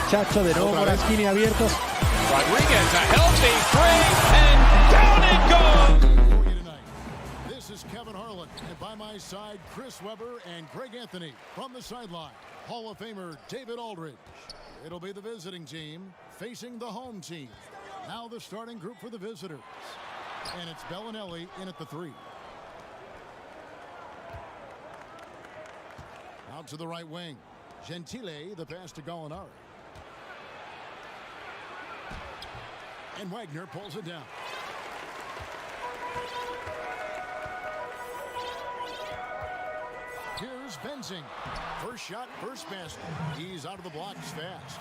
Chacho de nuevo Moraskini abiertos. Rodriguez, a healthy three, and down it goes. This is Kevin Harlan, and by my side, Chris Webber and Greg Anthony. From the sideline, Hall of Famer David Aldridge. It'll be the visiting team facing the home team. Now the starting group for the visitors. And it's Bellinelli in at the 3. Out to the right wing. Gentile, the pass to Gallinari. And Wagner pulls it down. Here's Benzing. First shot, first basket. He's out of the blocks fast.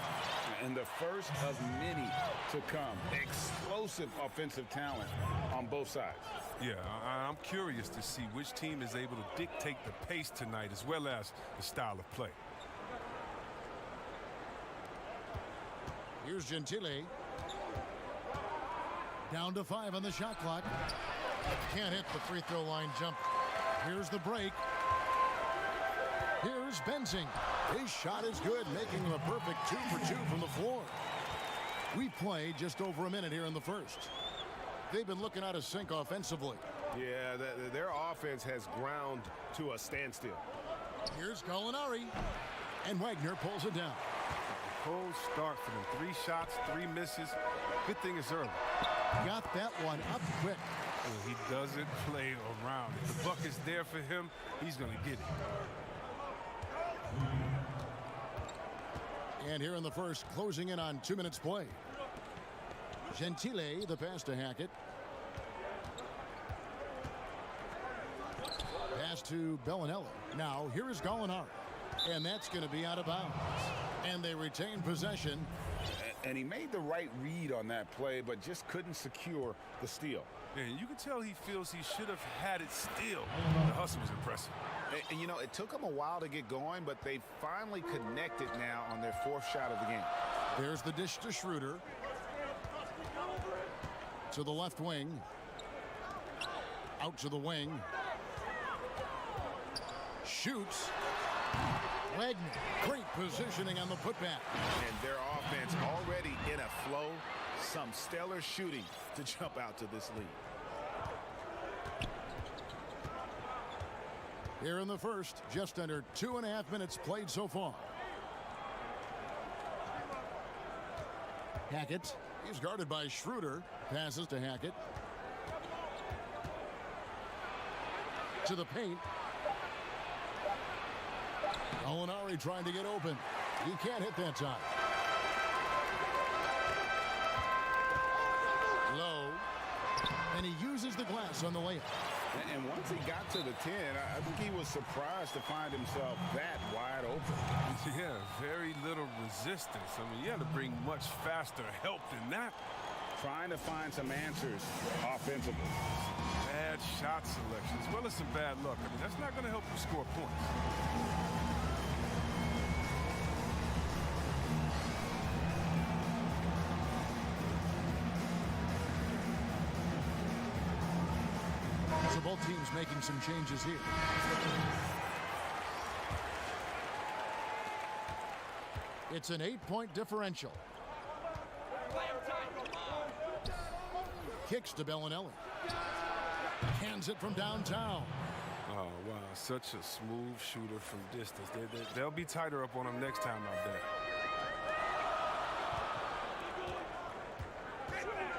And the first of many to come. Explosive offensive talent on both sides. Yeah, I'm curious to see which team is able to dictate the pace tonight as well as the style of play. Here's Gentile. Down to 5 on the shot clock. Can't hit the free throw line jump. Here's the break. Here's Benzing. His shot is good, making him a perfect 2 for 2 from the floor. We played just over a minute here in the first. They've been looking out of sync offensively. Yeah, their offense has ground to a standstill. Here's Gallinari. And Wagner pulls it down. Cold start for them. 3 shots, 3 misses. Good thing it's early. Got that one up quick. He doesn't play around. If the buck is there for him, he's going to get it. And here in the first, closing in on 2 minutes play. Gentile, the pass to Hackett. Pass to Bellinelli. Now here is Gallinari. And that's going to be out of bounds. And they retain possession. And he made the right read on that play, but just couldn't secure the steal. Yeah, you can tell he feels he should have had it still. The hustle was impressive. And, you know, it took them a while to get going, but they finally connected now on their 4th shot of the game. There's the dish to Schroeder. To the left wing. Out to the wing. Shoots. Wagner, great positioning on the putback. And their offense already in a flow. Some stellar shooting to jump out to this lead. Here in the first, just under 2.5 minutes played so far. Hackett, he's guarded by Schroeder. Passes to Hackett. To the paint. Gallinari trying to get open. He can't hit that time. Low. And he uses the glass on the layup. And once he got to the 10, I think he was surprised to find himself that wide open. Yeah, very little resistance. I mean, you had to bring much faster help than that. Trying to find some answers offensively. Bad shot selection as well as some bad luck. I mean, that's not going to help you score points. So both teams making some changes here. It's an 8-point differential. Kicks to Bellinelli. Hands it from downtown. Oh, wow. Such a smooth shooter from distance. They'll be tighter up on him next time, I bet.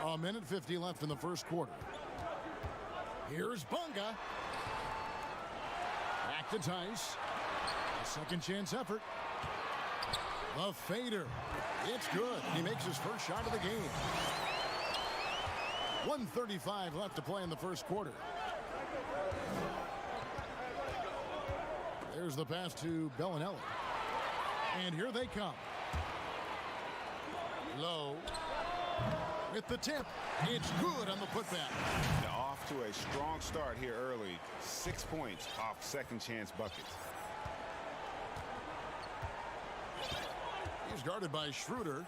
A minute 50 left in the first quarter. Here's Bunga. Back to Tice. A second chance effort. A fader. It's good. He makes his first shot of the game. 1:35 left to play in the first quarter. There's the pass to Bellinelli. And here they come. Low. With the tip. It's good on the putback. Now off to a strong start here early. 6 points off second chance buckets. He's guarded by Schroeder.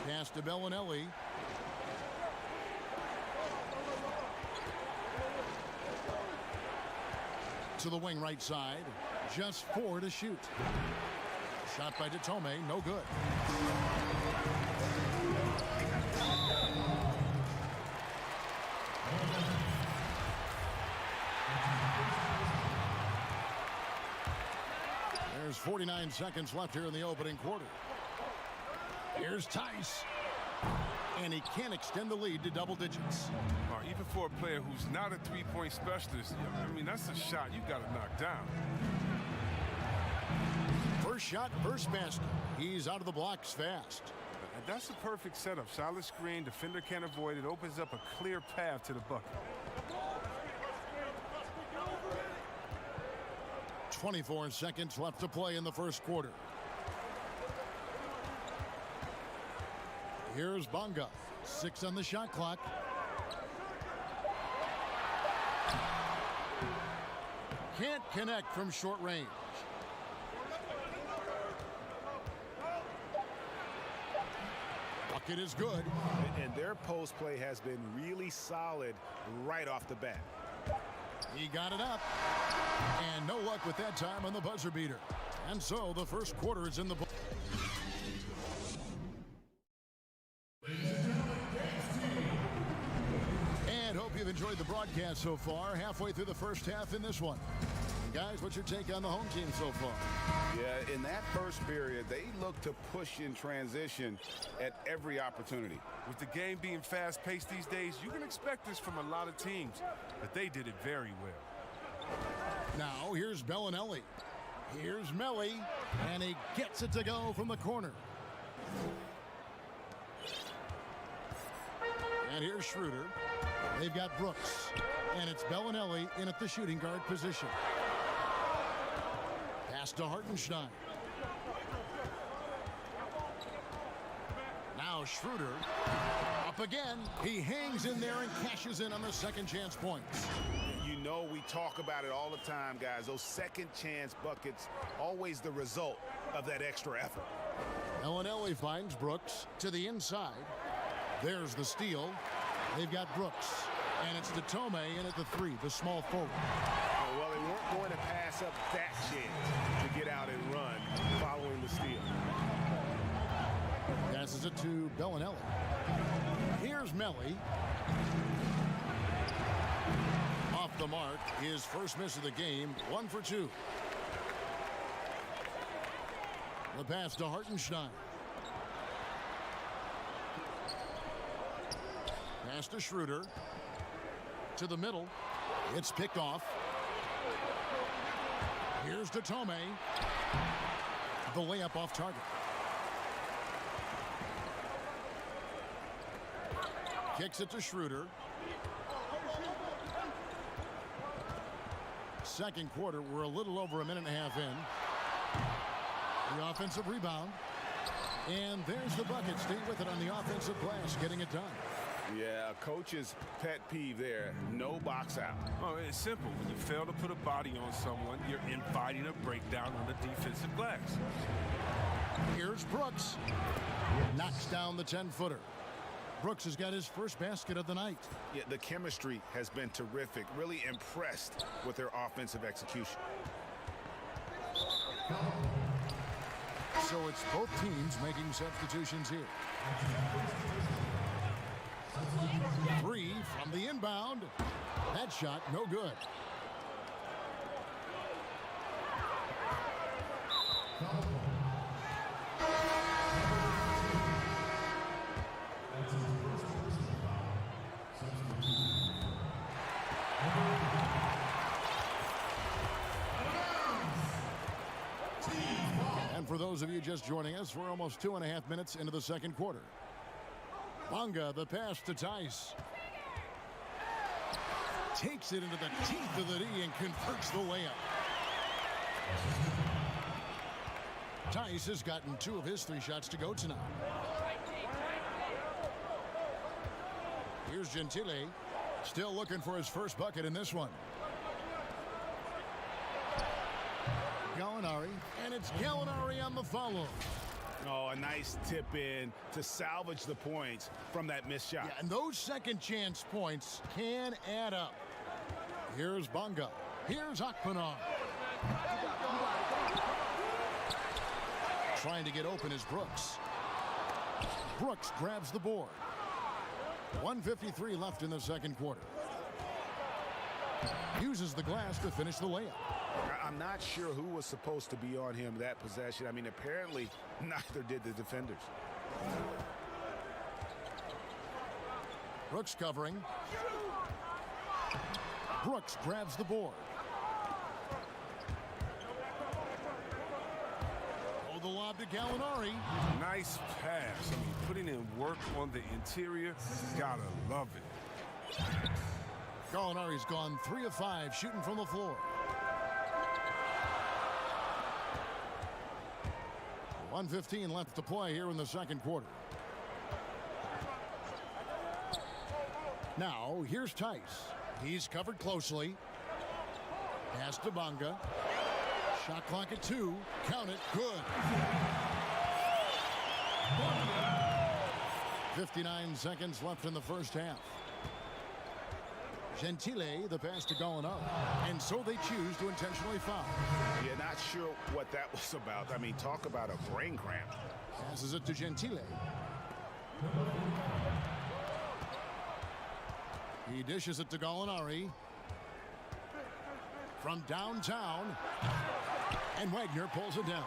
Pass to Bellinelli. To the wing right side. Just 4 to shoot. Shot by Detome, no good. There's 49 seconds left here in the opening quarter. Here's Tice. And he can't extend the lead to double digits. Even for a player who's not a three-point specialist, I mean, that's a shot you got to knock down. First shot, first basket. He's out of the blocks fast. And that's a perfect setup. Solid screen, defender can't avoid it. Opens up a clear path to the bucket. 24 seconds left to play in the first quarter. Here's Bunga. 6 on the shot clock. Can't connect from short range. Bucket is good. And their post play has been really solid right off the bat. He got it up. And no luck with that time on the buzzer beater. And so the first quarter is in the book. And hope you've enjoyed the broadcast so far. Halfway through the first half in this one. And guys, what's your take on the home team so far? Yeah, in that first period, they looked to push in transition at every opportunity. With the game being fast-paced these days, you can expect this from a lot of teams, but they did it very well. Now here's Bellinelli. Here's Melly, and he gets it to go from the corner. And here's Schroeder. They've got Brooks, and it's Bellinelli in at the shooting guard position. Pass to Hartenstein. Now Schroeder up again. He hangs in there and cashes in on the second chance points. You know we talk about it all the time, guys. Those second chance buckets, always the result of that extra effort. Bellinelli finds Brooks to the inside. There's the steal. They've got Brooks. And it's Detome in at the 3, the small forward. Well, they weren't going to pass up that chance to get out and run following the steal. Passes it to Bellinelli. Here's Melly. Off the mark, his first miss of the game, 1 for 2. The pass to Hartenstein. Pass to Schroeder. To the middle. It's picked off. Here's Detome. The layup off target. Kicks it to Schroeder. Second quarter, we're a little over a minute and a half in. The offensive rebound. And there's the bucket. Stay with it on the offensive glass, getting it done. Yeah, coach's pet peeve there. No box out. Oh, it's simple. When you fail to put a body on someone, you're inviting a breakdown on the defensive glass. Here's Brooks. Knocks down the 10-footer. Brooks has got his first basket of the night. Yeah, the chemistry has been terrific. Really impressed with their offensive execution. So it's both teams making substitutions here. 3 from the inbound. That shot, no good. those of you just joining us, we're almost 2.5 minutes into the second quarter. Bonga, the pass to Tice. Takes it into the teeth of the D and converts the layup. Tice has gotten 2 of his 3 shots to go tonight. Here's Gentile. Still looking for his first bucket in this one. Gallinari, and it's Gallinari on the follow. Oh, a nice tip in to salvage the points from that missed shot. Yeah, and those second chance points can add up. Here's Bonga. Here's Akpenar. Trying to get open is Brooks. Brooks grabs the board. 1:53 left in the second quarter. Uses the glass to finish the layup. I'm not sure who was supposed to be on him that possession. I mean, apparently neither did the defenders. Brooks covering. Brooks grabs the board. Oh, the lob to Gallinari. Nice pass. I mean, putting in work on the interior. Gotta love it. Gallinari's gone 3 of 5 shooting from the floor. 1:15 left to play here in the second quarter. Now, here's Tice. He's covered closely. Pass to Bonga. Shot clock at 2. Count it. Good. 59 seconds left in the first half. Gentile, the pass to Gallinari. And so they choose to intentionally foul. Yeah, not sure what that was about. I mean, talk about a brain cramp. Passes it to Gentile. He dishes it to Gallinari. From downtown. And Wagner pulls it down.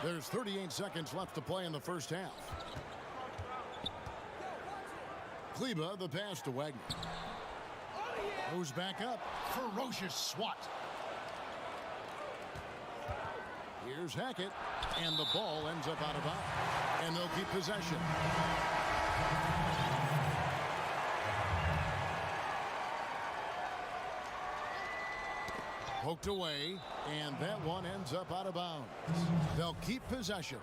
There's 38 seconds left to play in the first half. Kleba, the pass to Wagner. Goes back up. Ferocious swat. Here's Hackett. And the ball ends up out of bounds. And they'll keep possession. Poked away, and that one ends up out of bounds. They'll keep possession.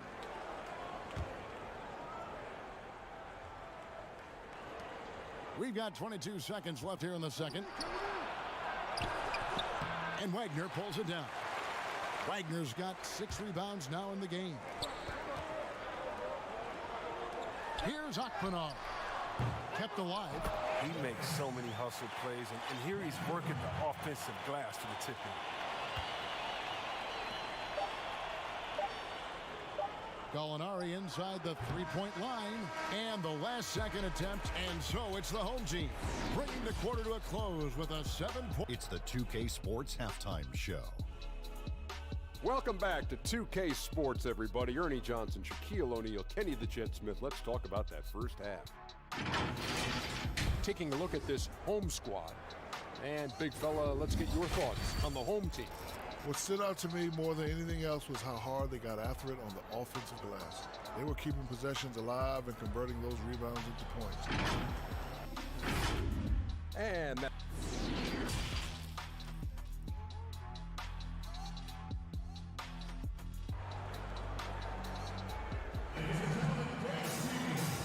We've got 22 seconds left here in the second. And Wagner pulls it down. Wagner's got 6 rebounds now in the game. Here's Akpenar. Kept alive. He makes so many hustle plays, and here he's working the offensive glass to the tip-in. Gallinari inside the 3-point line, and the last second attempt, and so it's the home team bringing the quarter to a close with a 7-point. It's the 2K Sports Halftime Show. Welcome back to 2K Sports, everybody. Ernie Johnson, Shaquille O'Neal, Kenny the Jet Smith. Let's talk about that first half. Taking a look at this home squad. And, big fella, let's get your thoughts on the home team. What stood out to me more than anything else was how hard they got after it on the offensive glass. They were keeping possessions alive and converting those rebounds into points. And that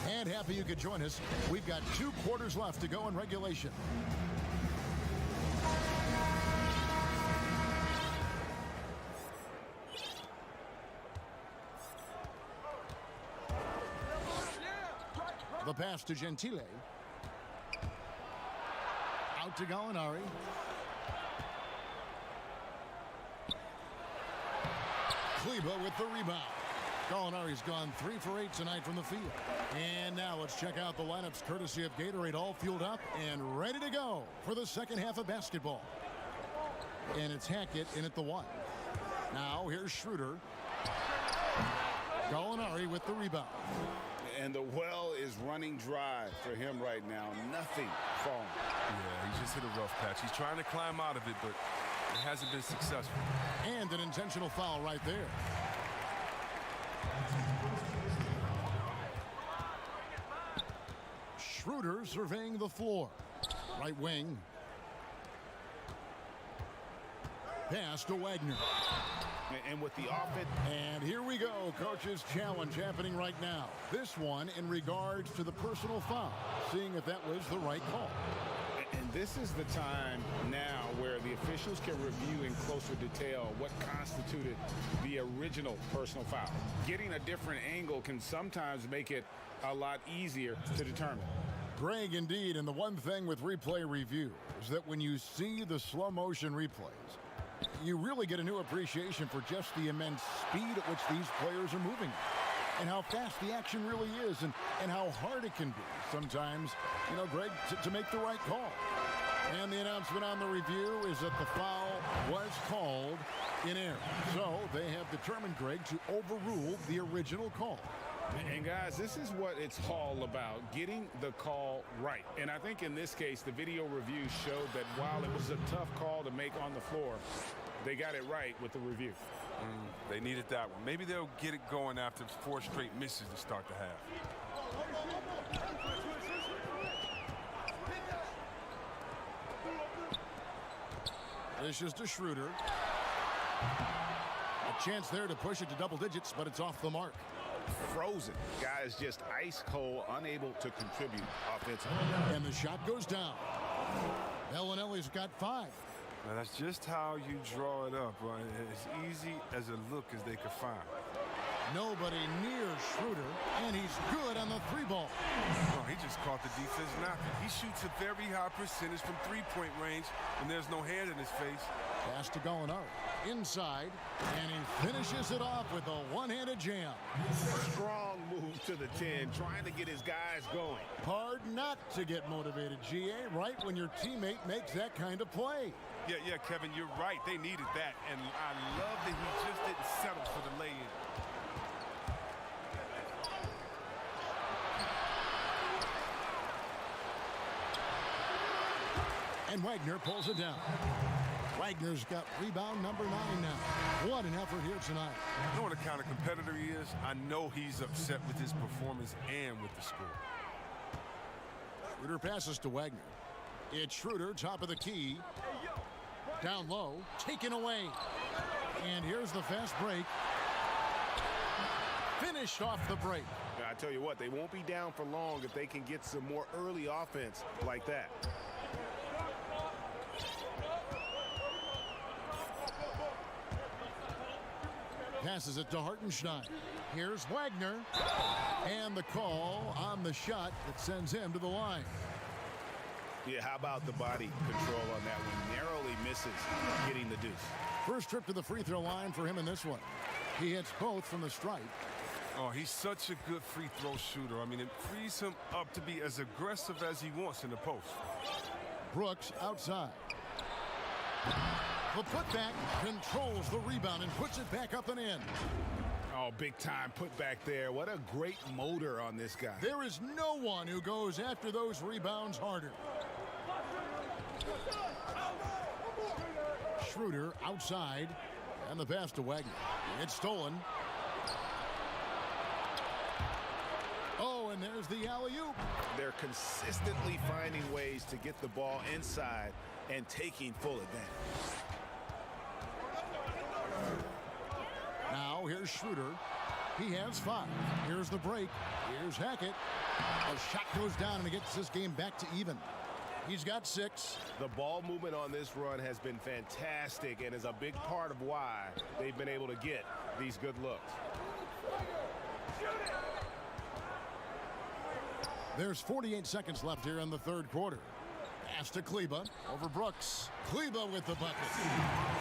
And happy you could join us. We've got 2 quarters left to go in regulation. The pass to Gentile. Out to Gallinari. Kleba with the rebound. Gallinari's gone 3 for 8 tonight from the field. And now let's check out the lineups courtesy of Gatorade, all fueled up and ready to go for the second half of basketball. And it's Hackett in at the 1. Now here's Schroeder. Gallinari with the rebound. And the well is running dry for him right now. Nothing falling. Yeah, he just hit a rough patch. He's trying to climb out of it, but it hasn't been successful. And an intentional foul right there. Schroeder surveying the floor. Right wing. Pass to Wagner. And with the offense. And here we go. Coach's challenge happening right now. This one in regards to the personal foul. Seeing if that was the right call. And this is the time now where the officials can review in closer detail what constituted the original personal foul. Getting a different angle can sometimes make it a lot easier to determine. Greg, indeed, and the one thing with replay review is that when you see the slow motion replays, you really get a new appreciation for just the immense speed at which these players are moving and how fast the action really is and how hard it can be sometimes, you know, Greg, to make the right call. And the announcement on the review is that the foul was called in error. So they have determined, Greg, to overrule the original call. And guys, this is what it's all about, getting the call right. And I think in this case, the video review showed that while it was a tough call to make on the floor, they got it right with the review. They needed that one. Maybe they'll get it going after 4 straight misses to start the half. This is to Schroeder. A chance there to push it to double digits, but it's off the mark. Frozen. Guys just ice cold, unable to contribute offensively. And the shot goes down. Bellinelli's got 5. Now that's just how you draw it up. Right? As easy as a look as they could find. Nobody near Schroeder, and he's good on the 3-ball. Oh, he just caught the defense knocking. He shoots a very high percentage from 3-point range, and there's no hand in his face. Pass to Gallinari. Inside, and he finishes it off with a one-handed jam. Strong move to the 10, trying to get his guys going. Hard not to get motivated, GA, right when your teammate makes that kind of play. Yeah, Kevin, you're right. They needed that, and I love that he just didn't settle for the lay-in. And Wagner pulls it down. Wagner's got rebound number 9 now. What an effort here tonight. You know what kind of competitor he is? I know he's upset with his performance and with the score. Schroeder passes to Wagner. It's Schroeder, top of the key. Down low, taken away. And here's the fast break. Finished off the break. I tell you what, they won't be down for long if they can get some more early offense like that. Passes it to Hartenstein. Here's Wagner. And the call on the shot that sends him to the line. Yeah, how about the body control on that one? Narrowly misses getting the deuce. First trip to the free throw line for him in this one. He hits both from the stripe. Oh, he's such a good free throw shooter. I mean, it frees him up to be as aggressive as he wants in the post. Brooks outside. The putback controls the rebound and puts it back up and in. Oh, big time put back there. What a great motor on this guy. There is no one who goes after those rebounds harder. Schroeder outside, and the pass to Wagner. It's stolen. Oh, and there's the alley-oop. They're consistently finding ways to get the ball inside and taking full advantage. Now here's Schroeder. He has 5. Here's the break. Here's Hackett. A shot goes down and it gets this game back to even. He's got 6. The ball movement on this run has been fantastic and is a big part of why they've been able to get these good looks. There's 48 seconds left here in the third quarter. Pass to Kleba over Brooks. Kleba with the bucket.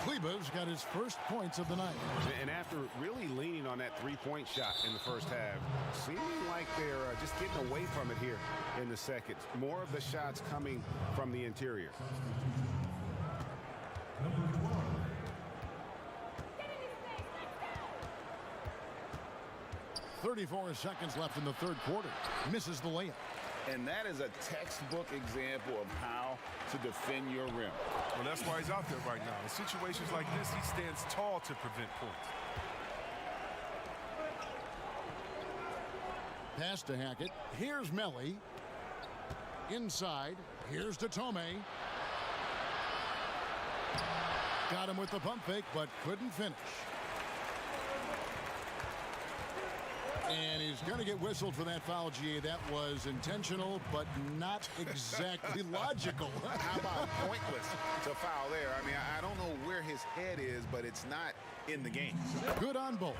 Kleba's got his first points of the night. And after really leaning on that three-point shot in the first half, seeming like they're just getting away from it here in the second. More of the shots coming from the interior. 34 seconds left in the third quarter. Misses the layup. And that is a textbook example of how to defend your rim. Well, that's why he's out there right now. In situations like this, he stands tall to prevent points. Pass to Hackett. Here's Melly. Inside. Here's Datome. Got him with the pump fake, but couldn't finish. And he's going to get whistled for that foul, GA. That was intentional, but not exactly logical. How about pointless to foul there? I mean, I don't know where his head is, but it's not in the game. Good on both.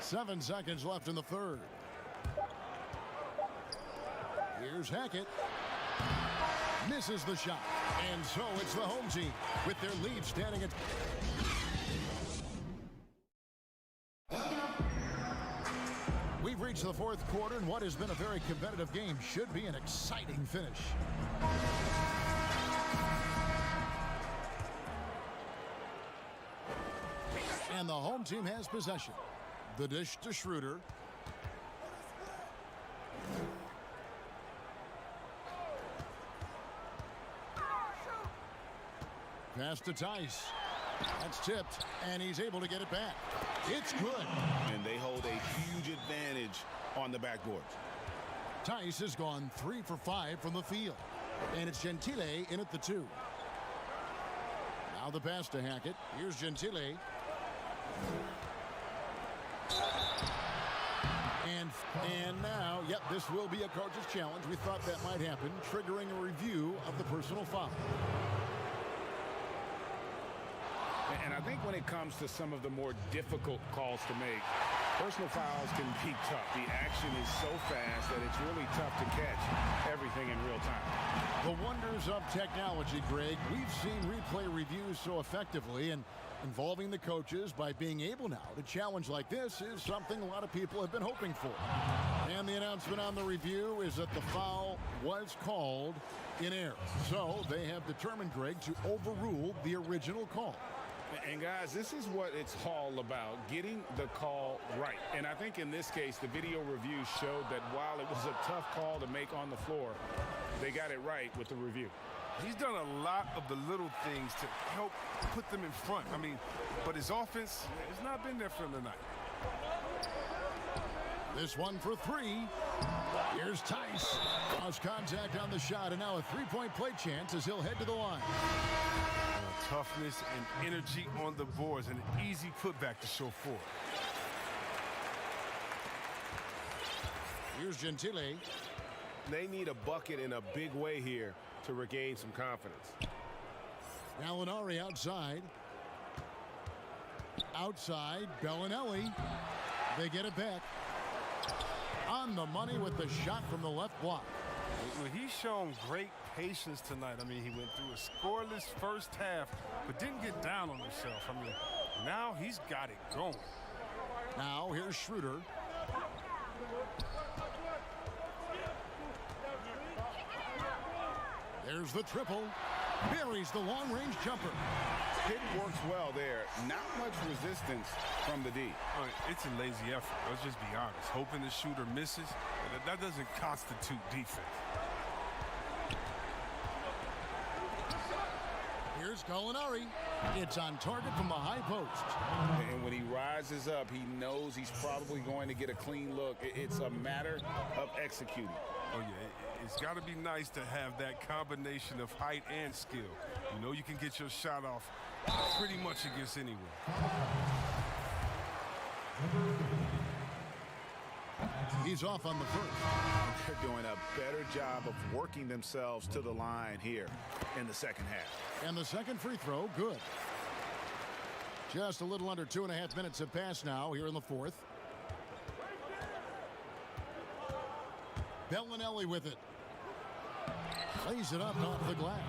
7 seconds left in the third. Here's Hackett. Misses the shot. And so it's the home team with their lead standing at... We've reached the fourth quarter, and what has been a very competitive game should be an exciting finish. And the home team has possession. The dish to Schroeder. Pass to Tice. That's tipped, and he's able to get it back. It's good. And they hold a huge advantage on the backboard. Tice has gone 3 for 5 from the field. And it's Gentile in at the 2. Now the pass to Hackett. Here's Gentile. And now, yep, this will be a coach's challenge. We thought that might happen, triggering a review of the personal foul. And I think when it comes to some of the more difficult calls to make, personal fouls can be tough. The action is so fast that it's really tough to catch everything in real time. The wonders of technology, Greg. We've seen replay reviews so effectively, and involving the coaches by being able now to challenge like this is something a lot of people have been hoping for. And the announcement on the review is that the foul was called in error. So they have determined, Greg, to overrule the original call. And guys, this is what it's all about, getting the call right. And I think in this case, the video review showed that while it was a tough call to make on the floor, they got it right with the review. He's done a lot of the little things to help put them in front. I mean, but his offense has not been there for him tonight. This one for 3. Here's Tice. Cross contact on the shot, and now a three-point play chance as he'll head to the line. Toughness and energy on the boards, and an easy putback to show for it. Here's Gentile. They need a bucket in a big way here to regain some confidence. Gallinari outside. Outside, Bellinelli. They get it back. On the money with the shot from the left block. Well, he's shown great patience tonight. I mean, he went through a scoreless first half, but didn't get down on himself. I mean, now he's got it going. Now here's Schroeder. There's the triple. Buries the long-range jumper. It works well there. Not much resistance from the D. It's a lazy effort. Let's just be honest. Hoping the shooter misses, that doesn't constitute defense. Here's Gallinari. It's on target from the high post. And when he rises up, he knows he's probably going to get a clean look. It's a matter of executing. Oh, yeah, it's got to be nice to have that combination of height and skill. You know you can get your shot off pretty much against anyone. He's off on the first. They're doing a better job of working themselves to the line here in the second half. And the second free throw, good. Just a little under 2.5 minutes have passed now here in the fourth. Bellinelli with it. Lays it up off the glass.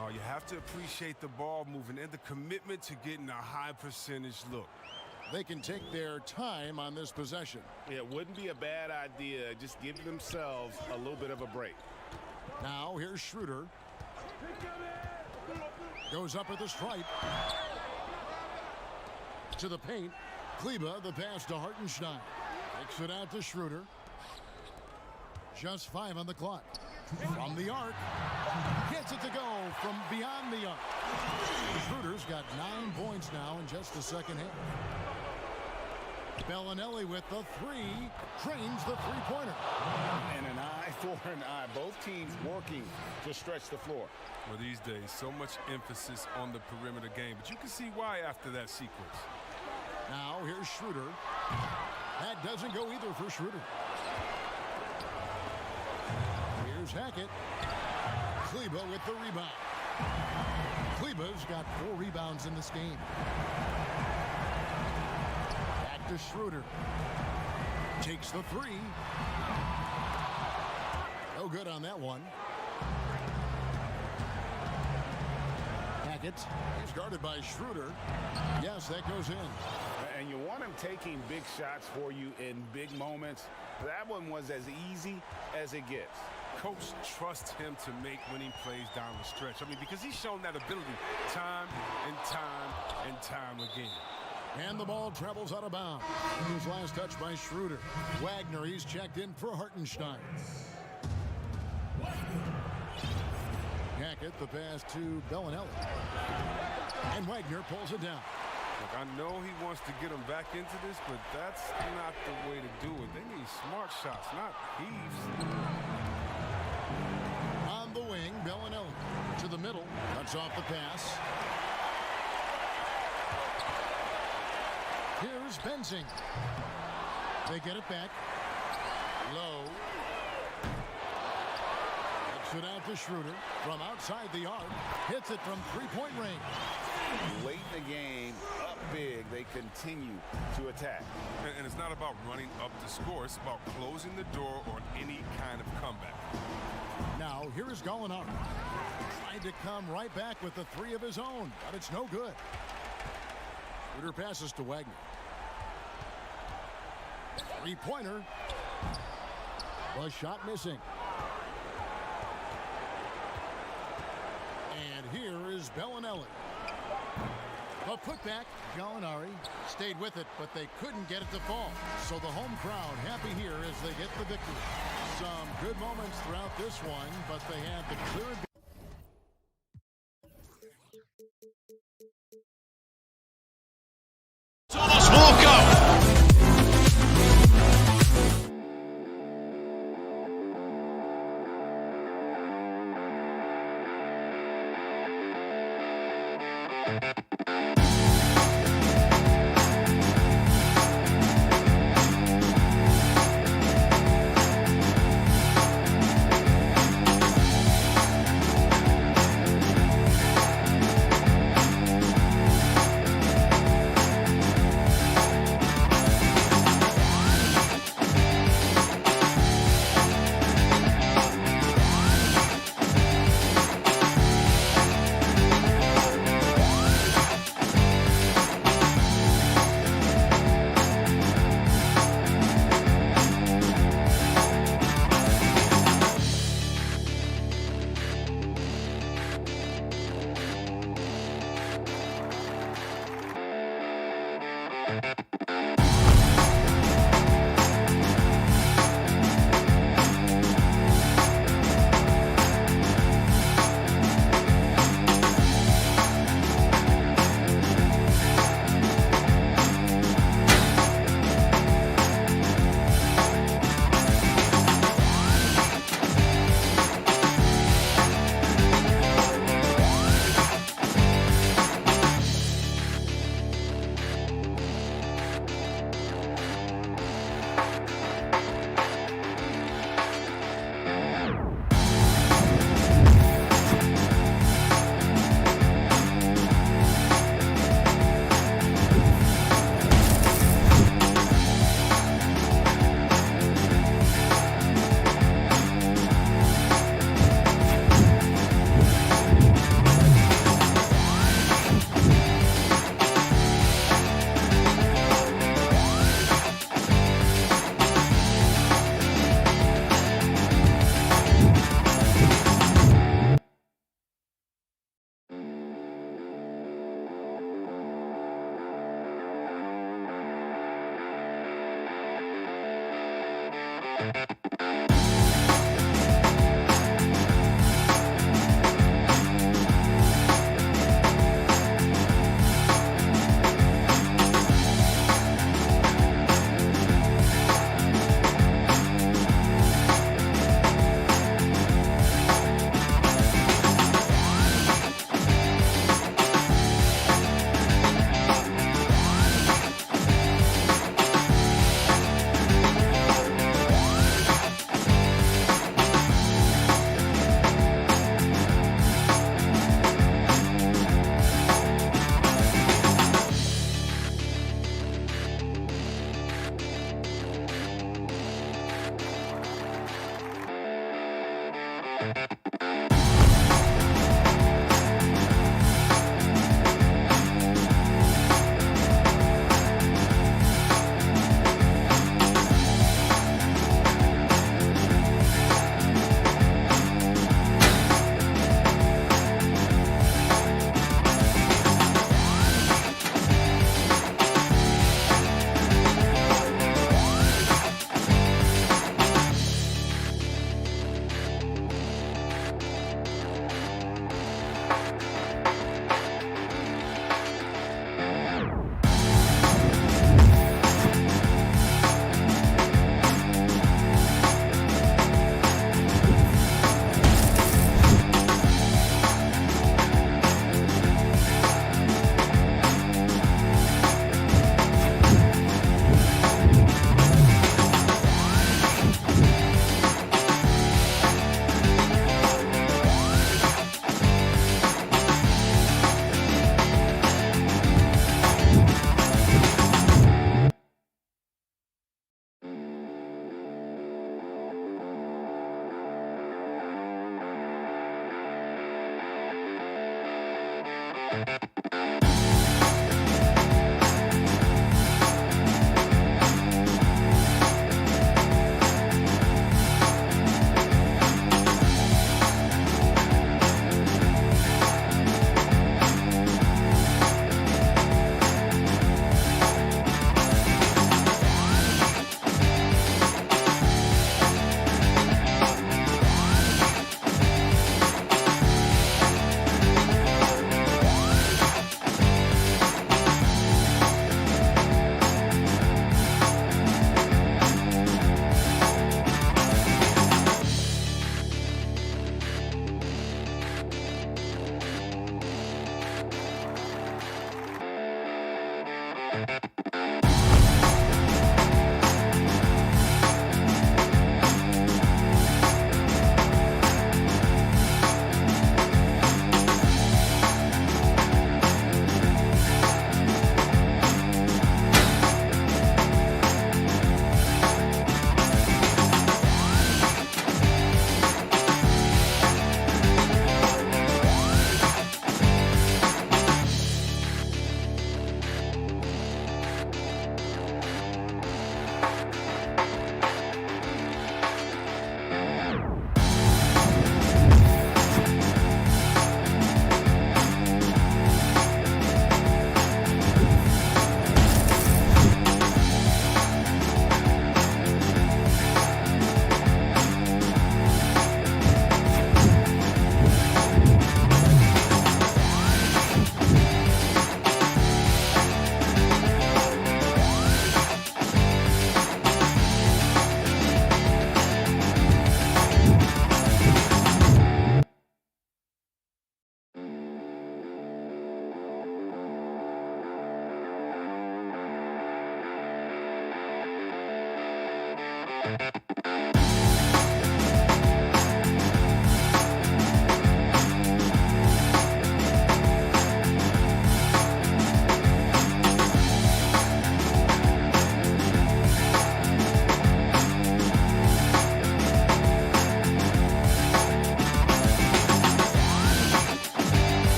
Oh, you have to appreciate the ball moving and the commitment to getting a high percentage look. They can take their time on this possession. Yeah, it wouldn't be a bad idea. Just give themselves a little bit of a break. Now here's Schroeder. Goes up at the stripe. To the paint. Kleba, the pass to Hartenstein. Takes it out to Schroeder. Just 5 on the clock. From the arc. Gets it to go from beyond the arc. Schroeder's got 9 points now in just the second half. Bellinelli with the 3. Trains the three-pointer. And an eye for an eye. Both teams working to stretch the floor. Well, these days, so much emphasis on the perimeter game. But you can see why after that sequence. Now here's Schroeder. That doesn't go either for Schroeder. Here's Hackett. Kleba with the rebound. Kleba's got 4 rebounds in this game. Back to Schroeder. Takes the 3. No good on that one. Hackett is guarded by Schroeder. Yes, that goes in. And you want him taking big shots for you in big moments. That one was as easy as it gets. Coach trusts him to make winning plays down the stretch. I mean, because he's shown that ability time and time and time again. And the ball travels out of bounds. His last touch by Schroeder. Wagner, he's checked in for Hartenstein. Hackett, the pass to Bellinelli. And Wagner pulls it down. Look, I know he wants to get him back into this, but that's not the way to do it. They need smart shots, not heaves. On the wing, Bellinelli to the middle. Cuts off the pass. Here's Benzing. They get it back. Low. Takes it out to Schroeder from outside the arc. Hits it from three-point range. Late in the game, up big, they continue to attack. And it's not about running up to score. It's about closing the door on any kind of comeback. Now, here is Gallinari. Trying to come right back with the 3 of his own, but it's no good. Schroeder passes to Wagner. Three-pointer. The shot missing. And here is Bellinelli. A putback. Gallinari stayed with it, but they couldn't get it to fall. So the home crowd happy here as they get the victory. Some good moments throughout this one, but they had the clear advantage.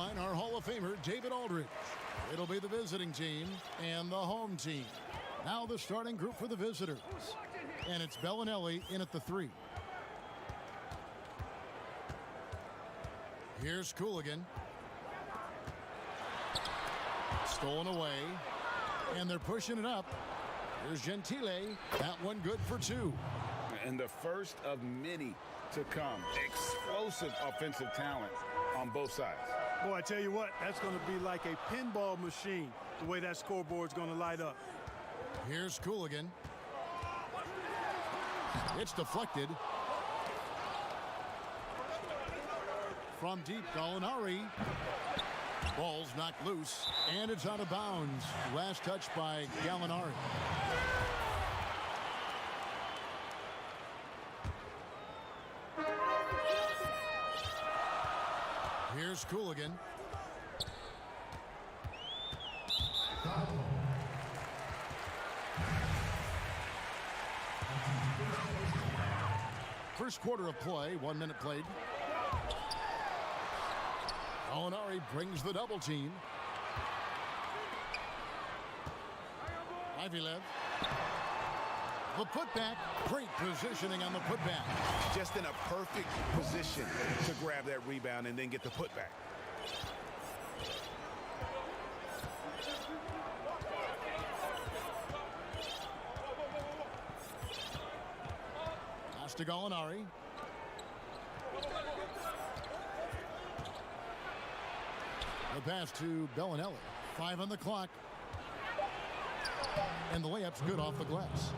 line, our Hall of Famer, David Aldridge. It'll be the visiting team and the home team. Now the starting group for the visitors. And it's Bellinelli in at the 3. Here's Cooligan. Stolen away. And they're pushing it up. Here's Gentile. That one good for 2. And the first of many to come. Explosive offensive talent on both sides. Boy, I tell you what, that's going to be like a pinball machine, the way that scoreboard's going to light up. Here's Cooligan. It's deflected. From deep, Gallinari. Ball's knocked loose, and it's out of bounds. Last touch by Gallinari. Here's Cooligan. First quarter of play, 1 minute played. Gallinari brings the double team. Ivylev. The putback. Great positioning on the putback. Just in a perfect position to grab that rebound and then get the putback. Pass to Gallinari. The pass to Bellinelli. 5 on the clock. And the layup's good off the glass.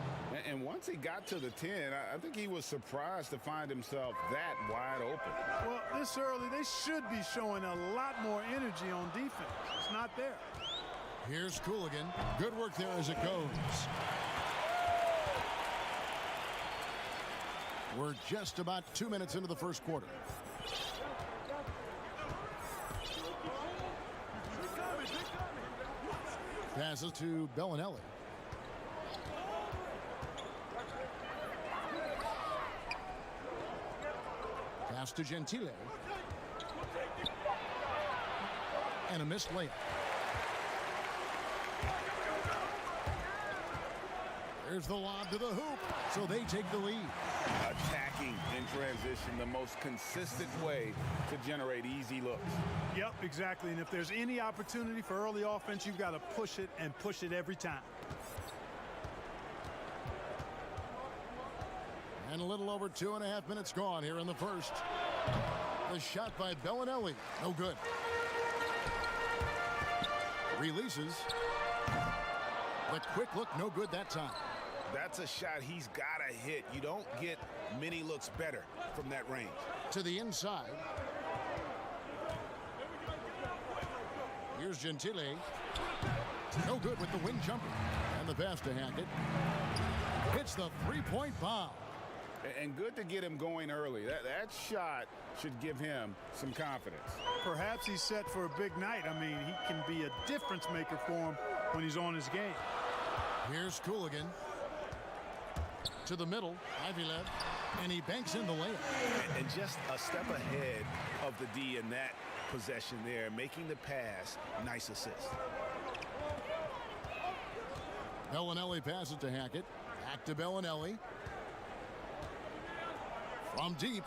And once he got to the 10, I think he was surprised to find himself that wide open. Well, this early, they should be showing a lot more energy on defense. It's not there. Here's Cooligan. Good work there as it goes. We're just about 2 minutes into the first quarter. Passes to Bellinelli. Pass to Gentile. And a missed layup. There's the lob to the hoop, so they take the lead. Attacking in transition, the most consistent way to generate easy looks. Yep, exactly. And if there's any opportunity for early offense, you've got to push it and push it every time. And a little over 2.5 minutes gone here in the first. The shot by Bellinelli. No good. Releases. The quick look, no good that time. That's a shot he's got to hit. You don't get many looks better from that range. To the inside. Here's Gentile. No good with the wing jumper. And the pass to Hackett. Hits the three-point bomb. And good to get him going early. That shot should give him some confidence. Perhaps he's set for a big night. I mean, he can be a difference maker for him when he's on his game. Here's Cooligan. To the middle, Ivylev, and he banks in the layup. And just a step ahead of the D in that possession there, making the pass. Nice assist. Bellinelli passes to Hackett. Back to Bellinelli. From deep.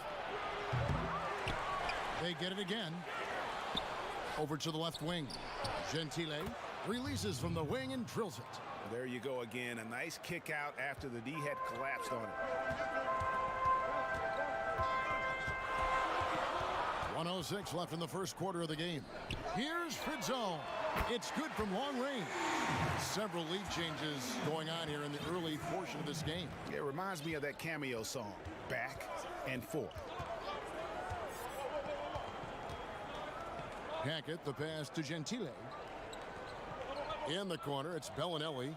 They get it again. Over to the left wing. Gentile releases from the wing and drills it. There you go again. A nice kick out after the D had collapsed on it. 1:06 left in the first quarter of the game. Here's Fritzone. It's good from long range. Several lead changes going on here in the early portion of this game. It reminds me of that cameo song, Back and Forth. Hackett, the pass to Gentile. In the corner, it's Bellinelli.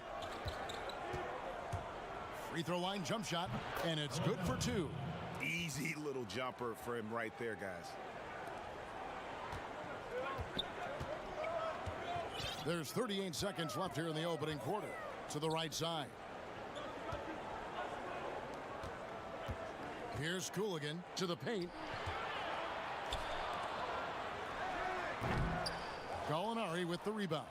Free throw line jump shot, and it's good for 2. Easy little jumper for him right there, guys. There's 38 seconds left here in the opening quarter. To the right side. Here's Cooligan to the paint. Gallinari with the rebound.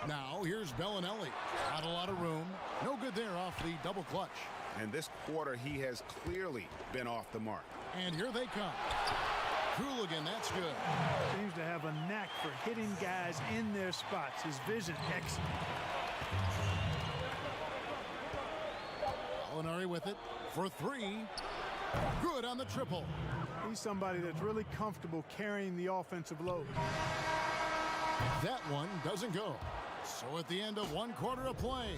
Now here's Bellinelli. Not a lot of room. No good there off the double clutch. And this quarter, he has clearly been off the mark. And here they come. Hooligan, that's good. Seems to have a knack for hitting guys in their spots. His vision, excellent. Gallinari with it for three. Good on the triple. He's somebody that's really comfortable carrying the offensive load. That one doesn't go. So at the end of 1 quarter of play.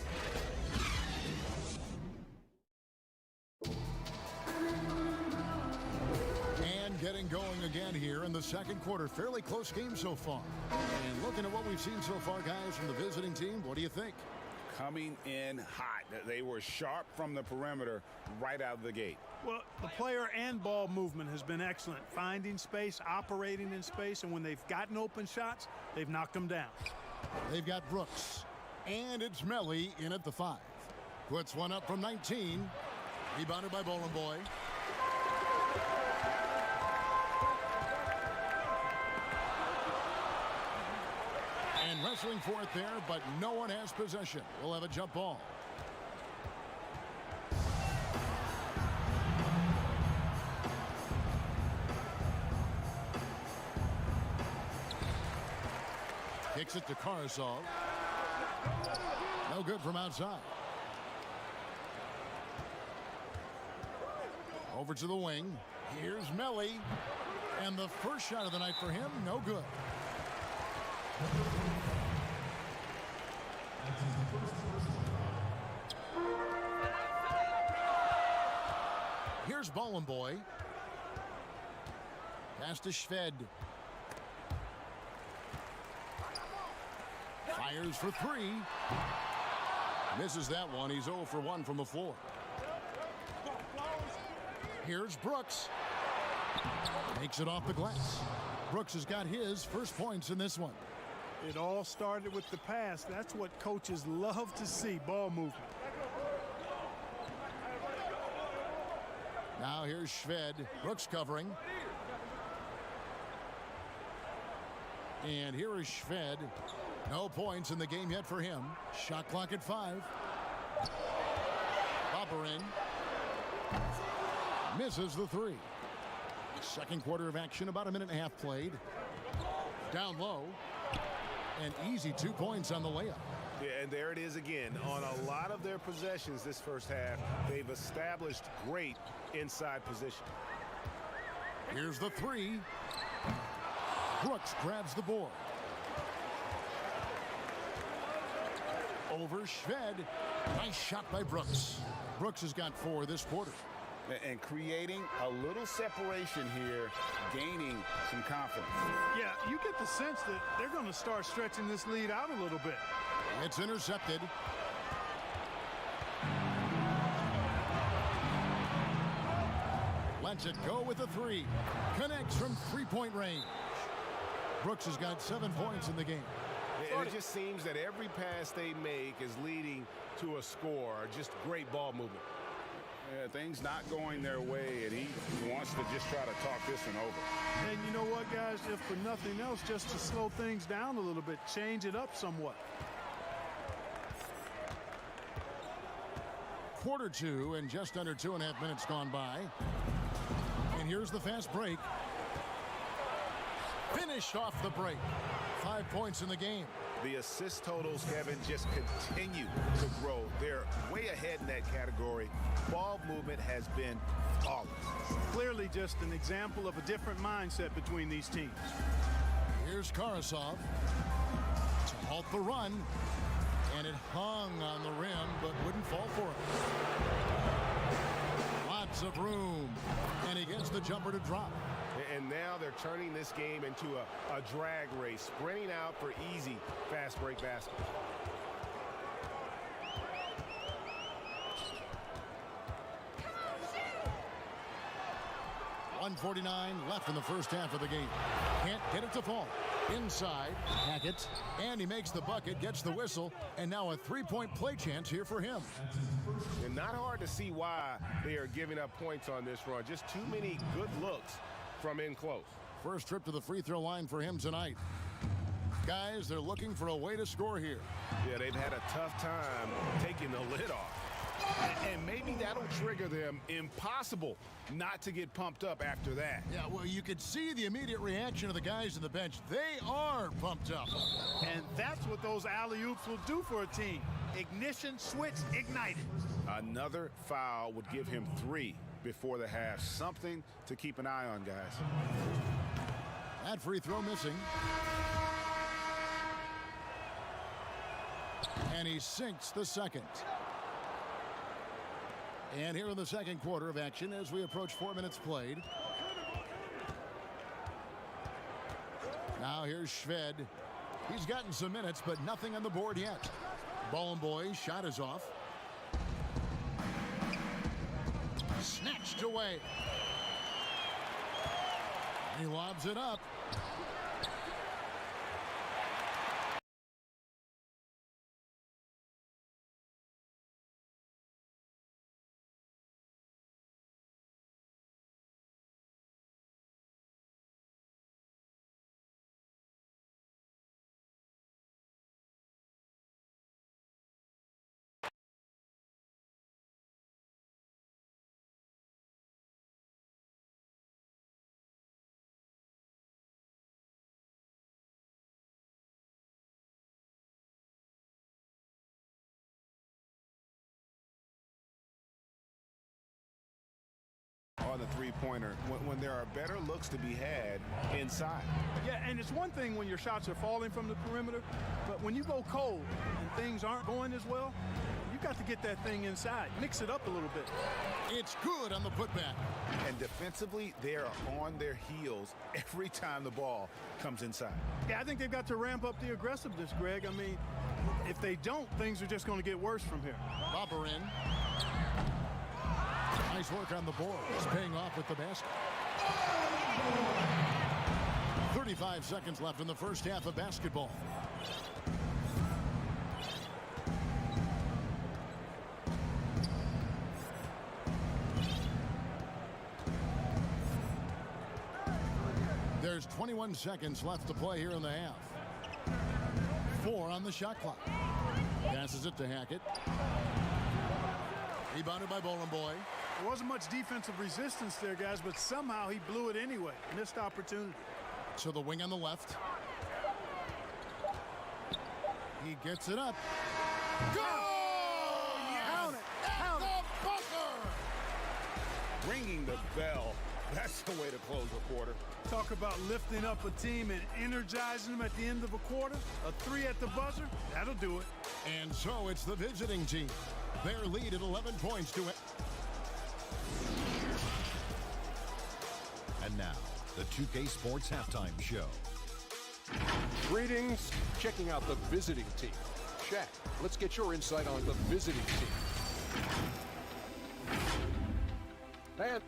And getting going again here in the second quarter. Fairly close game so far. And looking at what we've seen so far, guys, from the visiting team, what do you think? Coming in hot. They were sharp from the perimeter right out of the gate. Well, the player and ball movement has been excellent. Finding space, operating in space, and when they've gotten open shots, they've knocked them down. They've got Brooks. And it's Melly in at the 5. Puts one up from 19. Rebounded by Bowling Boy. And wrestling for it there, but no one has possession. We'll have a jump ball. Kicks it to Karasov. No good from outside. Over to the wing. Here's Melly. And the first shot of the night for him, no good. Here's Bowling Boy. Pass to Shved. Fires for 3. Misses that one. He's 0 for 1 from the floor. Here's Brooks. Makes it off the glass. Brooks has got his first points in this one. It all started with the pass. That's what coaches love to see, ball movement. Now here's Shved. Brooks covering. And here is Shved. No points in the game yet for him. Shot clock at 5. Bobber in. Misses the 3. Second quarter of action, about a minute and a half played. Down low. And easy 2 points on the layup. Yeah, and there it is again. On a lot of their possessions this first half, they've established great inside position. Here's the 3. Brooks grabs the board. Over Shved. Nice shot by Brooks. Brooks has got 4 this quarter. And creating a little separation here, gaining some confidence. Yeah, you get the sense that they're going to start stretching this lead out a little bit. It's intercepted. Lets it go with a 3. Connects from 3-point range. Brooks has got 7 points in the game. And it just seems that every pass they make is leading to a score. Just great ball movement. Things not going their way, and he wants to just try to talk this one over. And you know what, guys? If for nothing else, just to slow things down a little bit, change it up somewhat. Quarter 2 and just under 2.5 minutes gone by. And here's the fast break. Finished off the break. 5 points in the game. The assist totals, Kevin, just continue to grow. They're way ahead in that category. Ball movement has been flawless. Clearly just an example of a different mindset between these teams. Here's Karasov to halt the run. And it hung on the rim, but wouldn't fall for it. Lots of room. And he gets the jumper to drop. And now they're turning this game into a drag race, sprinting out for easy fast break baskets. .149 left in the first half of the game. Can't get it to fall. Inside, Hackett, and he makes the bucket, gets the whistle, and now a 3-point play chance here for him. And not hard to see why they are giving up points on this run. Just too many good looks from in close. First trip to the free throw line for him tonight. Guys, they're looking for a way to score here. Yeah, they've had a tough time taking the lid off. And maybe that'll trigger them. Impossible not to get pumped up after that. Yeah, well, you could see the immediate reaction of the guys on the bench. They are pumped up. And that's what those alley-oops will do for a team. Ignition, switch, ignited. Another foul would give him 3 before the half. Something to keep an eye on, guys. That free throw missing. And he sinks the second. And here in the second quarter of action as we approach 4 minutes played. Now here's Shved. He's gotten some minutes, but nothing on the board yet. Ball and boys, shot is off. Snatched away. He lobs it up. On the three-pointer when there are better looks to be had inside. Yeah, and it's one thing when your shots are falling from the perimeter, but when you go cold and things aren't going as well, you got to get that thing inside. Mix it up a little bit. It's good on the putback. And defensively, they are on their heels every time the ball comes inside. Yeah, I think they've got to ramp up the aggressiveness, Greg. I mean, if they don't, things are just going to get worse from here. Bobber in. Nice work on the board. It's paying off with the basket. 35 seconds left in the first half of basketball. There's 21 seconds left to play here in the half. 4 on the shot clock. Passes it to Hackett. Rebounded by Bowling Boy. There wasn't much defensive resistance there, guys, but somehow he blew it anyway. Missed opportunity. So the wing on the left. He gets it up. Go! Count it. Count it. The buzzer! Ringing the bell. That's the way to close a quarter. Talk about lifting up a team and energizing them at the end of a quarter. A 3 at the buzzer, that'll do it. And so it's the visiting team. Their lead at 11 points to it. And now, the 2K Sports Halftime Show. Greetings. Checking out the visiting team. Shaq, let's get your insight on the visiting team. And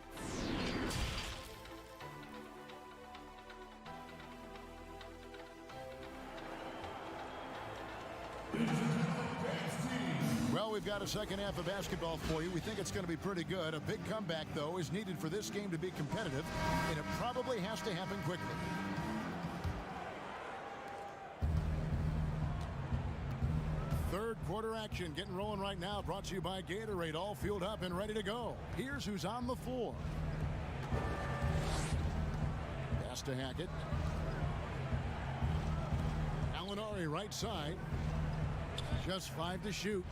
Well, we've got a second half of basketball for you. We think it's going to be pretty good. A big comeback, though, is needed for this game to be competitive, and it probably has to happen quickly. Third quarter action getting rolling right now, brought to you by Gatorade, all fueled up and ready to go. Here's who's on the floor. Pass to Hackett. Gallinari right side. Just 5 to shoot.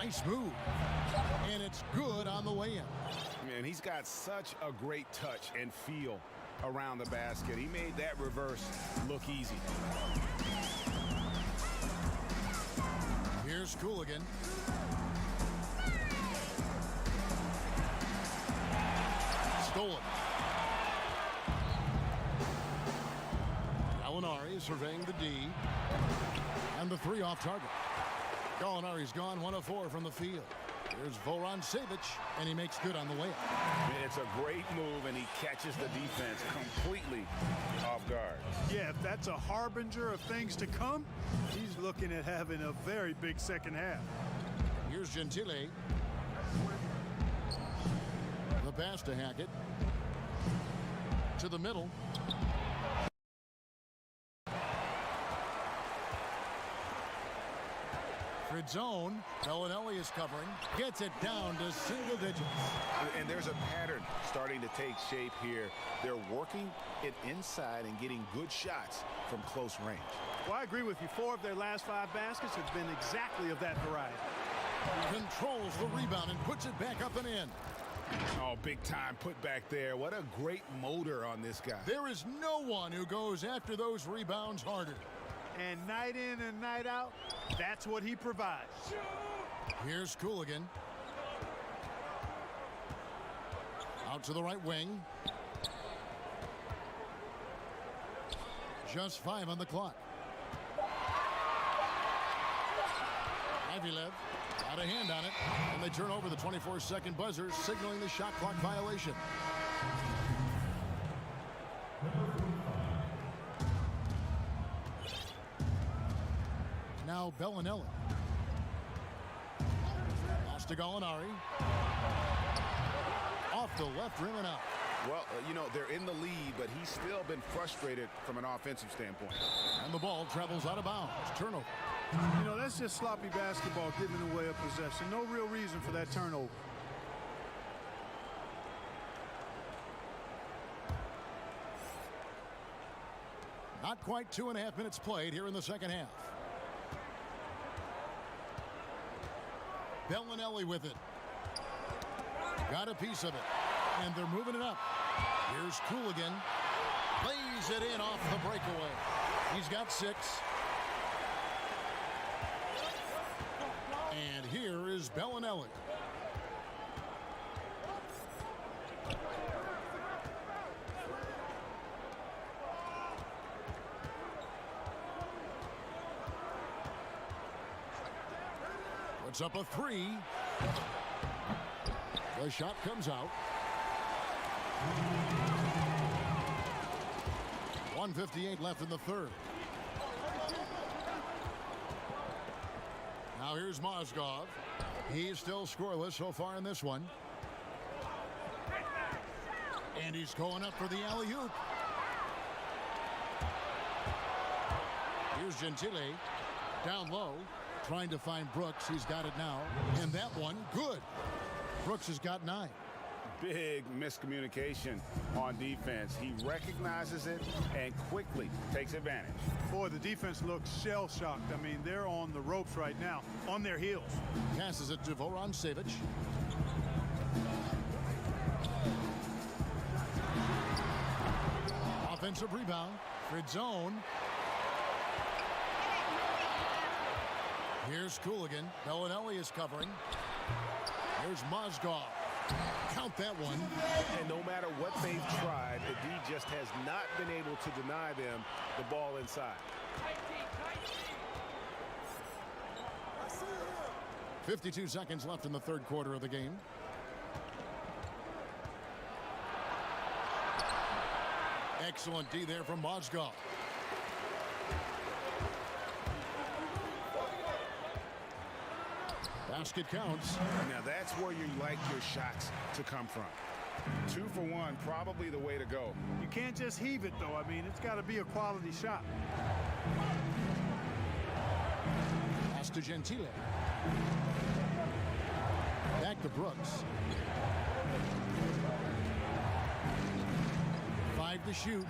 Nice move. And it's good on the way in. Man, he's got such a great touch and feel around the basket. He made that reverse look easy. Here's Cooligan. Stolen. Gallinari surveying the D. And the 3 off target. Gallinari's gone 1 of 4 from the field. Here's Voron Savic, and he makes good on the way up. It's a great move, and he catches the defense completely off guard. Yeah, if that's a harbinger of things to come, he's looking at having a very big second half. Here's Gentile. The pass to Hackett. To the middle. Grid zone. Bellinelli is covering. Gets it down to single digits. And there's a pattern starting to take shape here. They're working it inside and getting good shots from close range. Well, I agree with you. 4 of their last 5 baskets have been exactly of that variety. Controls the rebound and puts it back up and in. Oh, big time put back there. What a great motor on this guy. There is no one who goes after those rebounds harder. And night in and night out, that's what he provides. Here's Cooligan. Out to the right wing. Just 5 on the clock. Ivylev got a hand on it, and they turn over the 24-second buzzer, signaling the shot clock violation. Now Bellinelli. Pass to Gallinari. Off the left rim and out. Well, you know, they're in the lead, but he's still been frustrated from an offensive standpoint. And the ball travels out of bounds. Turnover. You know, that's just sloppy basketball giving away a possession. No real reason for that turnover. Not quite 2.5 minutes played here in the second half. Bellinelli with it. Got a piece of it. And they're moving it up. Here's Cooligan. Lays it in off the breakaway. He's got 6. And here is Bellinelli. Puts up a 3. The shot comes out. 1:58 left in the third. Now here's Mozgov. He's still scoreless so far in this one. And he's going up for the alley-oop. Here's Gentile. Down low. Trying to find Brooks. He's got it now. And that one, good. Brooks has got 9. Big miscommunication on defense. He recognizes it and quickly takes advantage. Boy, the defense looks shell-shocked. I mean, they're on the ropes right now, on their heels. Passes it to Voron Savic. Offensive rebound. Grid zone. Here's Cooligan. Bellinelli is covering. Here's Mozgov. Count that one. And no matter what they've tried, the D just has not been able to deny them the ball inside. 52 seconds left in the third quarter of the game. Excellent D there from Mozgov. Basket counts. Now that's where you like your shots to come from. 2 for 1, probably the way to go. You can't just heave it, though. I mean, it's got to be a quality shot. Pass to Gentile. Back to Brooks. 5 to shoot.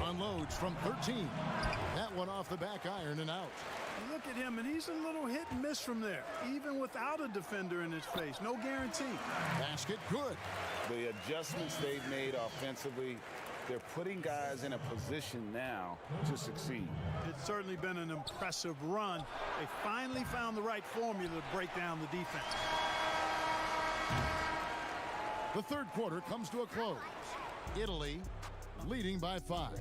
Unloads from 13. That one off the back iron and out. Look at him, and he's a little hit and miss from there, even without a defender in his face. No guarantee. Basket good. The adjustments they've made offensively, they're putting guys in a position now to succeed. It's certainly been an impressive run. They finally found the right formula to break down the defense. The third quarter comes to a close. Italy leading by 5.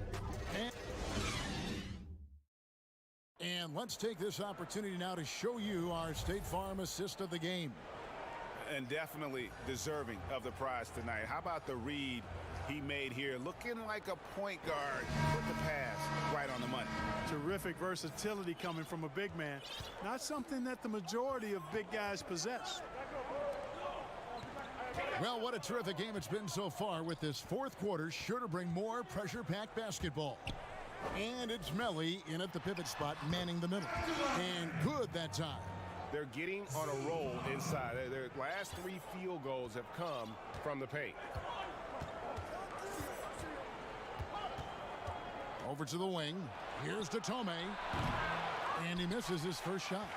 And let's take this opportunity now to show you our State Farm assist of the game. And definitely deserving of the prize tonight. How about the read he made here? Looking like a point guard. Put the pass right on the money. Terrific versatility coming from a big man. Not something that the majority of big guys possess. Well, what a terrific game it's been so far, with this fourth quarter sure to bring more pressure-packed basketball. And it's Melly in at the pivot spot, manning the middle. And good that time. They're getting on a roll inside. Their last 3 field goals have come from the paint. Over to the wing. Here's Datome. And he misses his first shot.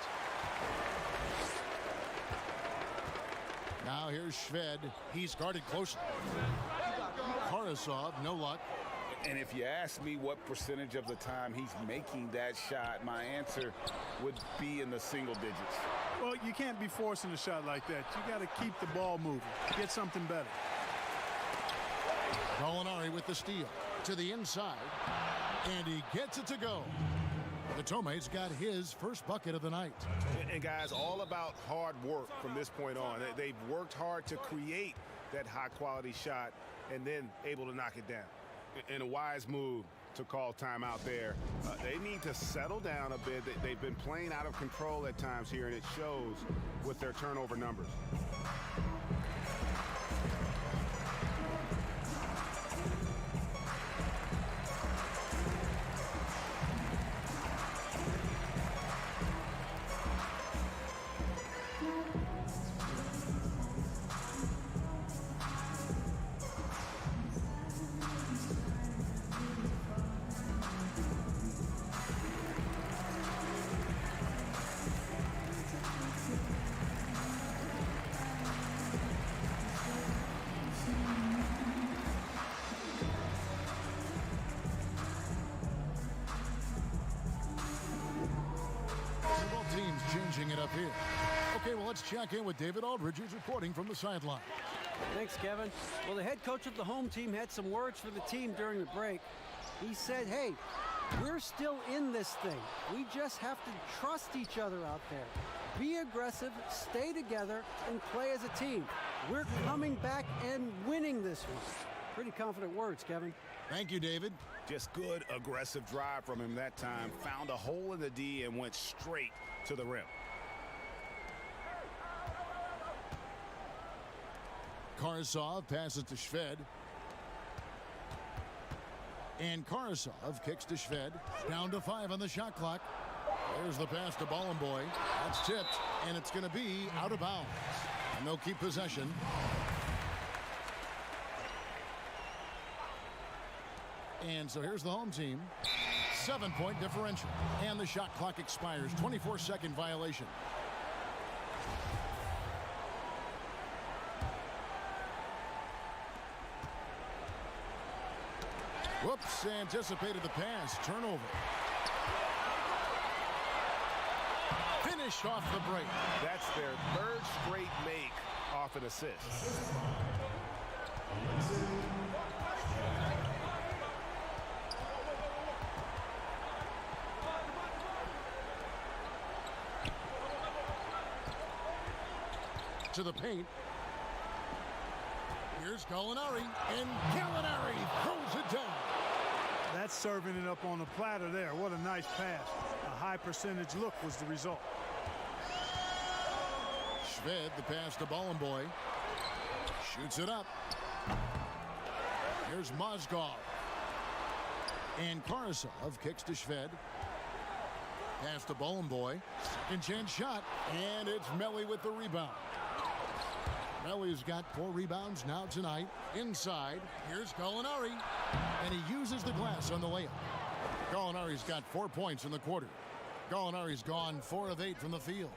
Now here's Shved. He's guarded closely. Karasov, no luck. And if you ask me what percentage of the time he's making that shot, my answer would be in the single digits. Well, you can't be forcing a shot like that. You got to keep the ball moving. Get something better. Gallinari with the steal. To the inside. And he gets it to go. Datome's got his first bucket of the night. And guys, all about hard work from this point on. They've worked hard to create that high-quality shot and then able to knock it down. And a wise move to call timeout there. They need to settle down a bit. They've been playing out of control at times here, and it shows with their turnover numbers. Teams changing it up here. Okay, well, let's check in with David Aldridge, who's reporting from the sideline. Thanks, Kevin. Well, the head coach of the home team had some words for the team during the break. He said, hey, we're still in this thing. We just have to trust each other out there. Be aggressive, stay together, and play as a team. We're coming back and winning this one. Pretty confident words, Kevin. Thank you, David. Just good, aggressive drive from him that time. Found a hole in the D and went straight to the rim. Karasov passes to Shved. And Karasov kicks to Shved. Down to 5 on the shot clock. There's the pass to Ballenboy. That's tipped, and it's going to be out of bounds. And they'll keep possession. And so here's the home team. 7-point differential. And the shot clock expires. 24-second violation. Whoops, anticipated the pass. Turnover. Finished off the break. That's their 3rd straight make off an assist. To the paint. Here's Gallinari, and Gallinari throws it down. That's serving it up on a platter there. What a nice pass. A high percentage look was the result. Shved, the pass to Ballenboy. Shoots it up. Here's Mozgov. And Karasov kicks to Shved. Pass to Ballenboy. Second chance shot, and it's Melly with the rebound. Melly's got 4 rebounds now tonight. Inside, here's Gallinari, and he uses the glass on the layup. Gallinari's got 4 points in the quarter. Gallinari's gone 4 of 8 from the field.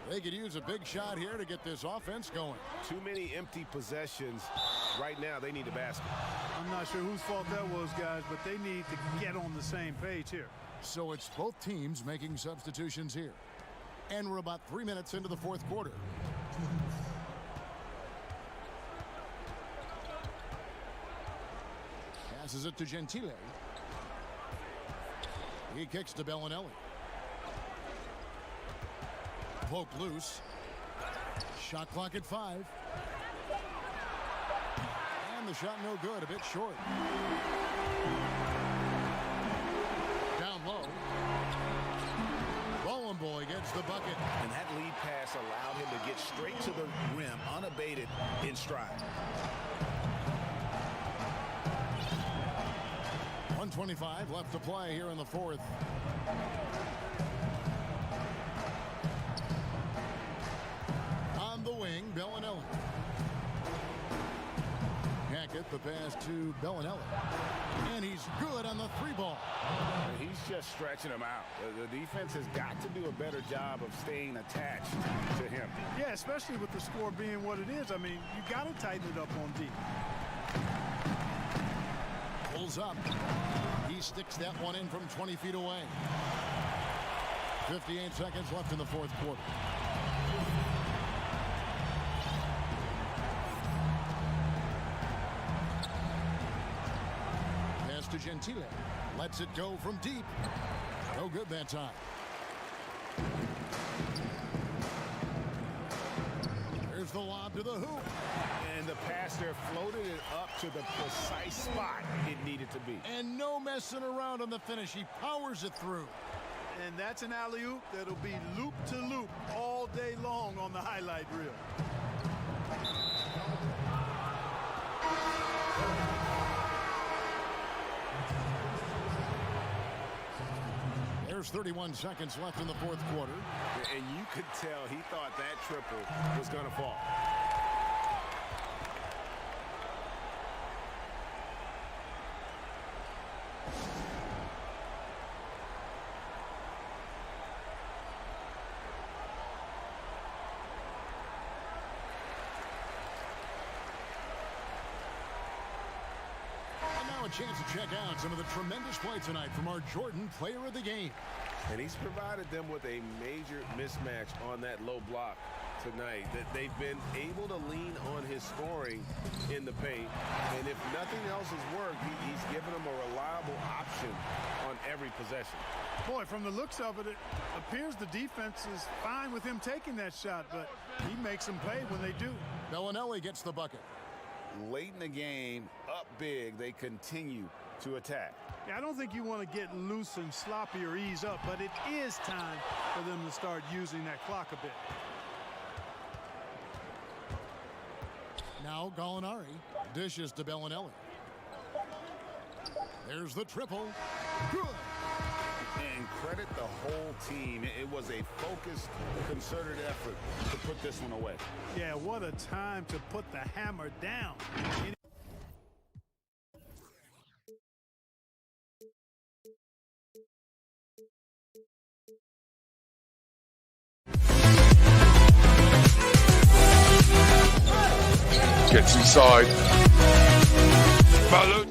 They could use a big shot here to get this offense going. Too many empty possessions. Right now, they need a basket. I'm not sure whose fault that was, guys, but they need to get on the same page here. So it's both teams making substitutions here. And we're about 3 minutes into the fourth quarter. Passes it to Gentile. He kicks to Bellinelli. Poke loose. Shot clock at 5. And the shot no good, a bit short. Down low. Ballenboy gets the bucket. And that lead pass allowed him to get straight to the rim, unabated in stride. 1:25 left to play here in the fourth. On the wing, Bellinelli. Hackett, the pass to Bellinelli. And he's good on the three ball. He's just stretching him out. The defense has got to do a better job of staying attached to him. Yeah, especially with the score being what it is. I mean, you got to tighten it up on D. Pulls up. He sticks that one in from 20 feet away. 58 seconds left in the fourth quarter. Pass to Gentile. Lets it go from deep. No good that time. There's the lob to the hoop. And the passer floated it up to the precise spot it needed to be. And no messing around on the finish. He powers it through. And that's an alley-oop that'll be loop to loop all day long on the highlight reel. There's 31 seconds left in the fourth quarter. And you could tell he thought that triple was going to fall. And now a chance to check out some of the tremendous play tonight from our Jordan player of the game. And he's provided them with a major mismatch on that low block tonight. That they've been able to lean on his scoring in the paint. And if nothing else has worked, he's given them a reliable option on every possession. Boy, from the looks of it, it appears the defense is fine with him taking that shot, but he makes them pay when they do. Bellinelli gets the bucket. Late in the game, up big, they continue to attack. Yeah, I don't think you want to get loose and sloppy or ease up, but it is time for them to start using that clock a bit. Now Gallinari dishes to Bellinelli. There's the triple. Good. And credit the whole team. It was a focused, concerted effort to put this one away. Yeah, what a time to put the hammer down. Gets inside. Follow.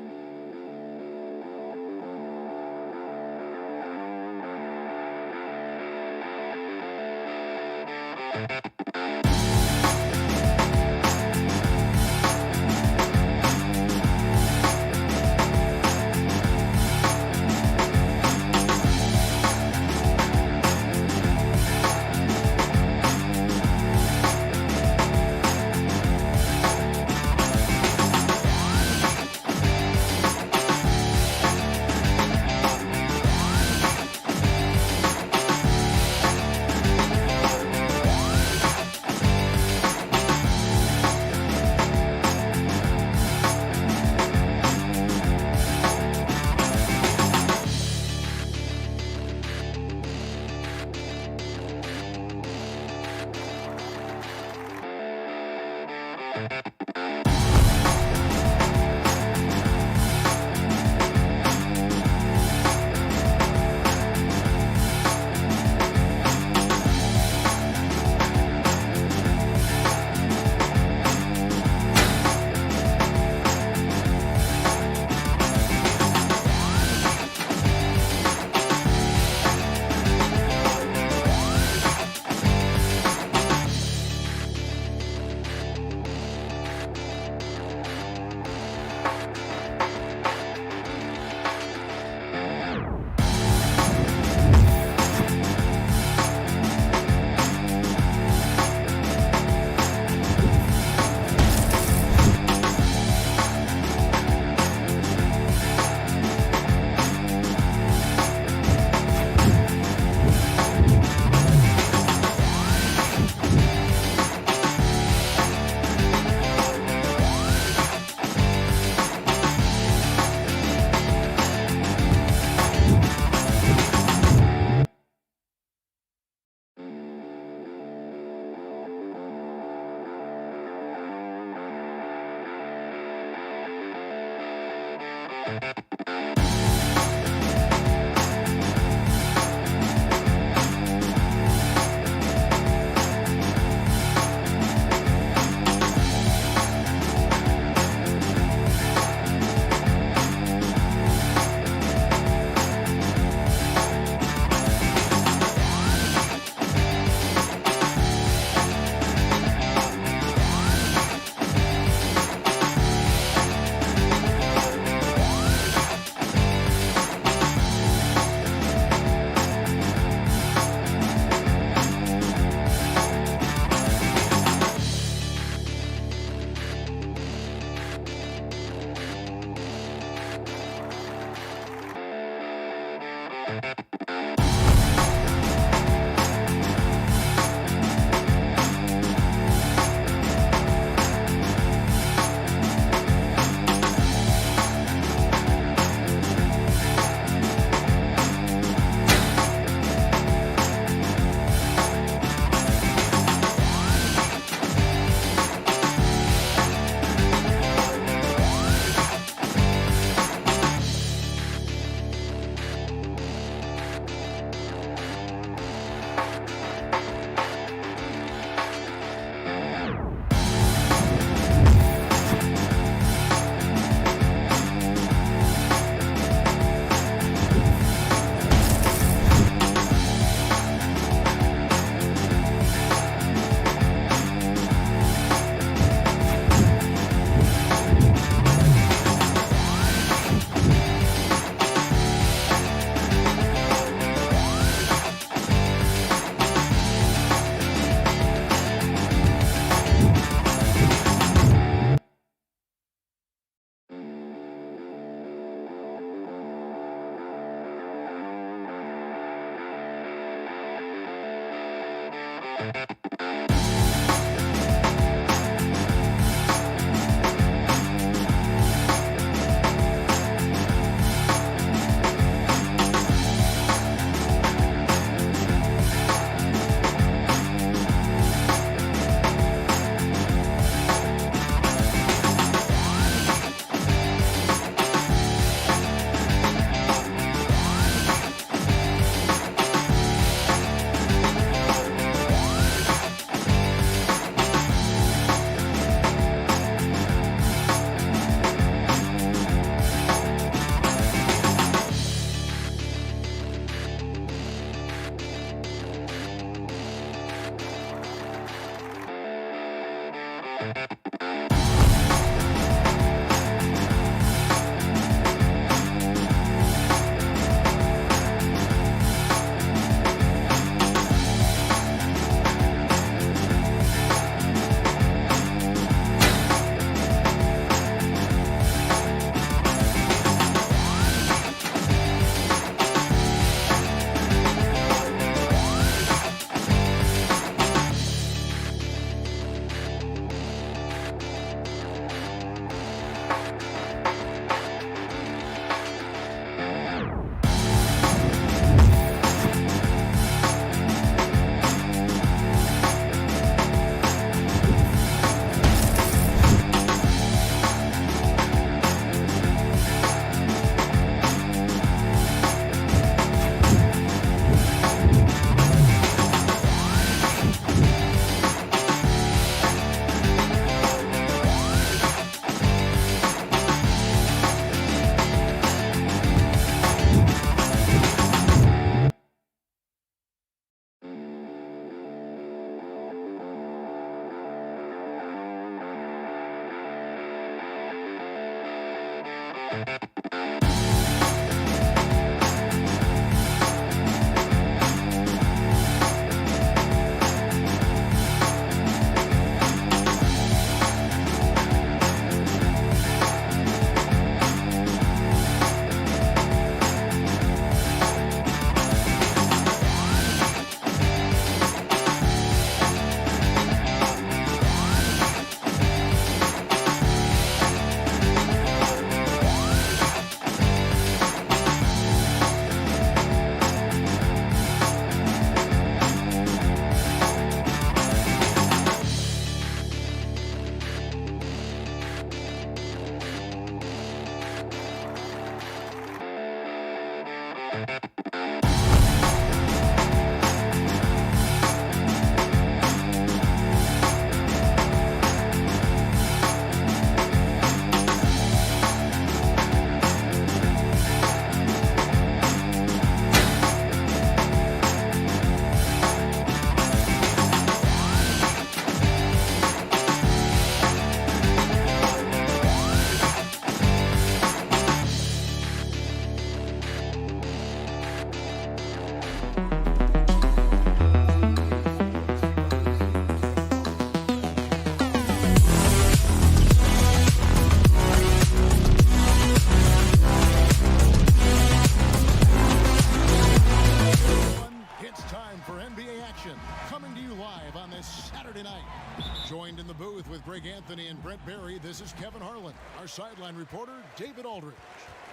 Greg Anthony and Brent Barry, this is Kevin Harlan. Our sideline reporter, David Aldridge.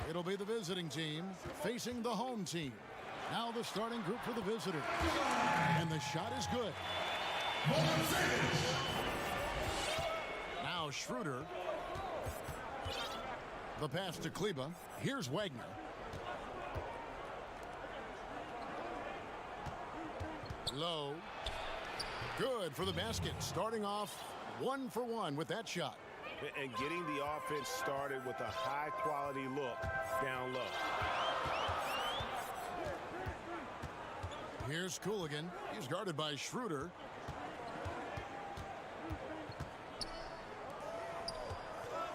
It'll be the visiting team facing the home team. Now the starting group for the visitors. And the shot is good. Now Schroeder. The pass to Kleba. Here's Wagner. Low. Good for the basket. Starting off 1 for 1 with that shot. And getting the offense started with a high-quality look down low. Here's Cooligan. He's guarded by Schroeder.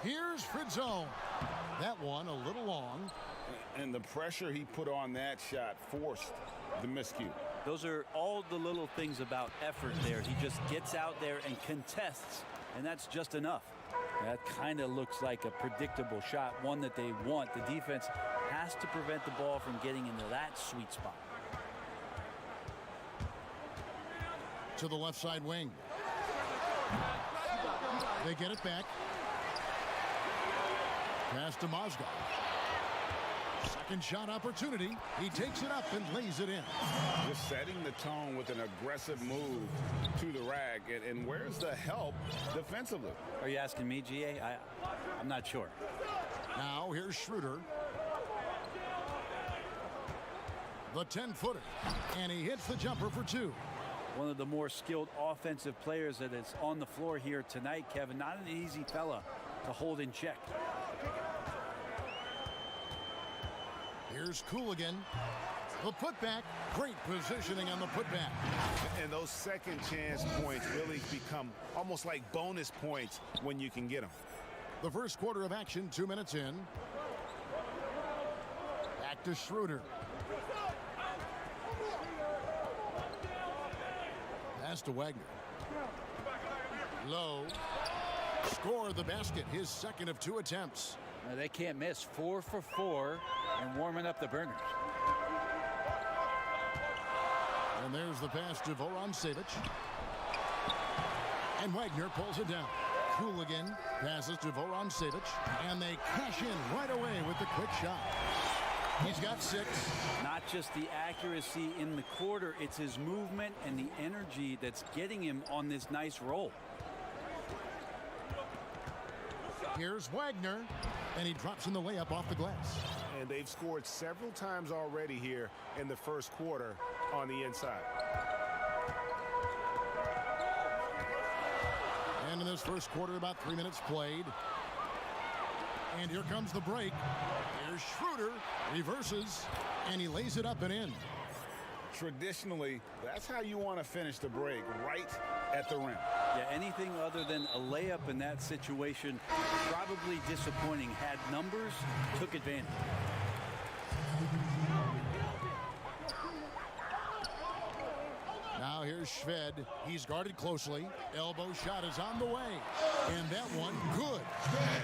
Here's Fritzone. That one a little long. And the pressure he put on that shot forced the miscue. Those are all the little things about effort there. He just gets out there and contests, and that's just enough. That kind of looks like a predictable shot, one that they want. The defense has to prevent the ball from getting into that sweet spot. To the left side wing. They get it back. Pass to Mozgov. Second shot opportunity. He takes it up and lays it in. Just setting the tone with an aggressive move to the rack. And where's the help defensively? Are you asking me, GA? I'm not sure. Now here's Schroeder. The 10-footer. And he hits the jumper for 2. One of the more skilled offensive players that is on the floor here tonight, Kevin. Not an easy fella to hold in check. Here's Cooligan. The putback. Great positioning on the putback. And those second chance points really become almost like bonus points when you can get them. The first quarter of action, 2 minutes in. Back to Schroeder. Pass to Wagner. Low. Score the basket. His second of 2 attempts. They can't miss. 4 for 4 and warming up the burners. And there's the pass to Voron-Savic. And Wagner pulls it down. Cooligan passes to Voron-Savic. And they cash in right away with the quick shot. He's got 6. Not just the accuracy in the quarter, it's his movement and the energy that's getting him on this nice roll. Here's Wagner, and he drops in the layup off the glass. And they've scored several times already here in the first quarter on the inside. And in this first quarter, about 3 minutes played. And here comes the break. Here's Schroeder, reverses, and he lays it up and in. Traditionally, that's how you want to finish the break, right at the rim. Yeah, anything other than a layup in that situation, probably disappointing. Had numbers, took advantage. Now here's Shved. He's guarded closely. Elbow shot is on the way. And that one, good.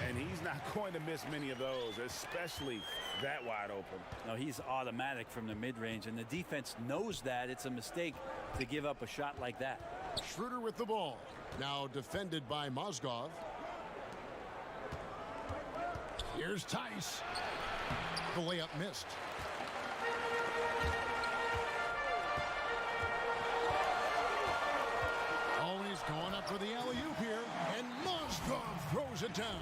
And he's not going to miss many of those, especially that wide open. No, he's automatic from the mid-range, and the defense knows that. It's a mistake to give up a shot like that. Schroeder with the ball. Now defended by Mozgov. Here's Tice. The layup missed. Always going up for the alley-oop here, and Mozgov throws it down.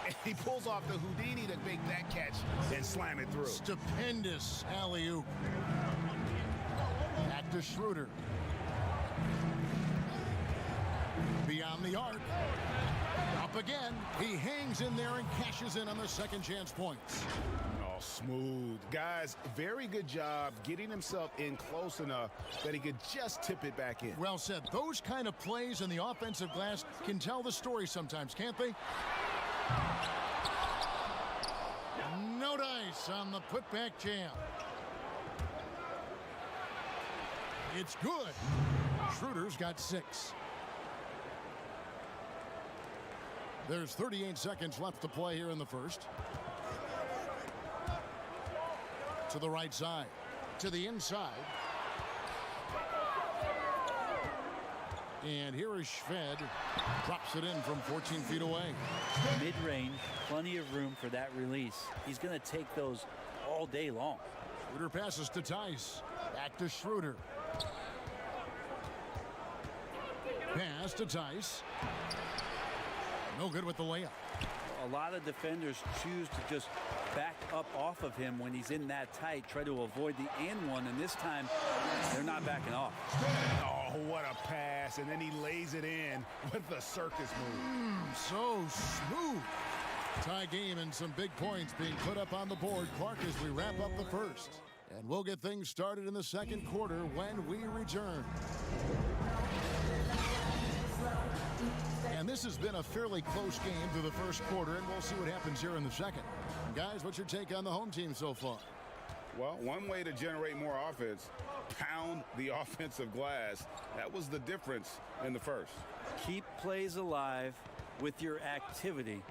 And he pulls off the Houdini to make that catch and slam it through. Stupendous alley-oop. Back to Schroeder. Beyond the arc. Up again. He hangs in there and cashes in on the second chance points. Oh, smooth. Guys, very good job getting himself in close enough that he could just tip it back in. Well said. Those kind of plays in the offensive glass can tell the story sometimes, can't they? No dice on the putback jam. It's good. Schroeder's got 6. There's 38 seconds left to play here in the first. To the right side. To the inside. And here is Schved. Drops it in from 14 feet away. Mid-range, plenty of room for that release. He's going to take those all day long. Schroeder passes to Tice. Back to Schroeder. Pass to Tice. No good with the layup. A lot of defenders choose to just back up off of him when he's in that tight, try to avoid the and one, and this time they're not backing off. Oh, what a pass, and then he lays it in with the circus move. So smooth. Tie game and some big points being put up on the board. Clark, as we wrap up the first. And we'll get things started in the second quarter when we return. And this has been a fairly close game through the first quarter, and we'll see what happens here in the second. Guys, what's your take on the home team so far? Well, one way to generate more offense, pound the offensive glass. That was the difference in the first. Keep plays alive with your activity.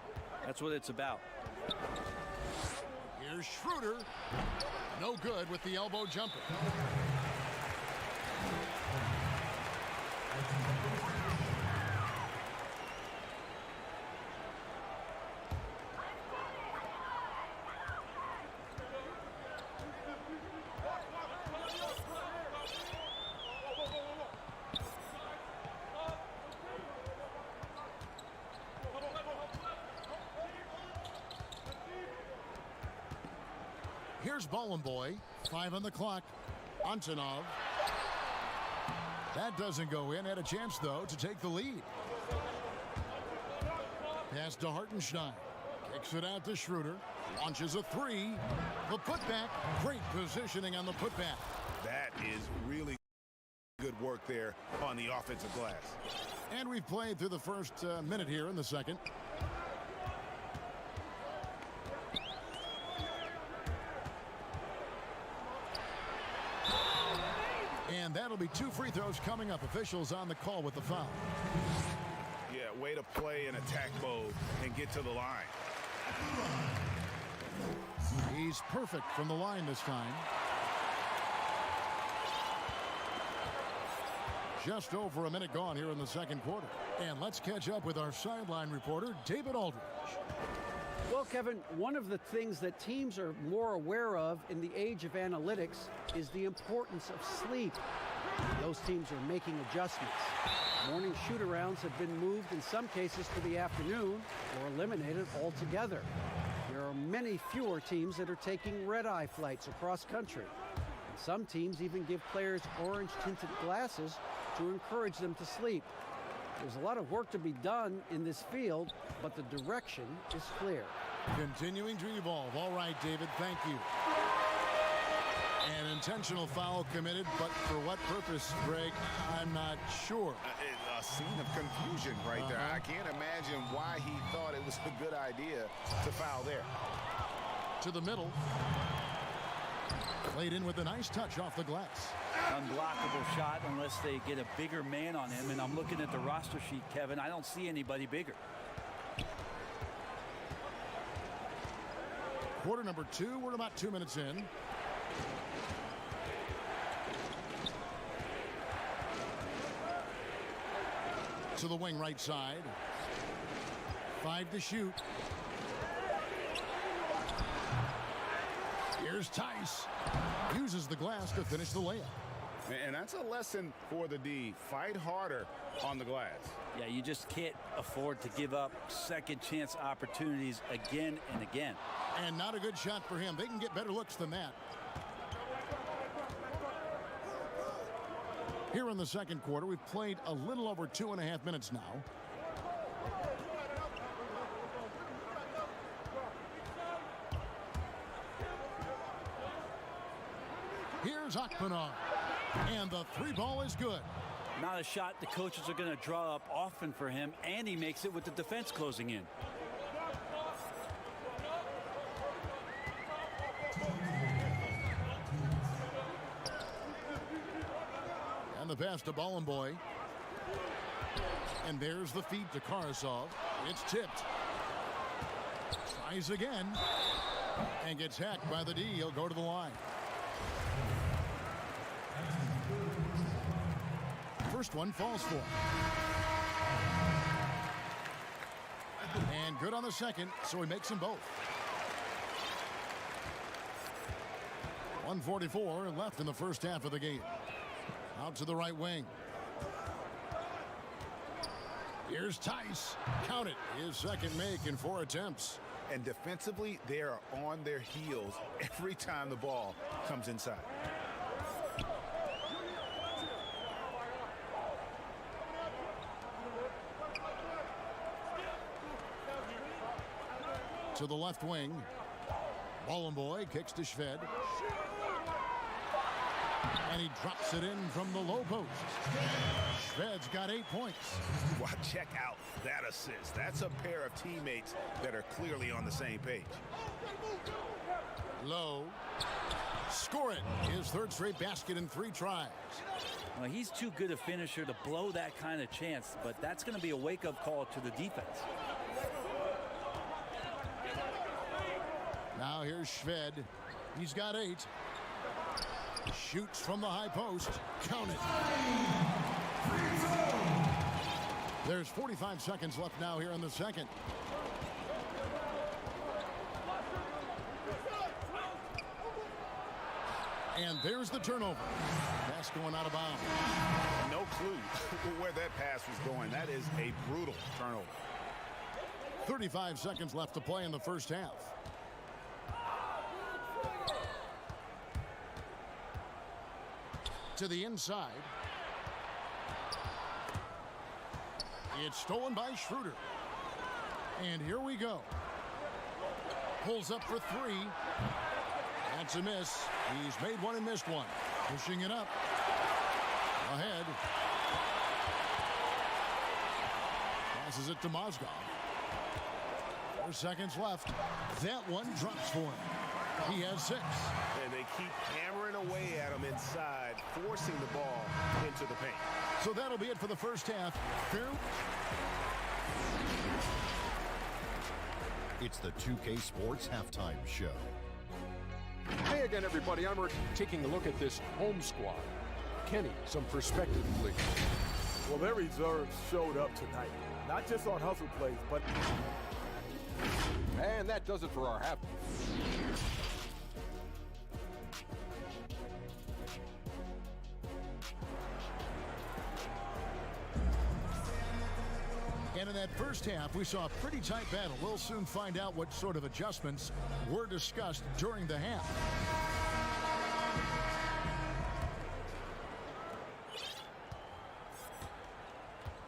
That's what it's about. Here's Schroeder. No good with the elbow jumper. Here's Boy. 5 on the clock. Antonov. That doesn't go in. Had a chance, though, to take the lead. Pass to Hartenstein. Kicks it out to Schroeder. Launches a three. The putback. Great positioning on the putback. That is really good work there on the offensive glass. And we've played through the first minute here in the second. And that'll be 2 free throws coming up. Officials on the call with the foul. Yeah, way to play in attack mode and get to the line. He's perfect from the line this time. Just over a minute gone here in the second quarter. And let's catch up with our sideline reporter, David Aldridge. Well, Kevin, one of the things that teams are more aware of in the age of analytics is the importance of sleep. Those teams are making adjustments. Morning shoot-arounds have been moved in some cases to the afternoon or eliminated altogether. There are many fewer teams that are taking red-eye flights across country. And some teams even give players orange-tinted glasses to encourage them to sleep. There's a lot of work to be done in this field, but the direction is clear. Continuing to evolve. All right, David, thank you. An intentional foul committed, but for what purpose, Greg, I'm not sure. A scene of confusion right there. I can't imagine why he thought it was a good idea to foul there. To the middle. Played in with a nice touch off the glass. Unblockable shot unless they get a bigger man on him, and I'm looking at the roster sheet, Kevin. I don't see anybody bigger. Quarter number 2. We're about 2 minutes in. To the wing right side. 5 to shoot. Here's Tice. Uses the glass to finish the layup. And that's a lesson for the D. Fight harder on the glass. Yeah, you just can't afford to give up second chance opportunities again and again. And not a good shot for him. They can get better looks than that. Here in the second quarter, we've played a little over 2.5 minutes now. Here's Akpanov. And the 3-ball is good. Not a shot the coaches are going to draw up often for him, and he makes it with the defense closing in. And the pass to Boy. And there's the feed to Karasov. It's tipped. Tries again. And gets hacked by the D. He'll go to the line. first one falls for. And good on the second, so he makes them both. 1:44 left in the first half of the game. Out to the right wing. Here's Tice. Count it. His second make in 4 attempts. And defensively, they are on their heels every time the ball comes inside. To the left wing. Bollenboy kicks to Shved. And he drops it in from the low post. Shved's got 8 points. Wow, check out that assist. That's a pair of teammates that are clearly on the same page. Low. Score it. His third straight basket in 3 tries. Well, he's too good a finisher to blow that kind of chance, but that's going to be a wake-up call to the defense. Now here's Shved. He's got 8. Shoots from the high post. Count it. There's 45 seconds left now here in the second. And there's the turnover. Pass going out of bounds. No clue where that pass was going. That is a brutal turnover. 35 seconds left to play in the first half. To the inside. It's stolen by Schroeder. And here we go. Pulls up for 3. That's a miss. He's made one and missed one. Pushing it up. Ahead. Passes it to Mozgov. 4 seconds left. That one drops for him. He has 6. And they keep hammering away at him inside, forcing the ball into the paint. So that'll be it for the first half. It's the 2K Sports Halftime Show. Hey again, everybody. I'm Rick, taking a look at this home squad. Kenny, some perspective, please. Well, their reserves showed up tonight. Not just on hustle plays, but... And that does it for our half. And in that first half, we saw a pretty tight battle. We'll soon find out what sort of adjustments were discussed during the half.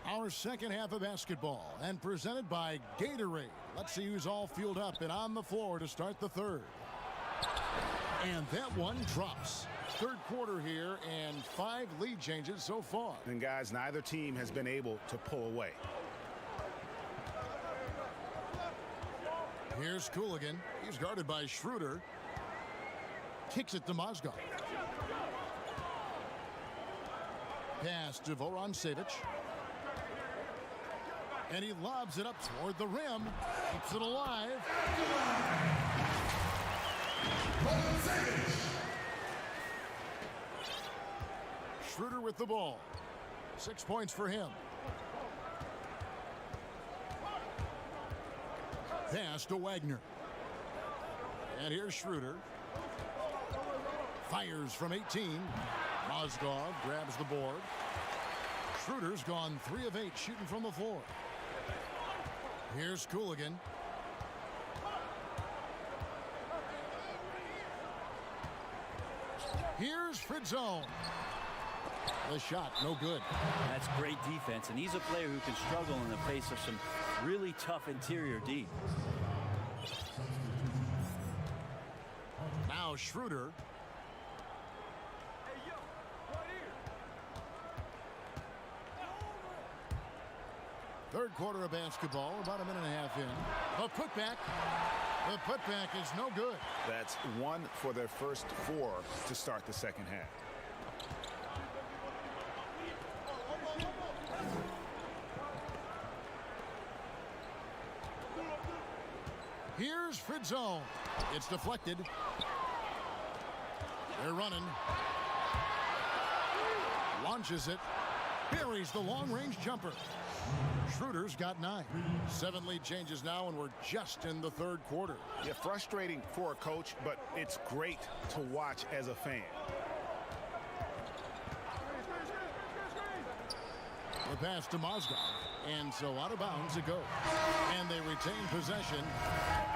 Our second half of basketball, and presented by Gatorade. Let's see who's all fueled up and on the floor to start the third. And that one drops. Third quarter here, and 5 lead changes so far. And guys, neither team has been able to pull away. Here's Cooligan. He's guarded by Schroeder. Kicks it to Mozgov. Pass to Voron-Savic. And he lobs it up toward the rim. Keeps it alive. Schroeder with the ball. 6 points for him. Pass to Wagner. And here's Schroeder. Fires from 18. Mozgov grabs the board. Schroeder's gone 3 of 8 shooting from the floor. Here's Cooligan. Here's Fritzone. The shot, no good. That's great defense, and he's a player who can struggle in the face of some really tough interior D. Now Schroeder. Third quarter of basketball, about a minute and a half in. A putback. The putback is no good. That's 1 for their first 4 to start the second half. Here's Fritzone. It's deflected. They're running. Launches it. buries the long-range jumper. Schroeder's got 9. 7 lead changes now, and we're just in the third quarter. Yeah, frustrating for a coach, but it's great to watch as a fan. The pass to Mozgov, and so out of bounds it goes. And they retain possession.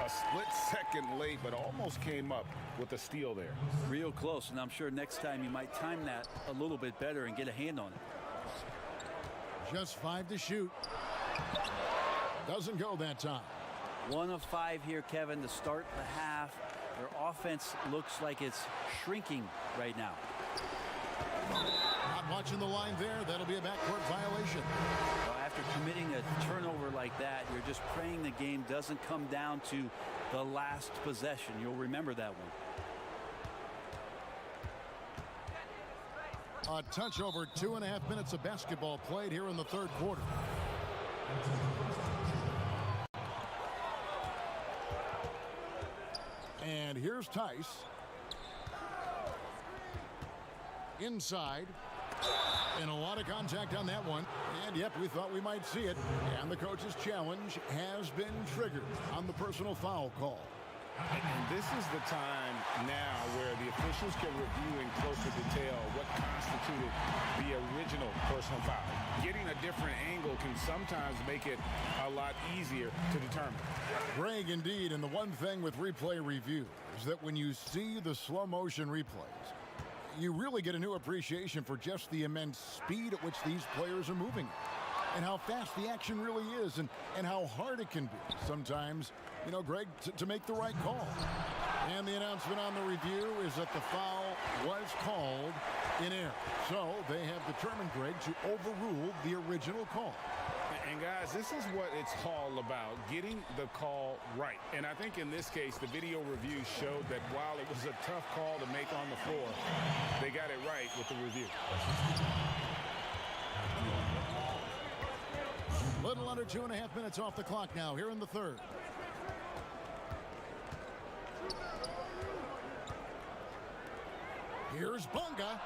A split second late, but almost came up with a steal there. Real close, and I'm sure next time you might time that a little bit better and get a hand on it. Just 5 to shoot. Doesn't go that time. 1 of 5 here, Kevin, to start the half. Their offense looks like it's shrinking right now. Not watching the line there. That'll be a backcourt violation. Well, after committing a turnover like that, you're just praying the game doesn't come down to the last possession. You'll remember that one. A touch over 2.5 minutes of basketball played here in the third quarter. And here's Tice. Inside. And a lot of contact on that one. And yep, we thought we might see it. And the coach's challenge has been triggered on the personal foul call. And this is the time now where the officials can review in closer detail what constituted the original personal foul. Getting a different angle can sometimes make it a lot easier to determine. Greg, indeed, and the one thing with replay review is that when you see the slow motion replays, you really get a new appreciation for just the immense speed at which these players are moving and how fast the action really is and how hard it can be sometimes, you know, Greg, to make the right call. And the announcement on the review is that the foul was called in error. So they have determined, Greg, to overrule the original call. And guys, this is what it's all about, getting the call right. And I think in this case, the video review showed that while it was a tough call to make on the floor, they got it right with the review. Little under 2.5 minutes off the clock now here in the third. Here's Bunga.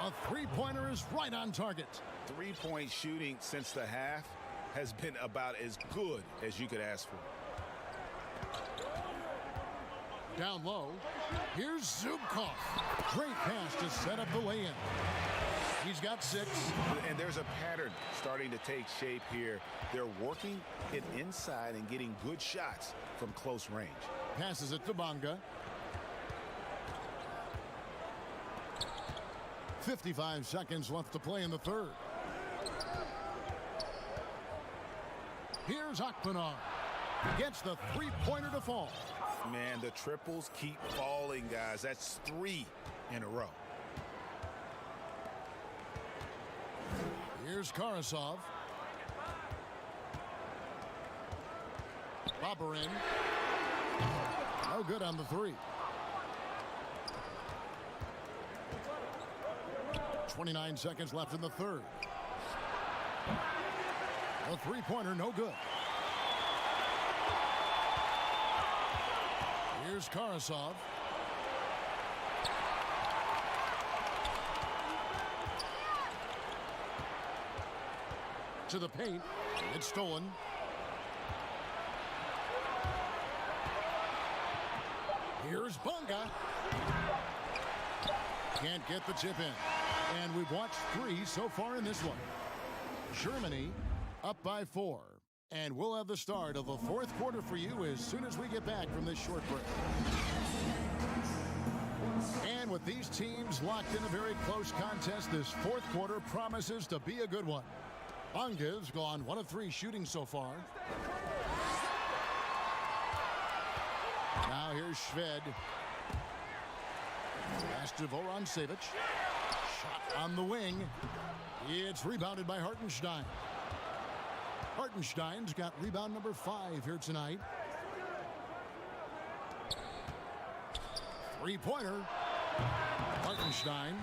A three-pointer is right on target. 3-point shooting since the half has been about as good as you could ask for. Down low. Here's Zubkov. Great pass to set up the lay-in. He's got 6. And there's a pattern starting to take shape here. They're working it inside and getting good shots from close range. Passes it to Bunga. 55 seconds left to play in the third. Here's Akpinar. Gets the three-pointer to fall. Man, the triples keep falling, guys. That's 3 in a row. Here's Karasov. Boberin. No good on the 3. 29 seconds left in the third. A three-pointer, no good. Here's Karasov. To the paint. It's stolen. Here's Bunga. Can't get the tip in. And we've watched 3 so far in this one. Germany up by 4. And we'll have the start of the fourth quarter for you as soon as we get back from this short break. And with these teams locked in a very close contest, this fourth quarter promises to be a good one. Bunga's gone 1 of 3 shooting so far. Now here's Shved. Pass to Vorontsevich. Shot on the wing. It's rebounded by Hartenstein. Hartenstein's got rebound number 5 here tonight. Three-pointer. Hartenstein.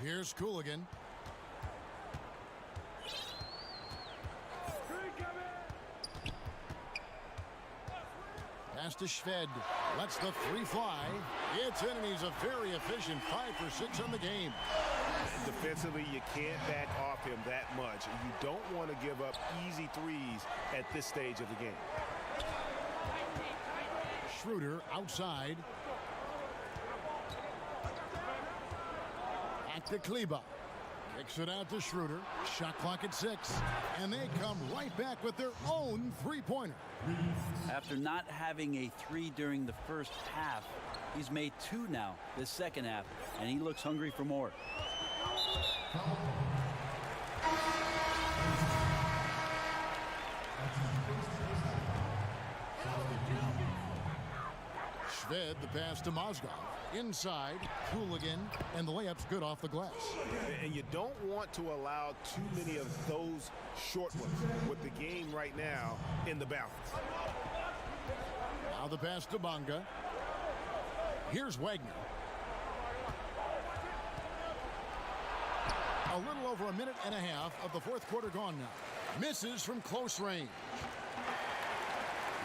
Here's Cooligan. Pass to Shved. Lets the three fly. It's in, and he's a very efficient 5 for 6 on the game. Defensively, you can't back off him that much. You don't want to give up easy threes at this stage of the game. Schroeder outside. Back to Kleba. Kicks it out to Schroeder. Shot clock at 6. And they come right back with their own three-pointer. After not having a 3 during the first half, he's made 2 now this second half, and he looks hungry for more. Shved, the pass to Mozgov. Inside, Cooligan, and the layup's good off the glass. And you don't want to allow too many of those short ones with the game right now in the balance. Now the pass to Bonga. Here's Wagner. A little over a minute and a half of the fourth quarter gone now. Misses from close range.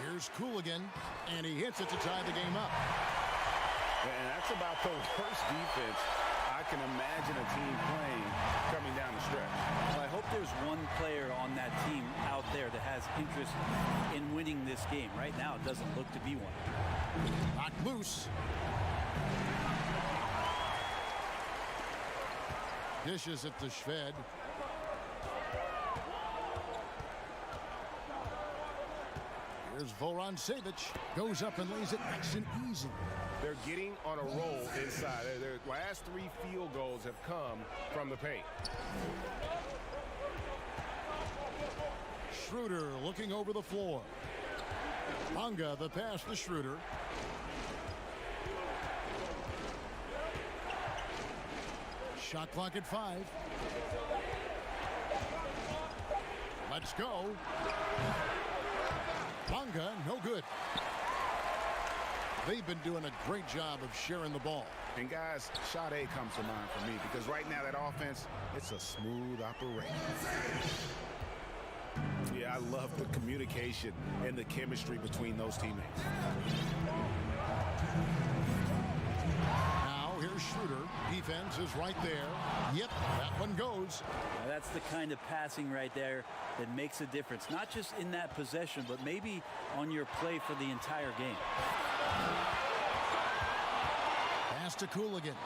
Here's Cooligan, and he hits it to tie the game up. And that's about the worst defense I can imagine a team playing coming down the stretch. Well, I hope there's one player on that team out there that has interest in winning this game. Right now, it doesn't look to be one. Knocked loose. Dishes it to Shved. Here's Voron Savic. Goes up and lays it nice and easy. They're getting on a roll inside. Their last 3 field goals have come from the paint. Schroeder looking over the floor. Bonga, the pass to Schroeder. Shot clock at 5. Let's go. Bonga, no good. They've been doing a great job of sharing the ball. And guys, shot A comes to mind for me because right now that offense, it's a smooth operation. Yeah, I love the communication and the chemistry between those teammates. Now here's Schroeder. Defense is right there. Yep, that one goes. Now, that's the kind of passing right there that makes a difference. Not just in that possession, but maybe on your play for the entire game. Pass to Cooligan.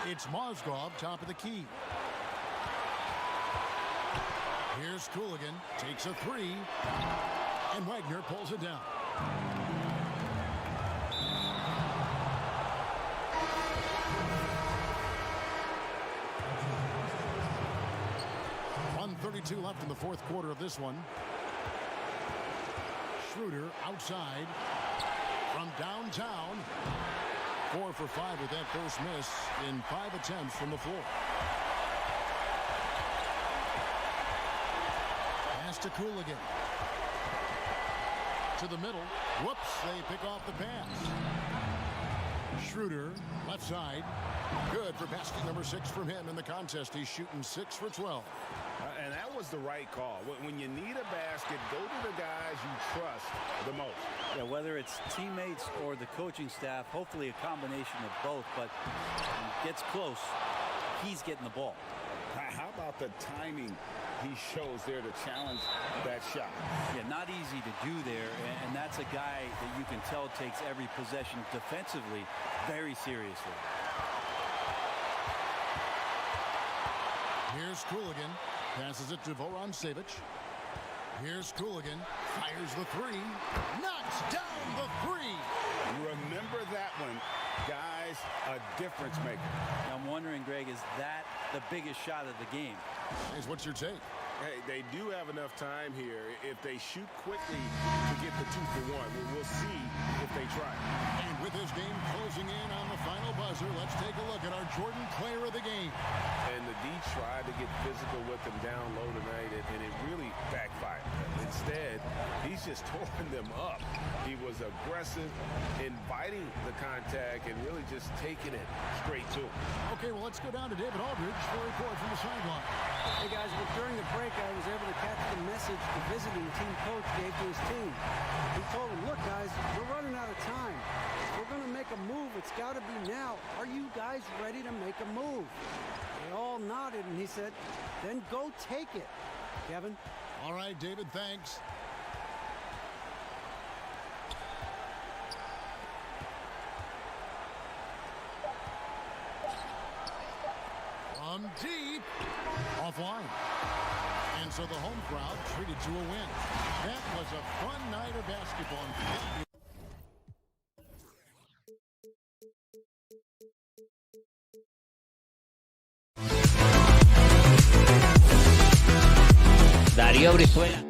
It's Mozgov, top of the key. Here's Cooligan, takes a 3, and Wagner pulls it down. .132 left in the fourth quarter of this one. Schroeder outside from downtown. 4 for 5 with that first miss in 5 attempts from the floor. Pass to Cooligan. To the middle. Whoops, they pick off the pass. Schroeder, left side. Good for basket number 6 from him in the contest. He's shooting 6 for 12. And that was the right call. When you need a basket, go to the guys you trust the most. Yeah, whether it's teammates or the coaching staff, hopefully a combination of both, but when it gets close, he's getting the ball. How about the timing he shows there to challenge that shot? Yeah, not easy to do there, and that's a guy that you can tell takes every possession defensively very seriously. Here's Cooligan. Passes it to Voron Savic. Here's Cooligan. Fires the 3. Knocks down the 3. Remember that one. Guys, a difference maker. I'm wondering, Greg, is that the biggest shot of the game? What's your take? Hey, they do have enough time here. If they shoot quickly to get the 2 for 1, we'll see if they try. And with this game closing in on the final buzzer, let's take a look at our Jordan player of the game. And the D tried to get physical with him down low tonight, and it really backfired. Instead, he's just torn them up. He was aggressive, inviting the contact, and really just taking it straight to him. Okay, well, let's go down to David Aldridge for a report from the sideline. Hey, guys, well, during the break, break, I was able to catch the message the visiting team coach gave to his team. He told them, look, guys, we're running out of time. If we're going to make a move, it's got to be now. Are you guys ready to make a move? They all nodded, and he said, then go take it. Kevin? All right, David, thanks. From deep, offline. And so the home crowd treated to a win. That was a fun night of basketball. Darío Brizuela.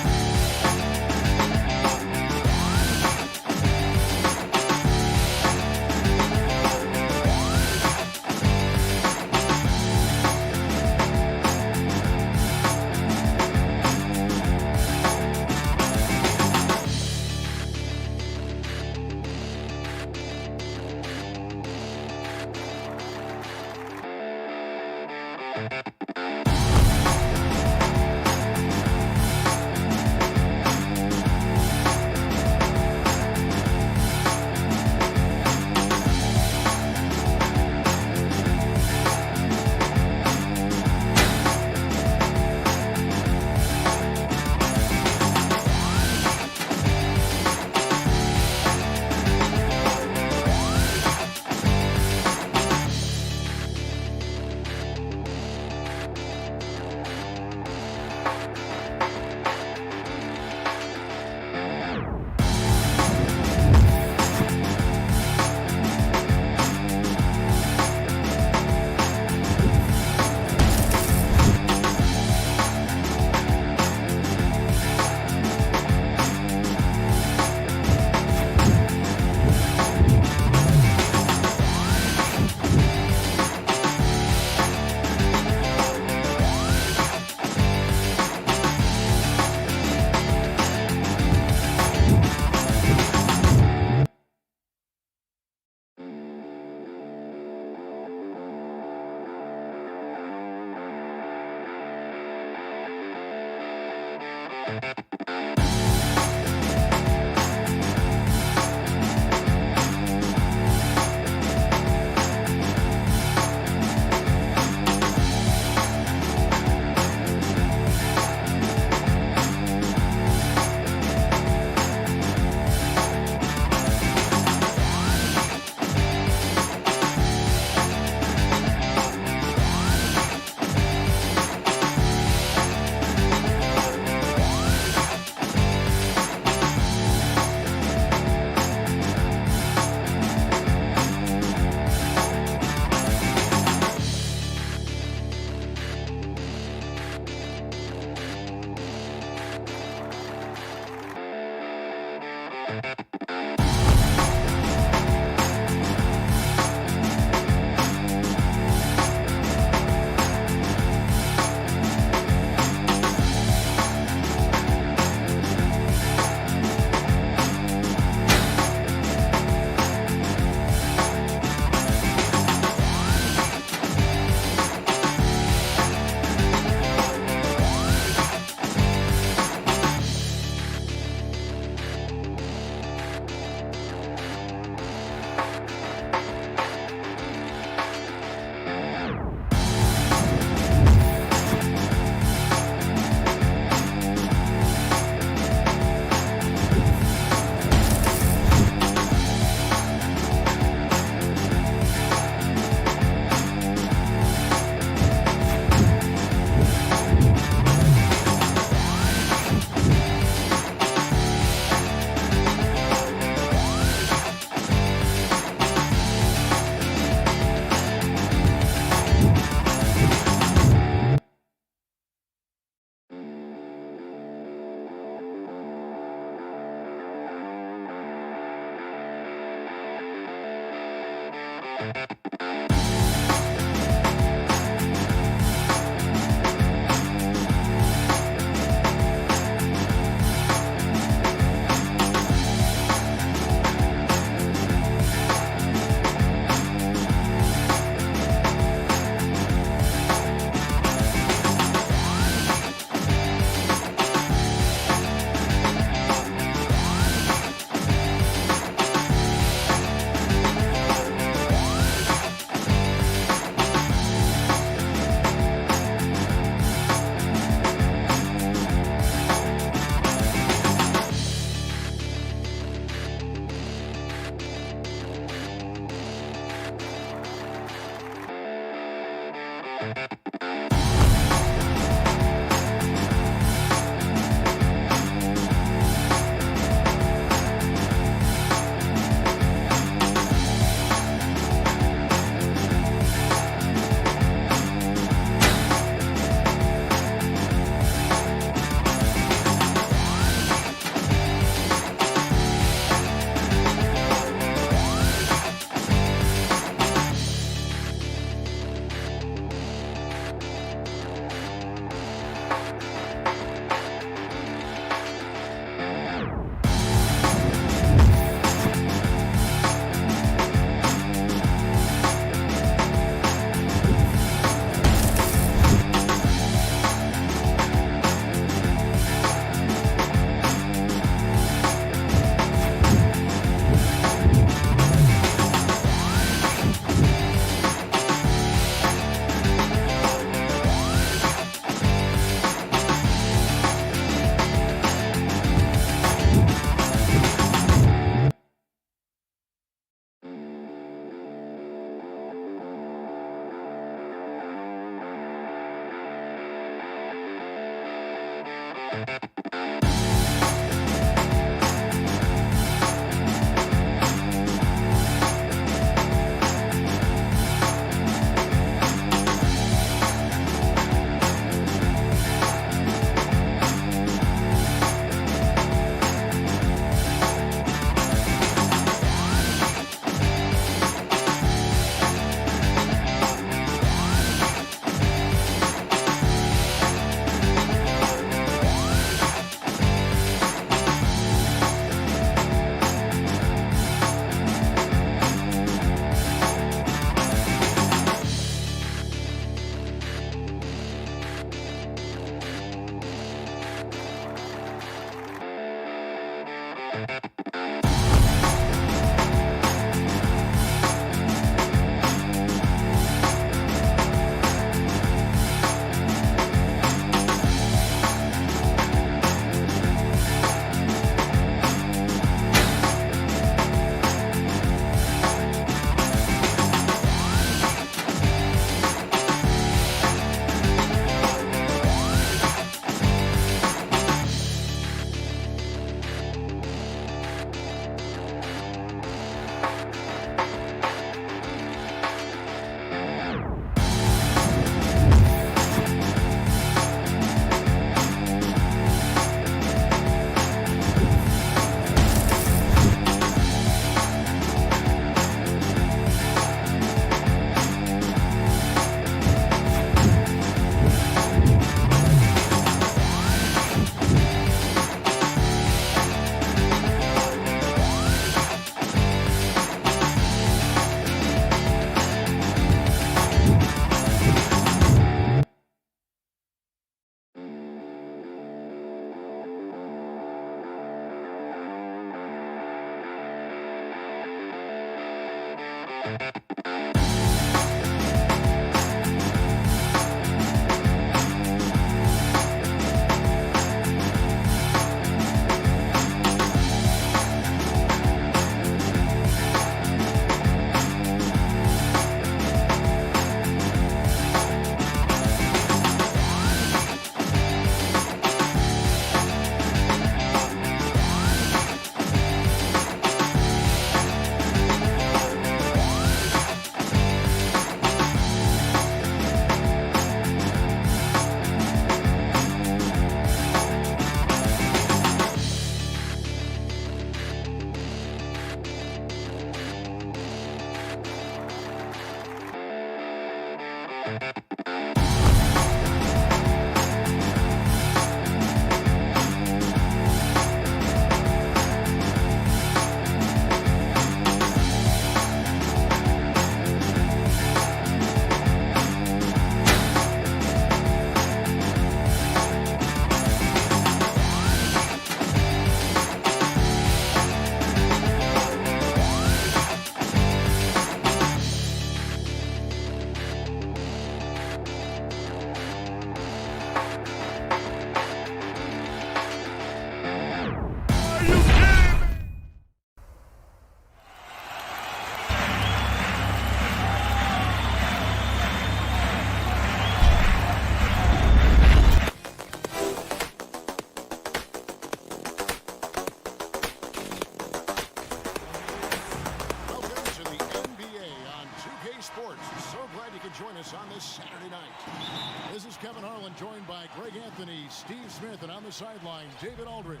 Joined by Greg Anthony, Steve Smith, and on the sideline, David Aldridge.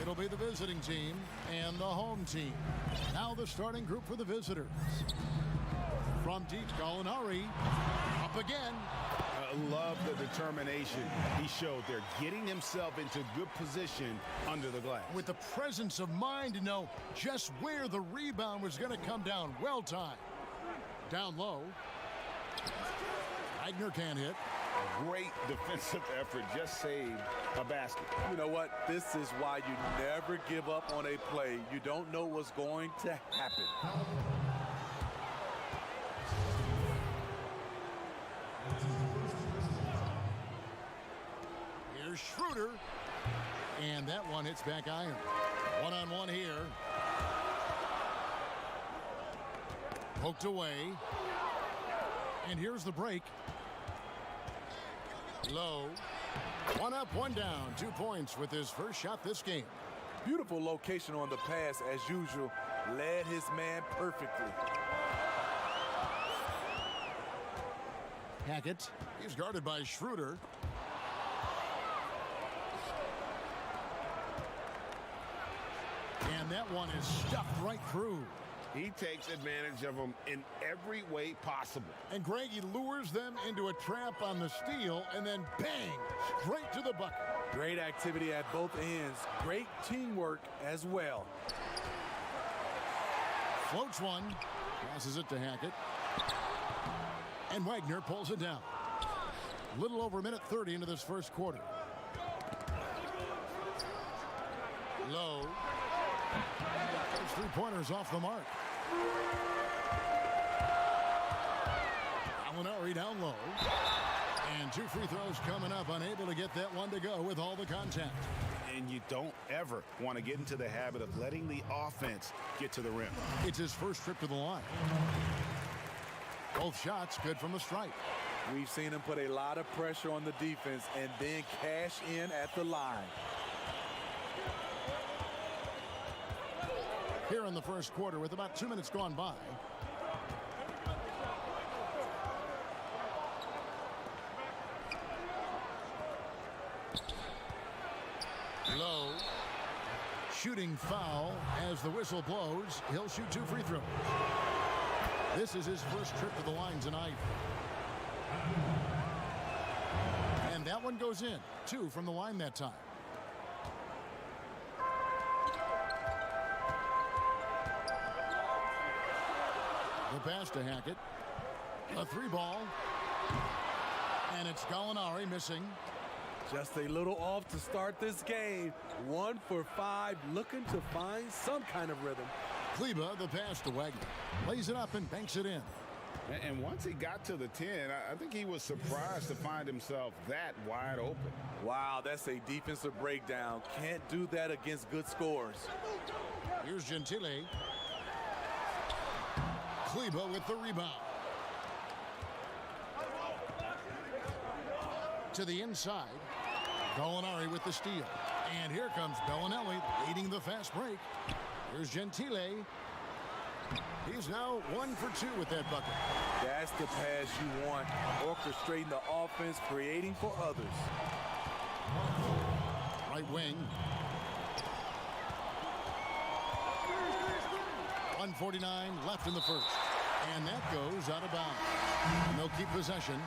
It'll be the visiting team and the home team. Now the starting group for the visitors. From deep, Gallinari up again. I love the determination he showed there, getting himself into good position under the glass. With the presence of mind to know just where the rebound was going to come down. Well timed. Down low. Wagner can't hit. Great defensive effort, just saved a basket. You know what? This is why you never give up on a play. You don't know what's going to happen. Here's Schroeder. And that one hits back iron. One-on-one here. Poked away. And here's the break. Low. One up, one down. 2 points with his first shot this game. Beautiful location on the pass as usual. Led his man perfectly. Hackett, he's guarded by Schroeder. And that one is stuffed right through. He takes advantage of them in every way possible. And Greg, he lures them into a trap on the steal, and then bang, straight to the bucket. Great activity at both ends. Great teamwork as well. Floats one, passes it to Hackett. And Wagner pulls it down. Little over a minute 30 into this first quarter. Low. Those 3-pointers off the mark. Gallinari down low. And 2 free throws coming up. Unable to get that one to go with all the contact. And you don't ever want to get into the habit of letting the offense get to the rim. It's his first trip to the line. Both shots good from the stripe. We've seen him put a lot of pressure on the defense and then cash in at the line. Here in the first quarter with about 2 minutes gone by. Low. Shooting foul as the whistle blows. He'll shoot 2 free throws. This is his first trip to the line tonight. And that one goes in. 2 from the line that time. The pass to Hackett. A 3-ball. And it's Gallinari missing. Just a little off to start this game. 1 for 5, looking to find some kind of rhythm. Kleba, the pass to Wagner. Lays it up and banks it in. And once he got to the 10, I think he was surprised to find himself that wide open. Wow, that's a defensive breakdown. Can't do that against good scores. Here's Gentile. Kleba with the rebound. To the inside. Gallinari with the steal. And here comes Bellinelli leading the fast break. Here's Gentile. He's now 1 for 2 with that bucket. That's the pass you want. Orchestrating the offense, creating for others. Right wing. 1:49 left in the first. And that goes out of bounds. And they'll keep possession.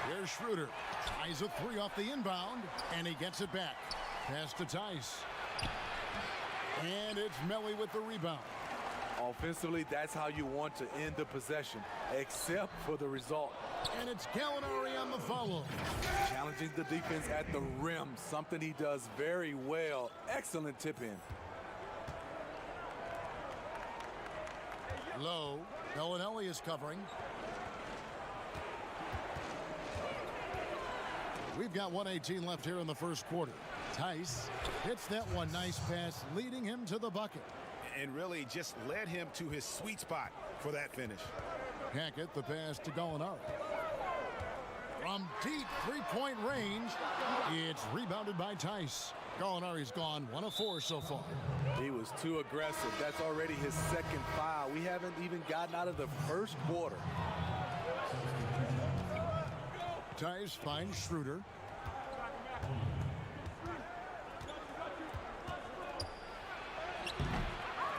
Here's Schroeder. Tries a 3 off the inbound. And he gets it back. Pass to Tice. And it's Melly with the rebound. Offensively, that's how you want to end the possession, except for the result. And it's Gallinari on the follow. Challenging the defense at the rim, something he does very well. Excellent tip in. Low. Bellinelli is covering. We've got 1:18 left here in the first quarter. Tice hits that one. Nice pass, leading him to the bucket. And really just led him to his sweet spot for that finish. Hackett, the pass to Gallinari. From deep 3-point range, it's rebounded by Tice. Gallinari's gone 1 of 4 so far. He was too aggressive. That's already his second foul. We haven't even gotten out of the first quarter. Tice finds Schroeder.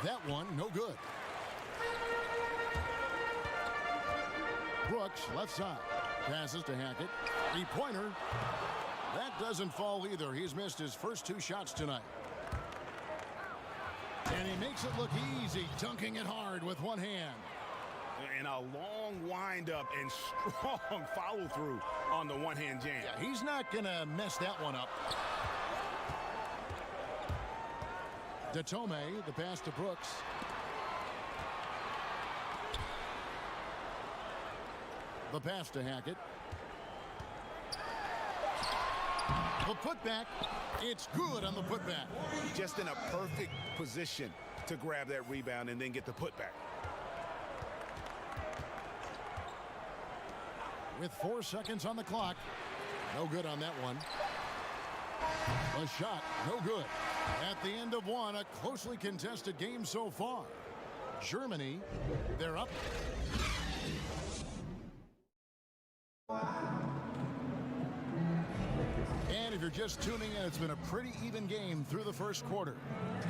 That one, no good. Brooks, left side. Passes to Hackett. 3-pointer. That doesn't fall either. He's missed his first 2 shots tonight. And he makes it look easy, dunking it hard with one hand. And a long windup and strong follow through on the one-hand jam. Yeah, he's not going to mess that one up. Datome, the pass to Brooks. The pass to Hackett. The putback. It's good on the putback. Just in a perfect position to grab that rebound and then get the putback. With 4 seconds on the clock, No good on that one. A shot, no good. At the end of one, a closely contested game so far. Germany, they're up. And if you're just tuning in, it's been a pretty even game through the first quarter.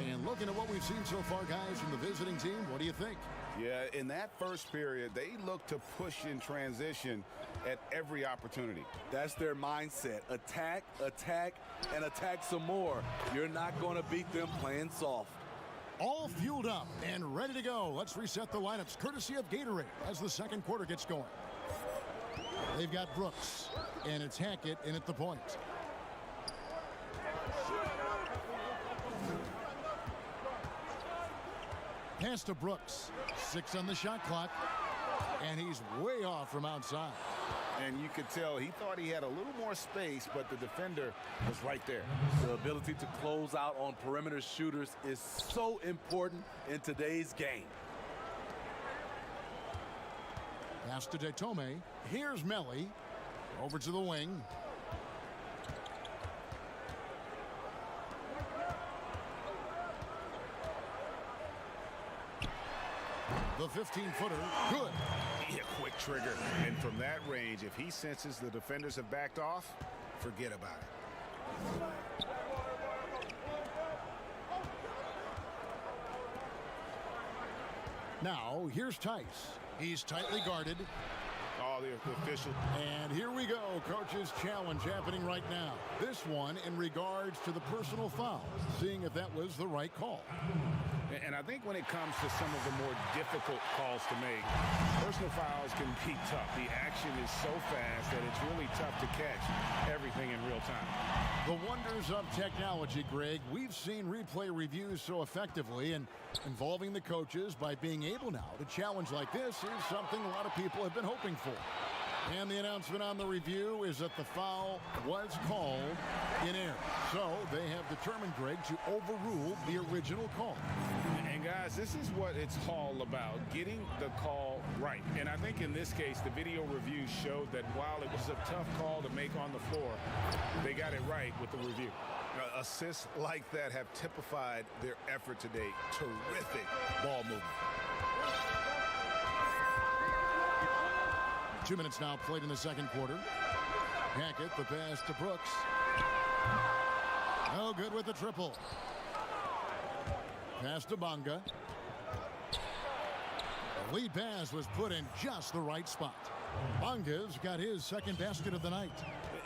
And looking at what we've seen so far, guys, from the visiting team, what do you think? Yeah, in that first period, they look to push in transition at every opportunity. That's their mindset. Attack, attack, and attack some more. You're not going to beat them playing soft. All fueled up and ready to go. Let's reset the lineups courtesy of Gatorade as the second quarter gets going. They've got Brooks, and it's Hackett in at the point. Pass to Brooks. 6 on the shot clock, and he's way off from outside. And you could tell he thought he had a little more space, but the defender was right there. The ability to close out on perimeter shooters is so important in today's game. Pass to Detome. Here's Melly. Over to the wing. The 15-footer, good. Yeah, quick trigger. And from that range, if he senses the defenders have backed off, forget about it. Now, here's Tice. He's tightly guarded. Oh, the official. And here we go. Coach's challenge happening right now. This one in regards to the personal foul. Seeing if that was the right call. And I think when it comes to some of the more difficult calls to make, personal fouls can be tough. The action is so fast that it's really tough to catch everything in real time. The wonders of technology, Greg. We've seen replay reviews so effectively, and involving the coaches by being able now to challenge like this is something a lot of people have been hoping for. And the announcement on the review is that the foul was called in error. So they have determined, Greg, to overrule the original call. And guys, this is what it's all about, getting the call right. And I think in this case, the video review showed that while it was a tough call to make on the floor, they got it right with the review. Assists like that have typified their effort today. Terrific ball movement. 2 minutes now played in the second quarter. Hackett, the pass to Brooks. No good with the triple. Pass to Bonga. The lead pass was put in just the right spot. Bonga's got his second basket of the night.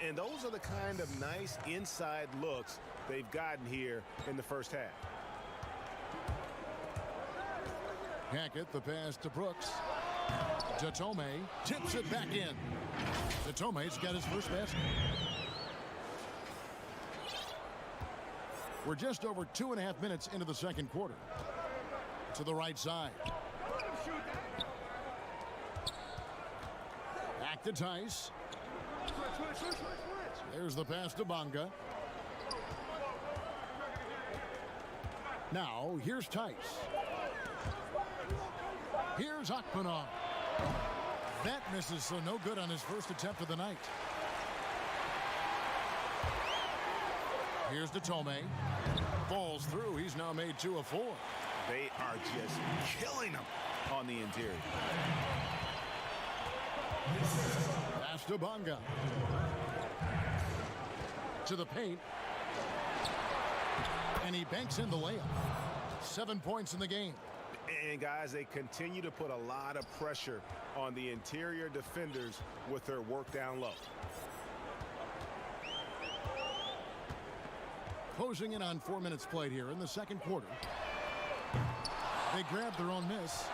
And those are the kind of nice inside looks they've gotten here in the first half. Hackett, the pass to Brooks. Detome tips it back in. Detome's got his first basket. We're just over 2.5 minutes into the second quarter. To the right side. Back to Tice. There's the pass to Bonga. Now, here's Tice. Here's Akpanov. That misses, so no good on his first attempt of the night. Here's Detome. Falls through. He's now made 2 of 4. They are just killing him on the interior. Pass to Bonga. To the paint. And he banks in the layup. 7 points in the game. And guys, they continue to put a lot of pressure on the interior defenders with their work down low. Closing in on 4 minutes played here in the second quarter. They grabbed their own miss.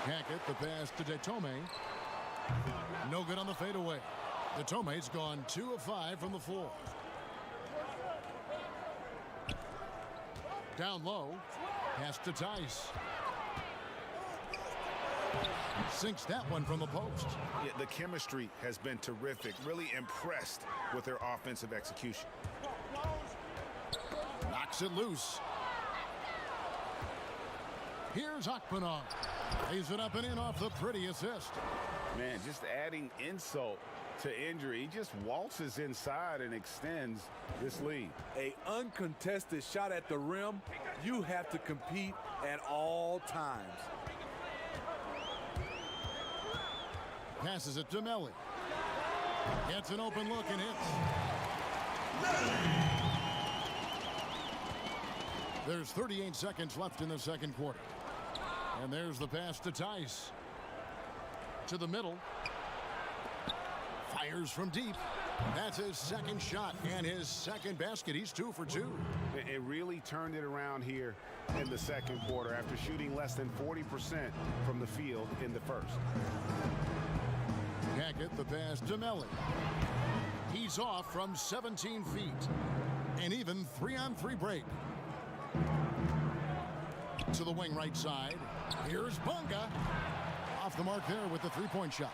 Hackett, the pass to Detome. No good on the fadeaway. Detome's gone 2 of 5 from the floor. Down low. Pass to Tice. Sinks that one from the post. Yeah, the chemistry has been terrific. Really impressed with their offensive execution. Knocks it loose. Here's Akpanov. Lays it up and in off the pretty assist. Man, just adding insult to injury. He just waltzes inside and extends this lead. An uncontested shot at the rim, you have to compete at all times. Passes it to Melly. Gets an open look and hits. There's 38 seconds left in the second quarter. And there's the pass to Tice. To the middle. Fires from deep. That's his second shot and his second basket. He's 2 for 2. It really turned it around here in the second quarter after shooting less than 40% from the field in the first. Hackett, the pass to Melly. He's off from 17 feet. An even 3-on-3 break. To the wing right side. Here's Bunga. Off the mark there with the three-point shot.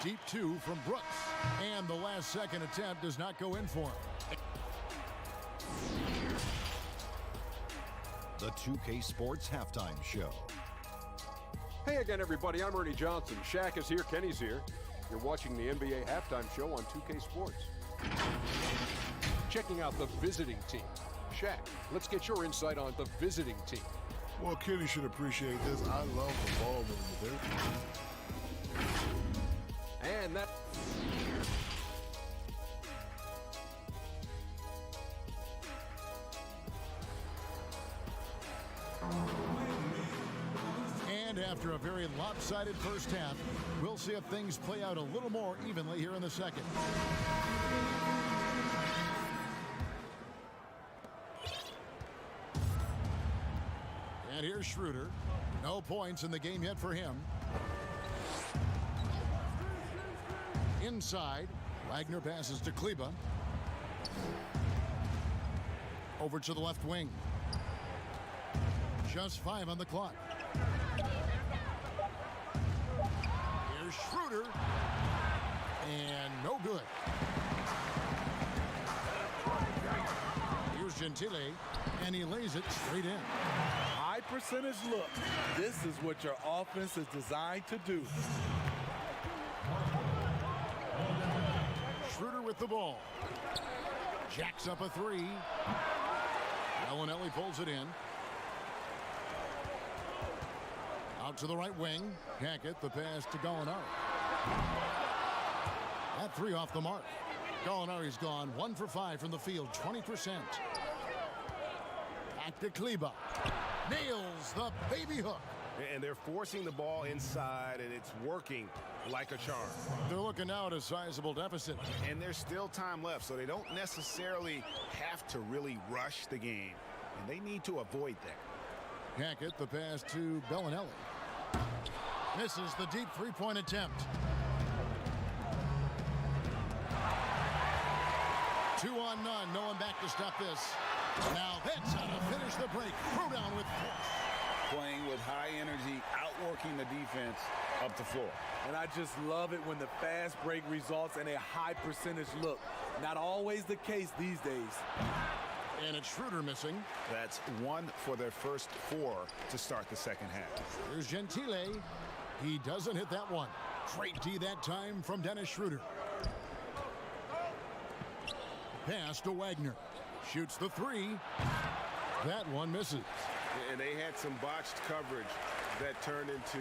Deep 2 from Brooks. And the last second attempt does not go in for him. The 2K Sports Halftime Show. Hey again, everybody. I'm Ernie Johnson. Shaq is here. Kenny's here. You're watching the NBA Halftime Show on 2K Sports. Checking out the visiting team. Shaq, let's get your insight on the visiting team. Well, Kenny should appreciate this. I love the ball movement. And that... And after a very lopsided first half, we'll see if things play out a little more evenly here in the second. And here's Schroeder. No points in the game yet for him. Inside, Wagner passes to Kleba. Over to the left wing. Just 5 on the clock. Here's Schroeder. And no good. Here's Gentile. And he lays it straight in. High percentage look. This is what your offense is designed to do. Schroeder with the ball. Jacks up a 3. Bellinelli pulls it in. Out to the right wing. Hackett, the pass to Gallinari. That 3 off the mark. Gallinari's gone 1 for 5 from the field, 20%. Back to Kleba. Nails the baby hook. And they're forcing the ball inside, and it's working like a charm. They're looking now at a sizable deficit. And there's still time left, so they don't necessarily have to really rush the game. And they need to avoid that. Hackett, the pass to Bellinelli. Misses the deep three-point attempt. 2 on none. No one back to stop this. Now that's how to finish the break. Throw down with force. Playing with high energy, outworking the defense up the floor. And I just love it when the fast break results in a high percentage look. Not always the case these days. And it's Schroeder missing. That's 1 for their first 4 to start the second half. Here's Gentile. He doesn't hit that one. Great D that time from Dennis Schroeder. Pass to Wagner. Shoots the 3. That one misses. And they had some botched coverage that turned into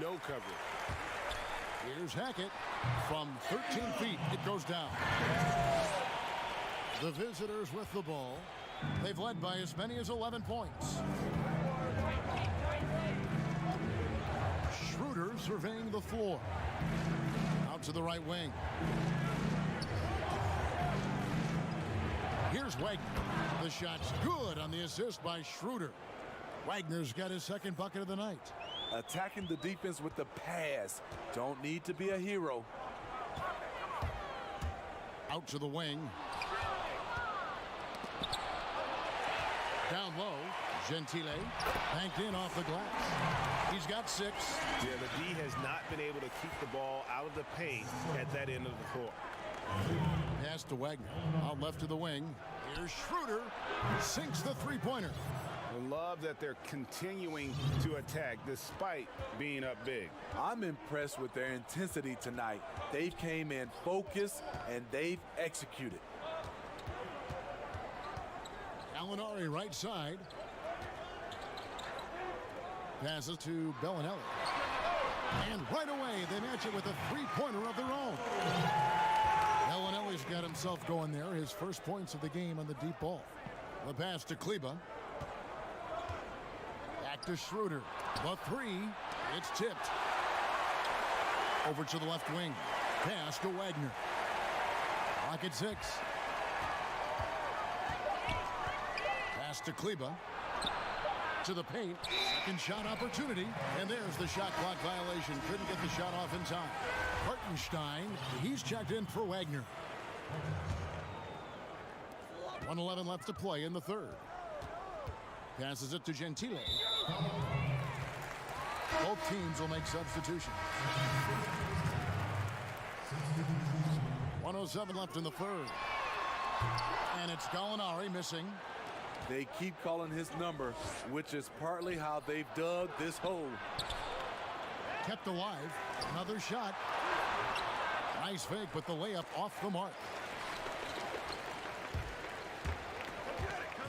no coverage. Here's Hackett. From 13 feet, it goes down. The visitors with the ball. They've led by as many as 11 points. Schroeder surveying the floor. Out to the right wing. Here's Wagner. The shot's good on the assist by Schroeder. Wagner's got his second bucket of the night. Attacking the defense with the pass. Don't need to be a hero. Out to the wing. Down low. Gentile. Banked in off the glass. He's got 6. Yeah, the D has not been able to keep the ball out of the paint at that end of the floor. Pass to Wagner. Out left to the wing. Here's Schroeder. Sinks the three-pointer. I love that they're continuing to attack despite being up big. I'm impressed with their intensity tonight. They came in focused and they've executed. Gallinari right side. Passes to Bellinelli. And right away, they match it with a three-pointer of their own. Bellinelli's got himself going there. His first points of the game on the deep ball. The pass to Kleba. Back to Schroeder. The three. It's tipped. Over to the left wing. Pass to Wagner. Clock at 6. Pass to Kleba. To the paint. Second shot opportunity. And there's the shot clock violation. Couldn't get the shot off in time. Hartenstein. He's checked in for Wagner. 1:11 left to play in the third. Passes it to Gentile. Both teams will make substitutions. 1:07 left in the third. And it's Gallinari missing. They keep calling his number, which is partly how they've dug this hole. Kept alive. Another shot. Nice fake, but the layup off the mark.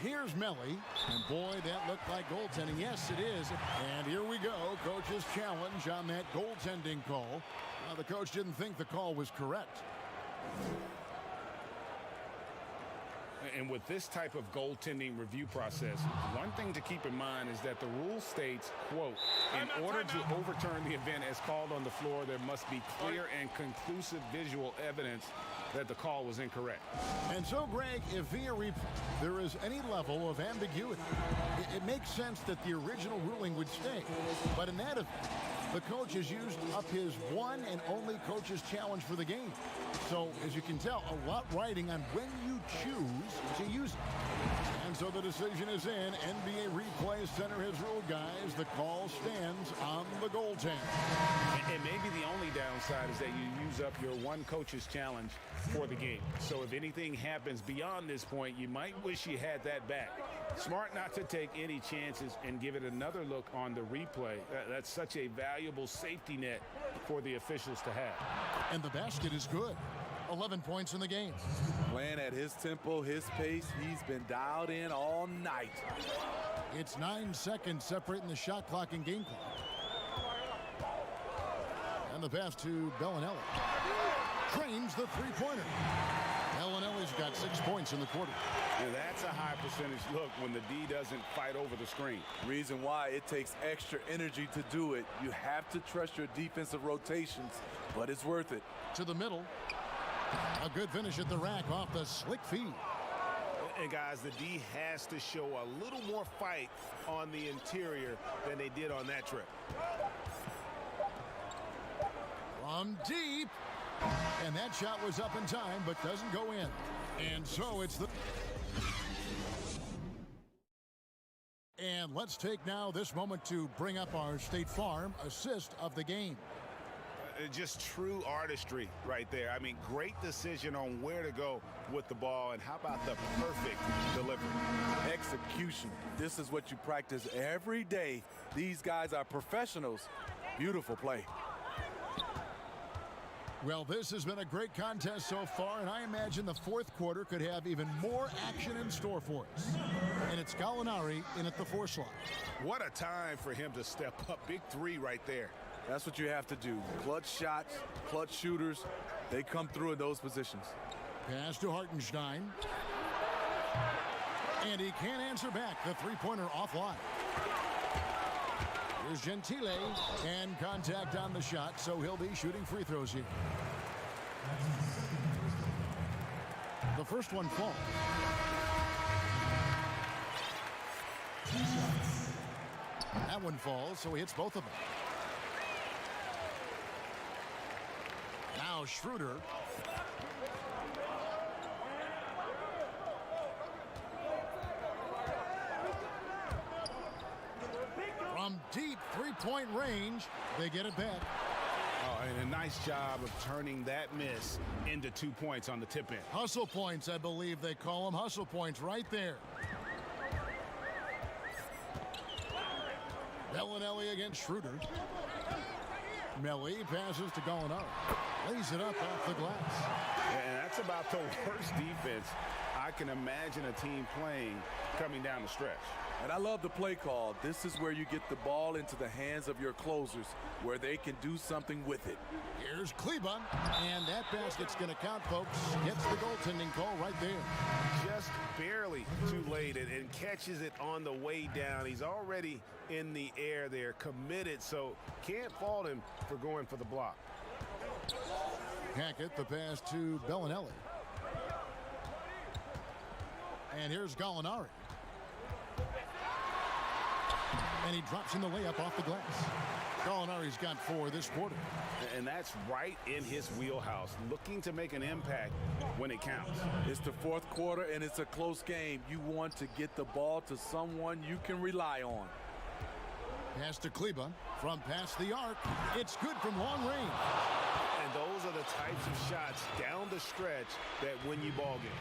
Here's Melly. And boy, that looked like goaltending. Yes, it is. And here we go. Coach's challenge on that goaltending call. The coach didn't think the call was correct. And with this type of goaltending review process, one thing to keep in mind is that the rule states, quote, in order to overturn the event as called on the floor, there must be clear and conclusive visual evidence that the call was incorrect. And so, Greg, if via there is any level of ambiguity, it makes sense that the original ruling would stay. But in that event, the coach has used up his one and only coach's challenge for the game. So, as you can tell, a lot riding on when you choose to use it. And so the decision is in. NBA Replay Center has ruled, guys. The call stands on the goaltender. And maybe the only downside is that you use up your one coach's challenge for the game. So if anything happens beyond this point, you might wish you had that back. Smart not to take any chances and give it another look on the replay. That's such a valuable safety net for the officials to have. And the basket is good. 11 points in the game. Playing at his tempo, his pace, he's been dialed in all night. It's 9 seconds separating the shot clock and game clock. And the pass to Bellinelli. Trains the three-pointer. Bellinelli's got 6 points in the quarter. Yeah, that's a high percentage look when the D doesn't fight over the screen. Reason why it takes extra energy to do it. You have to trust your defensive rotations, but it's worth it. To the middle. A good finish at the rack off the slick feed. And guys, the D has to show a little more fight on the interior than they did on that trip. From deep. And that shot was up in time, but doesn't go in. And so it's the... And let's take now this moment to bring up our State Farm assist of the game. Just true artistry right there. I mean, great decision on where to go with the ball, and how about the perfect delivery? Execution. This is what you practice every day. These guys are professionals. Beautiful play. Well, this has been a great contest so far, and I imagine the fourth quarter could have even more action in store for us. And it's Gallinari in at the 4 slot. What a time for him to step up. Big three right there. That's what you have to do. Clutch shots, clutch shooters, they come through in those positions. Pass to Hartenstein. And he can't answer back. The three-pointer offline. Here's Gentile, and contact on the shot, so he'll be shooting free throws here. The first one falls. That one falls, so he hits both of them. Now Schroeder. From deep three-point range, they get it back. Oh, and a nice job of turning that miss into 2 points on the tip in. Hustle points, I believe they call them. Hustle points right there. Bellinelli against Schroeder. Melli passes to Gallinari. Lays it up off the glass. And that's about the worst defense I can imagine a team playing coming down the stretch. And I love the play call. This is where you get the ball into the hands of your closers where they can do something with it. Here's Kleba, and that basket's going to count, folks. Gets the goaltending call right there. Just barely too late and catches it on the way down. He's already in the air there, committed, so can't fault him for going for the block. Hackett, the pass to Bellinelli. And here's Gallinari. And he drops in the layup off the glass. Gallinari's got 4 this quarter. And that's right in his wheelhouse, looking to make an impact when it counts. It's the fourth quarter, and it's a close game. You want to get the ball to someone you can rely on. Pass to Kleba from past the arc. It's good from long range. And those are the types of shots down the stretch that win you ball games.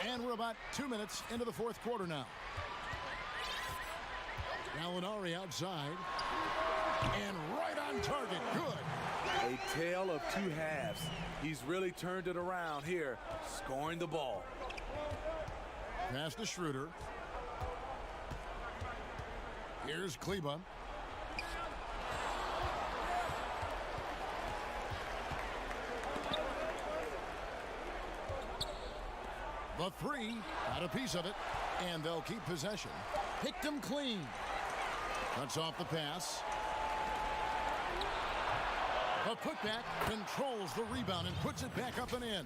And we're about 2 minutes into the fourth quarter now. Gallinari outside. And right on target. Good. A tale of two halves. He's really turned it around here, scoring the ball. Pass to Schroeder. Here's Kleba. The 3, got a piece of it, and they'll keep possession. Picked him clean. Cuts off the pass. The putback controls the rebound and puts it back up and in.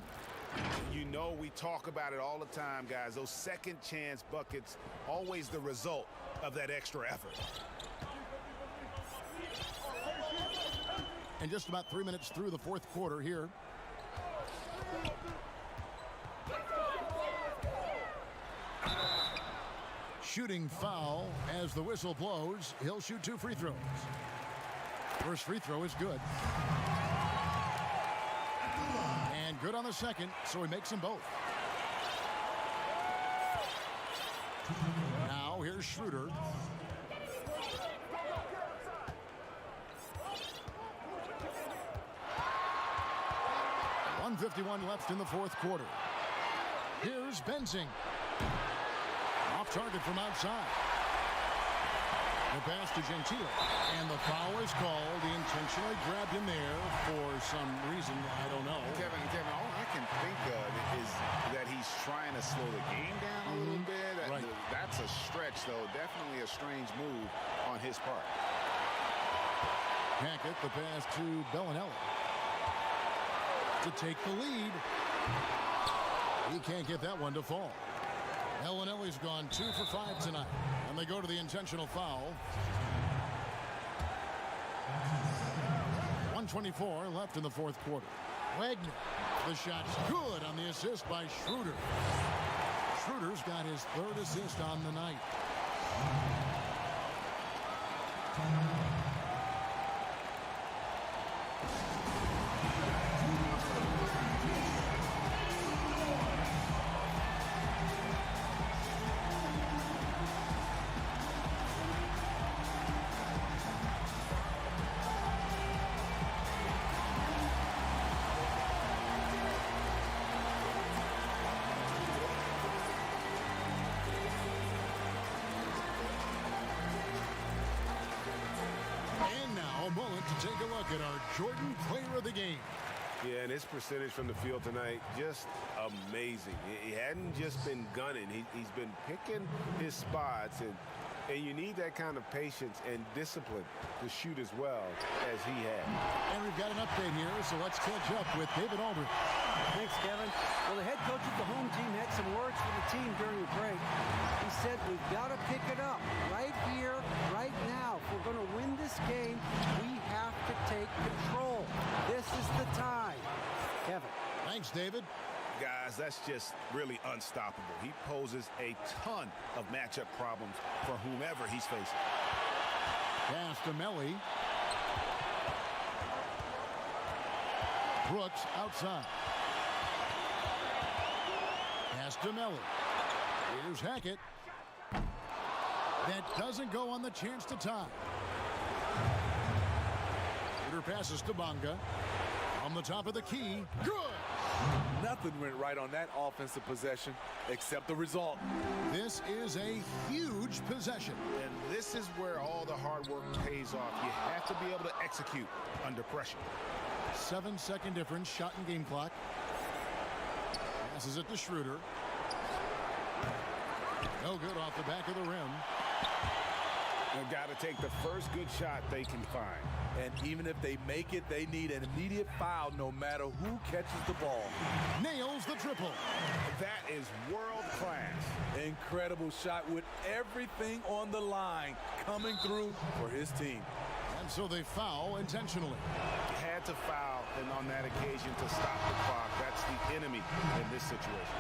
You know we talk about it all the time, guys. Those second chance buckets, always the result of that extra effort. And just about 3 minutes through the fourth quarter here. Shooting foul as the whistle blows. He'll shoot 2 free throws. First free throw is good. And good on the second, so he makes them both. Now here's Schroeder. .151 left in the fourth quarter. Here's Benzing. Off target from outside. The pass to Gentile. And the foul is called. He intentionally grabbed him there for some reason. I don't know. Kevin, all I can think of is that he's trying to slow the game down a little bit. Right. That's a stretch, though. Definitely a strange move on his part. Hackett, the pass to Bellinelli. To take the lead. He can't get that one to fall. Bellinelli's gone 2 for 5 tonight. And they go to the intentional foul. 1:24 left in the fourth quarter. Wagner. The shot's good on the assist by Schroeder. Schroeder's got his 3rd assist on the night. Take a look at our Jordan Player of the Game. Yeah, and his percentage from the field tonight, just amazing. He hadn't just been gunning. He's been picking his spots, and you need that kind of patience and discipline to shoot as well as he had. And we've got an update here, so let's catch up with David Aldridge. Thanks, Kevin. Well, the head coach of the home team had some words for the team during the break. He said, we've got to pick it up right here, right now. If we're going to win this game, we have to take control. This is the time. Kevin. Thanks, David. Guys, that's just really unstoppable. He poses a ton of matchup problems for whomever he's facing. Pass to Melli. Brooks outside. Pass to Melli. Here's Hackett. That doesn't go on the chance to tie. Peter passes to Bonga. On the top of the key. Good! Nothing went right on that offensive possession except the result. This is a huge possession. And this is where all the hard work pays off. You have to be able to execute under pressure. 7-second difference, shot and game clock. Passes it to Schroeder. No good off the back of the rim. They've got to take the first good shot they can find. And even if they make it, they need an immediate foul no matter who catches the ball. Nails the triple. That is world class. Incredible shot with everything on the line coming through for his team. And so they foul intentionally. Had to foul, and on that occasion to stop the clock. That's the enemy in this situation.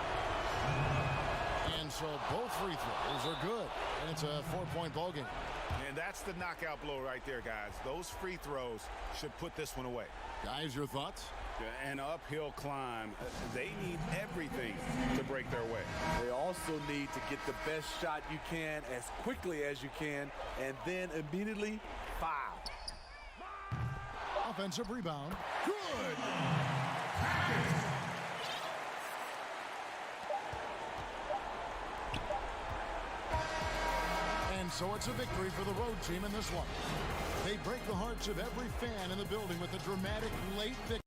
And so both free throws are good. And it's a 4-point ball game. And that's the knockout blow right there, guys. Those free throws should put this one away. Guys, your thoughts? An uphill climb. They need everything to break their way. They also need to get the best shot you can as quickly as you can and then immediately foul. Offensive rebound. Good! And so it's a victory for the road team in this one. They break the hearts of every fan in the building with a dramatic late victory.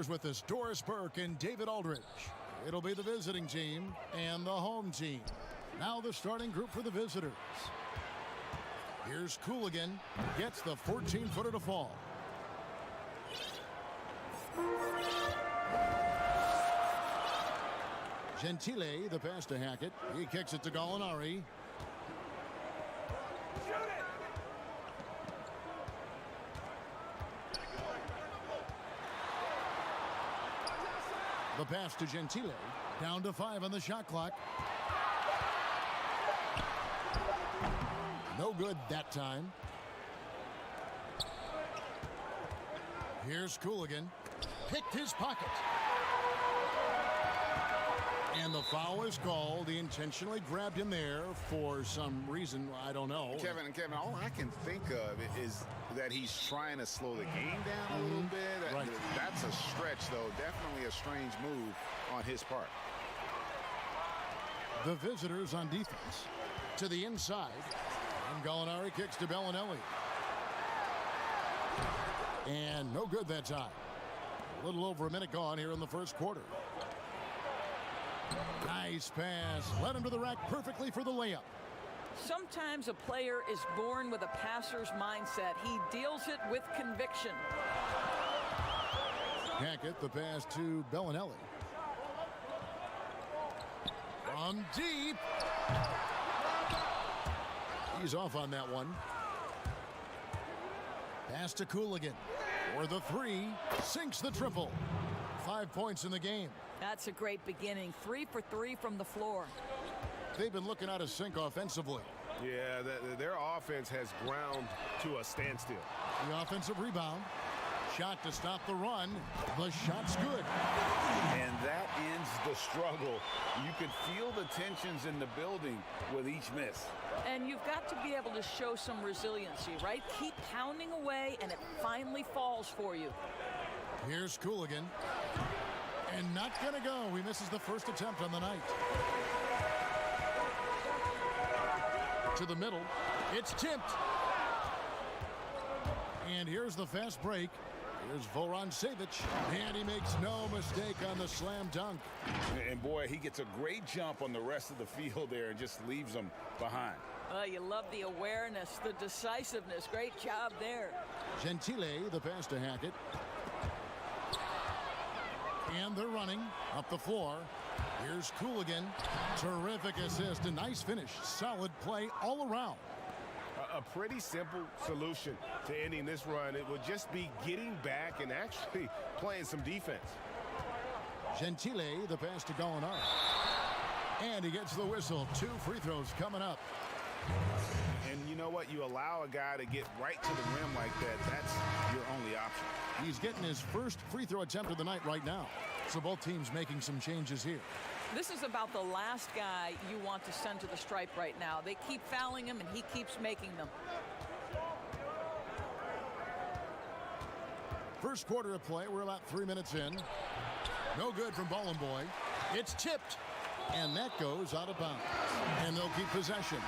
With us, Doris Burke and David Aldridge. It'll be the visiting team and the home team. Now the starting group for the visitors. Here's Cooligan, gets the 14-footer to fall. Gentile, the pass to Hackett. He kicks it to Gallinari. The pass to Gentile. Down to 5 on the shot clock. No good that time. Here's Cooligan. Picked his pocket. And the foul is called. He intentionally grabbed him there for some reason. I don't know. Kevin, all I can think of is that he's trying to slow the game down a little bit. Right. That's a stretch, though. Definitely a strange move on his part. The visitors on defense. To the inside. And Gallinari kicks to Bellinelli. And no good that time. A little over a minute gone here in the first quarter. Nice pass. Led him to the rack perfectly for the layup. Sometimes a player is born with a passer's mindset. He deals it with conviction. Hackett, the pass to Bellinelli. From deep. He's off on that one. Pass to Cooligan. For the 3. Sinks the triple. 5 points in the game. That's a great beginning. 3 for 3 from the floor. They've been looking out of sync offensively. Yeah, their offense has ground to a standstill. The offensive rebound. Shot to stop the run. The shot's good. And that ends the struggle. You could feel the tensions in the building with each miss. And you've got to be able to show some resiliency, right? Keep pounding away, and it finally falls for you. Here's Cooligan. And not going to go. He misses the first attempt on the night. To the middle. It's tipped. And here's the fast break. Here's Voran Savic, and he makes no mistake on the slam dunk. And boy, he gets a great jump on the rest of the field there and just leaves them behind. You love the awareness, the decisiveness. Great job there. Gentile, the pass to Hackett. And they're running up the floor. Here's Cooligan. Terrific assist, a nice finish. Solid play all around. A pretty simple solution to ending this run. It would just be getting back and actually playing some defense. Gentile, the pass to Gallinari. And he gets the whistle. 2 free throws coming up. And you know what? You allow a guy to get right to the rim like that. That's your only option. He's getting his first free throw attempt of the night right now. So both teams making some changes here. This is about the last guy you want to send to the stripe right now. They keep fouling him, and he keeps making them. First quarter of play. We're about 3 minutes in. No good from Ballin' Boy. It's tipped. And that goes out of bounds. And they'll keep possession.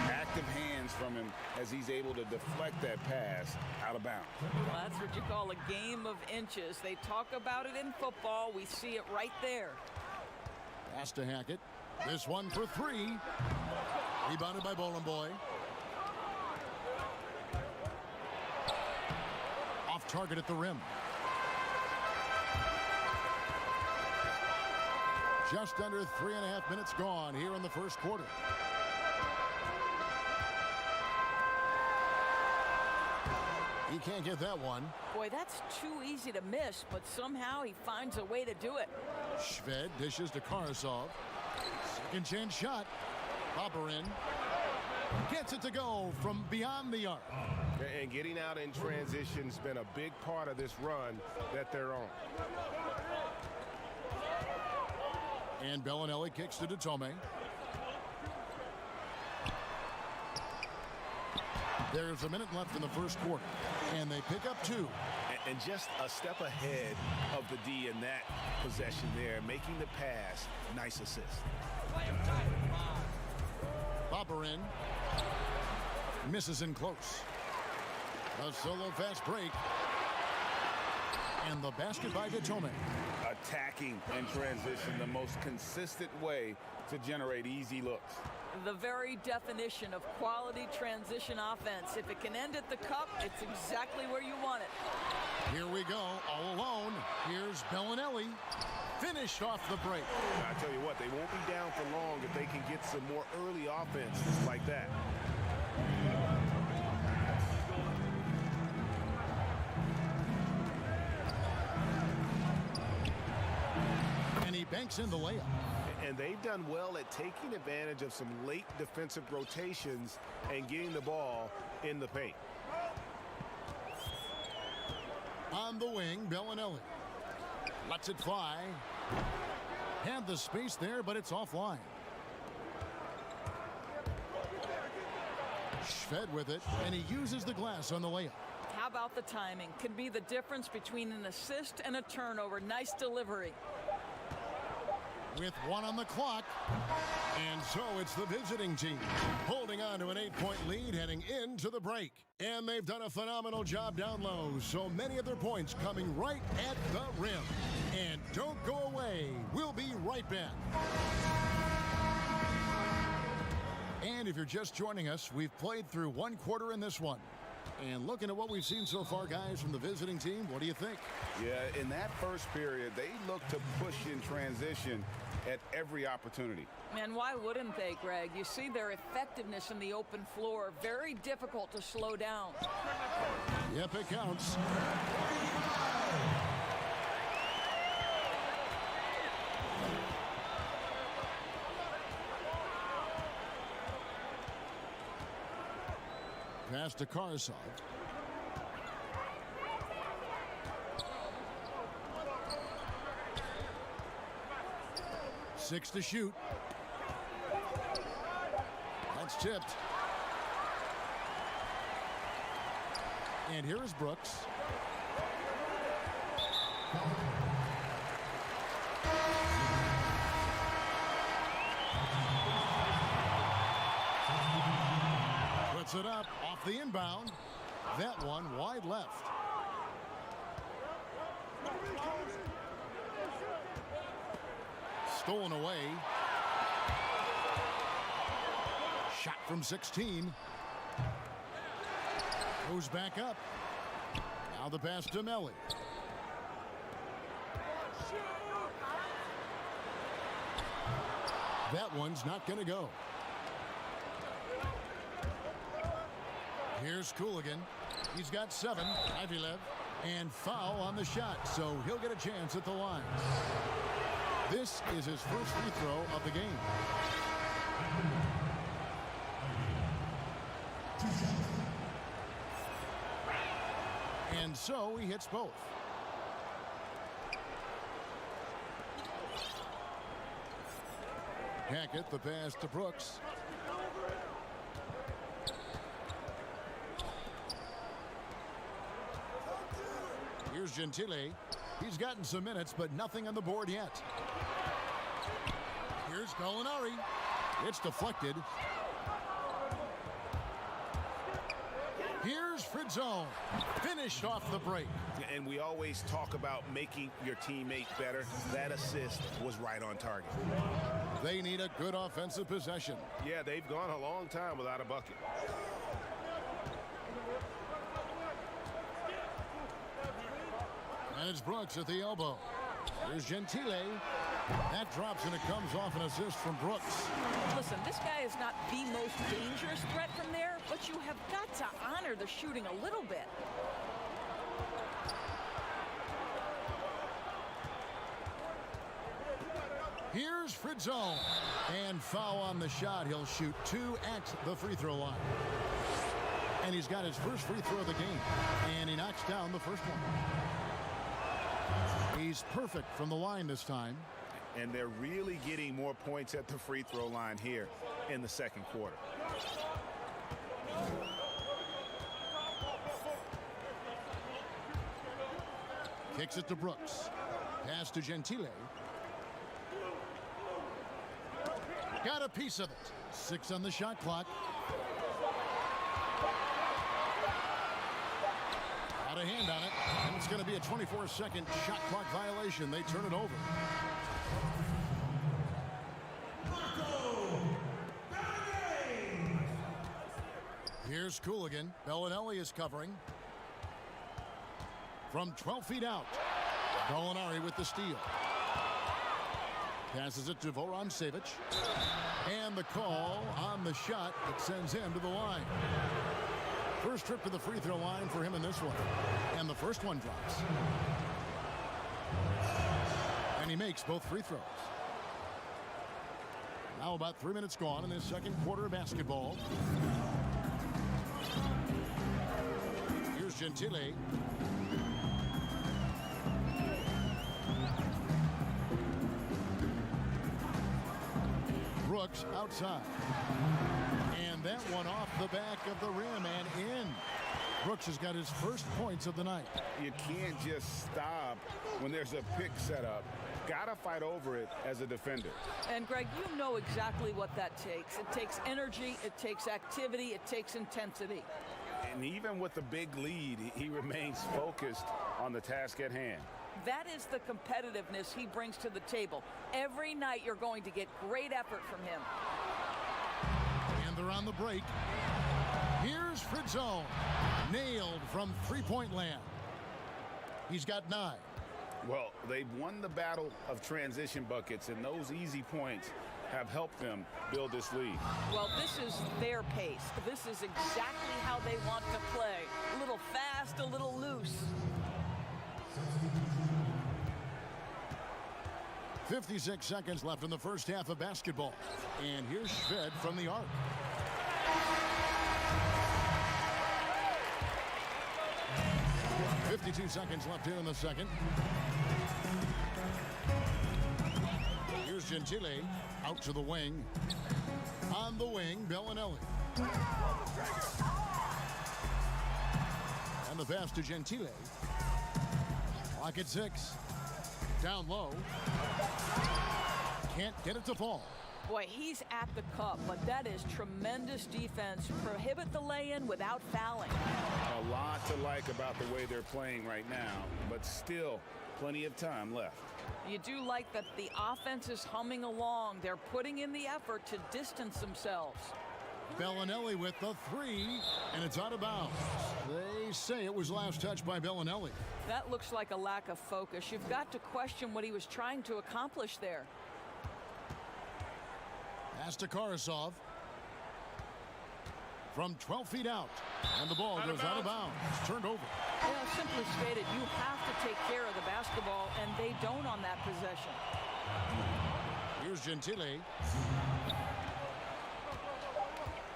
Active hands from him as he's able to deflect that pass out of bounds. Well, that's what you call a game of inches. They talk about it in football. We see it right there. Pass to Hackett. This one for 3. Rebounded by Ballin' Boy. Off target at the rim. Just under 3.5 minutes gone here in the first quarter. He can't get that one. Boy, that's too easy to miss, but somehow he finds a way to do it. Shved dishes to Karasov. Second chance shot. Popperin gets it to go from beyond the arc. And getting out in transition's been a big part of this run that they're on. And Bellinelli kicks to Tome. There's a minute left in the first quarter. And they pick up 2. And just a step ahead of the D in that possession there, making the pass. Nice assist. Popperin misses in close. A solo fast break. And the basket by Tome. Attacking in transition, the most consistent way to generate easy looks. The very definition of quality transition offense. If it can end at the cup, it's exactly where you want it. Here we go, all alone. Here's Bellinelli. Finished off the break. I tell you what, they won't be down for long if they can get some more early offense like that. And he banks in the layup. And they've done well at taking advantage of some late defensive rotations and getting the ball in the paint. On the wing, Bellinelli lets it fly. Had the space there, but it's offline. Shved with it, and he uses the glass on the layup. How about the timing? Could be the difference between an assist and a turnover. Nice delivery. With 1 on the clock. And so it's the visiting team holding on to an 8-point lead heading into the break. And they've done a phenomenal job down low. So many of their points coming right at the rim. And don't go away. We'll be right back. And if you're just joining us, we've played through 1 quarter in this one. And looking at what we've seen so far, guys, from the visiting team, what do you think? Yeah, in that first period, they looked to push in transition at every opportunity. And why wouldn't they, Greg? You see their effectiveness in the open floor. Very difficult to slow down. Yep, it counts. Pass to Karasov. 6 to shoot. That's tipped. And here is Brooks. Puts it up off the inbound. That one wide left. Stolen away. Shot from 16. Goes back up. Now the pass to Melly. That one's not going to go. Here's Cooligan. He's got 7. Ivilev. And foul on the shot, so he'll get a chance at the line. This is his first free throw of the game. And so he hits both. Hackett, the pass to Brooks. Here's Gentile. He's gotten some minutes, but nothing on the board yet. Here's Gallinari. It's deflected. Here's Fritzone. Finished off the break. And we always talk about making your teammate better. That assist was right on target. They need a good offensive possession. Yeah, they've gone a long time without a bucket. And it's Brooks at the elbow. Here's Gentile. That drops and it comes off an assist from Brooks. Listen, this guy is not the most dangerous threat from there, but you have got to honor the shooting a little bit. Here's Fritzone. And foul on the shot. He'll shoot 2 at the free throw line. And he's got his first free throw of the game. And he knocks down the first one. He's perfect from the line this time. And they're really getting more points at the free throw line here in the second quarter. Kicks it to Brooks. Pass to Gentile. Got a piece of it. 6 on the shot clock. Got a hand on it. And it's going to be a 24-second shot clock violation. They turn it over. Here's Cooligan. Bellinelli is covering. From 12 feet out. Gallinari with the steal. Passes it to Voron-Savic. And the call on the shot that sends him to the line. First trip to the free throw line for him in this one. And the first one drops. And he makes both free throws. Now about 3 minutes gone in this second quarter of basketball. Here's Gentile. Brooks outside. And that one off the back of the rim and in. Brooks has got his first points of the night. You can't just stop when there's a pick set up. Gotta fight over it as a defender. And Greg, you know exactly what that takes. It takes energy, it takes activity, it takes intensity. And even with the big lead, he remains focused on the task at hand. That is the competitiveness he brings to the table. Every night you're going to get great effort from him. And they're on the break. Here's Fritzone. Nailed from three-point land. He's got 9. Well, they've won the battle of transition buckets, and those easy points have helped them build this lead. Well, this is their pace. This is exactly how they want to play. A little fast, a little loose. 56 seconds left in the first half of basketball. And here's Shved from the arc. $52 seconds left here in the second. Here's Here's Gentile out to the wing. On the wing, Bellinelli. And the pass to Gentile. Clock at 6. Down low. Can't get it to fall. Boy, he's at the cup, but that is tremendous defense. Prohibit the lay-in without fouling. A lot to like about the way they're playing right now, but still plenty of time left. You do like that the offense is humming along. They're putting in the effort to distance themselves. Bellinelli with the 3, and it's out of bounds. They say it was last touched by Bellinelli. That looks like a lack of focus. You've got to question what he was trying to accomplish there. Pass to Karasov. From 12 feet out. And the ball goes out of bounds. It's turned over. Yeah, simply stated, you have to take care of the basketball, and they don't on that possession. Here's Gentile.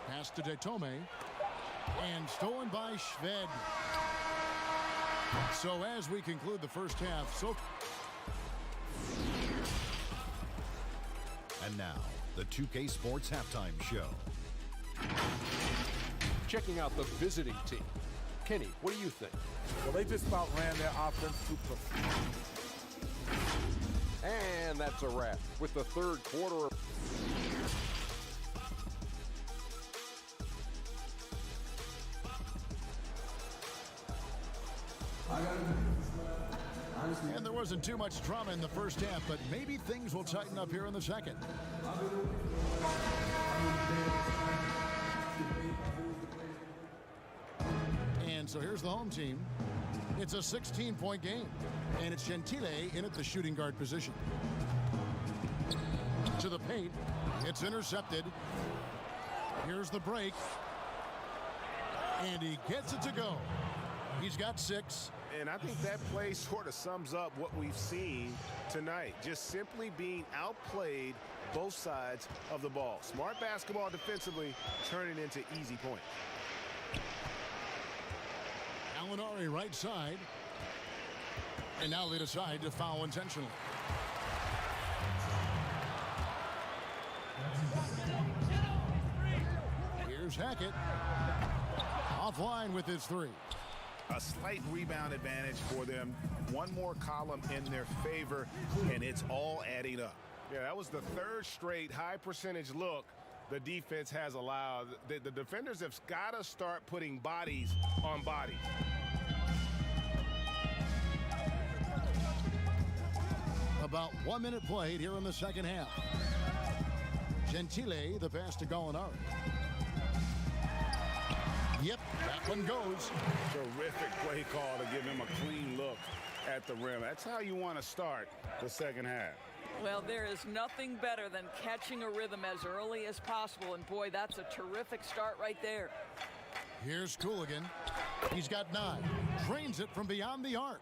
Pass to Detome. And stolen by Shved. So as we conclude the first half, And now, the 2K Sports Halftime Show. Checking out the visiting team. Kenny, what do you think? Well, they just about ran their offense to And that's a wrap with the third quarter. And there wasn't too much drama in the first half, but maybe things will tighten up here in the second. And so here's the home team. It's a 16-point game, and it's Gentile in at the shooting guard position. To the paint. It's intercepted. Here's the break. And he gets it to go. He's got 6. And I think that play sort of sums up what we've seen tonight. Just simply being outplayed both sides of the ball. Smart basketball defensively, turning into easy points. Alinari right side. And now they decide to foul intentionally. Here's Hackett. Offline with his 3. A slight rebound advantage for them. One more column in their favor, and it's all adding up. Yeah, that was the third straight high percentage look the defense has allowed. The defenders have got to start putting bodies on bodies. About 1 minute played here in the second half. Gentile, the pass to Gallinari. Yep, that one goes. Terrific play call to give him a clean look at the rim. That's how you want to start the second half. Well, there is nothing better than catching a rhythm as early as possible. And boy, that's a terrific start right there. Here's Cooligan. He's got 9. Trains it from beyond the arc.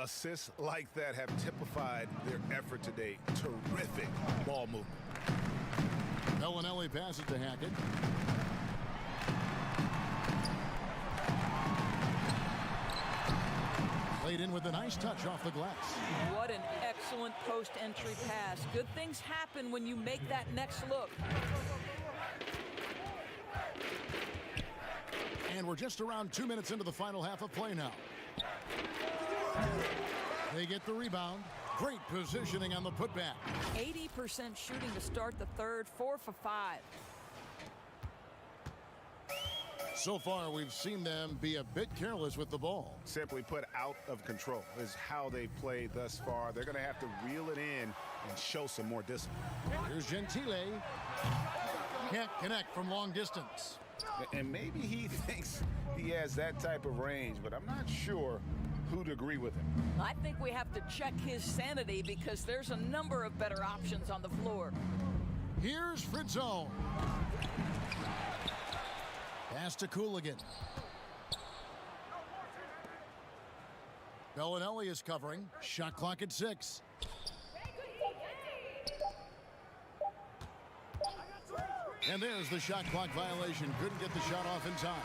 Assists like that have typified their effort today. Terrific ball movement. Bellinelli passes to Hackett. Played in with a nice touch off the glass. What an excellent post-entry pass. Good things happen when you make that next look. And we're just around 2 minutes into the final half of play now. They get the rebound. Great positioning on the putback. 80% shooting to start the third, 4 for 5. So far, we've seen them be a bit careless with the ball. Simply put, out of control is how they played thus far. They're going to have to reel it in and show some more discipline. Here's Gentile. Can't connect from long distance. And maybe he thinks he has that type of range, but I'm not sure who'd agree with him. I think we have to check his sanity because there's a number of better options on the floor. Here's Fritzone. Pass to Cooligan. Bellinelli is covering. Shot clock at 6. And there's the shot clock violation. Couldn't get the shot off in time.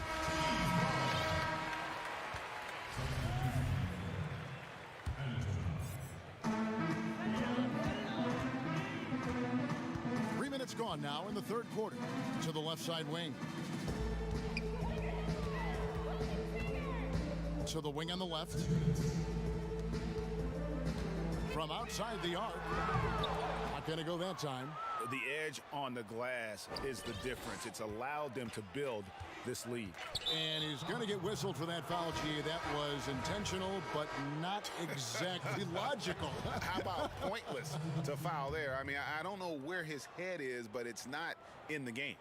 on now in the third quarter. To the left side wing. To the wing on the left. From outside the arc. Not going to go that time. The edge on the glass is the difference. It's allowed them to build this lead. And he's going to get whistled for that foul, G. That was intentional, but not exactly logical. How about pointless to foul there? I mean, I don't know where his head is, but it's not in the game.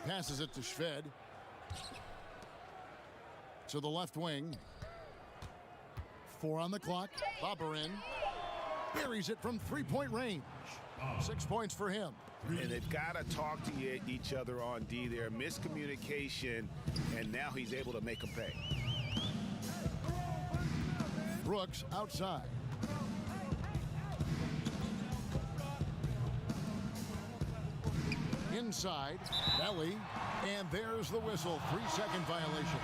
Passes it to Shved. To the left wing. 4 on the clock. Boberin buries it from three-point range. 6 points for him. And they've got to talk to each other on D there. Miscommunication, and now he's able to make them pay. Brooks outside. Inside, Belly, and there's the whistle. 3-second violation.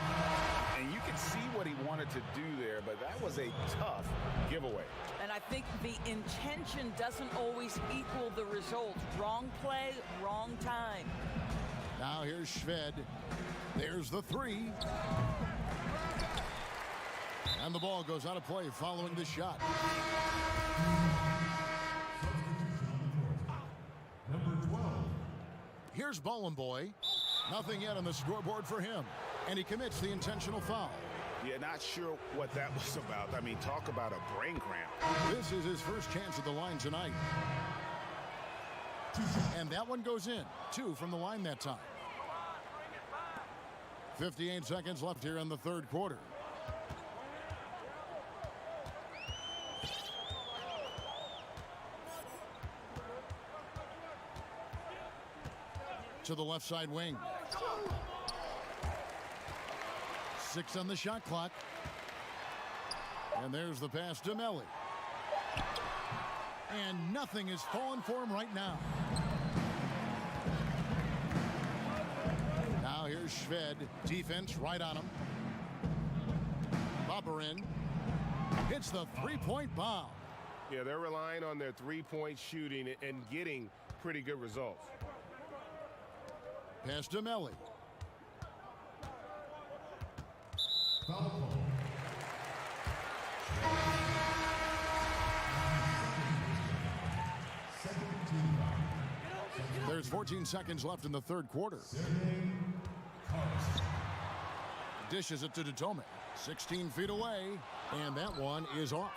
And you can see what he wanted to do there, but that was a tough giveaway. And I think the intention doesn't always equal the result. Wrong play, wrong time. Now here's Shved. There's the 3. And the ball goes out of play following the shot. Number 12. Here's Boy. Nothing yet on the scoreboard for him. And he commits the intentional foul. Yeah, not sure what that was about. I mean, talk about a brain cramp. This is his first chance at the line tonight. And that one goes in. 2 from the line that time. 58 seconds left here in the third quarter. To the left side wing. 6 on the shot clock. And there's the pass to Melly. And nothing is falling for him right now. Now here's Shved. Defense right on him. Boberin hits the three-point bomb. Yeah, they're relying on their three-point shooting and getting pretty good results. Pass to Melly. There's 14 seconds left in the third quarter. Dishes it to Datome. 16 feet away, and that one is off.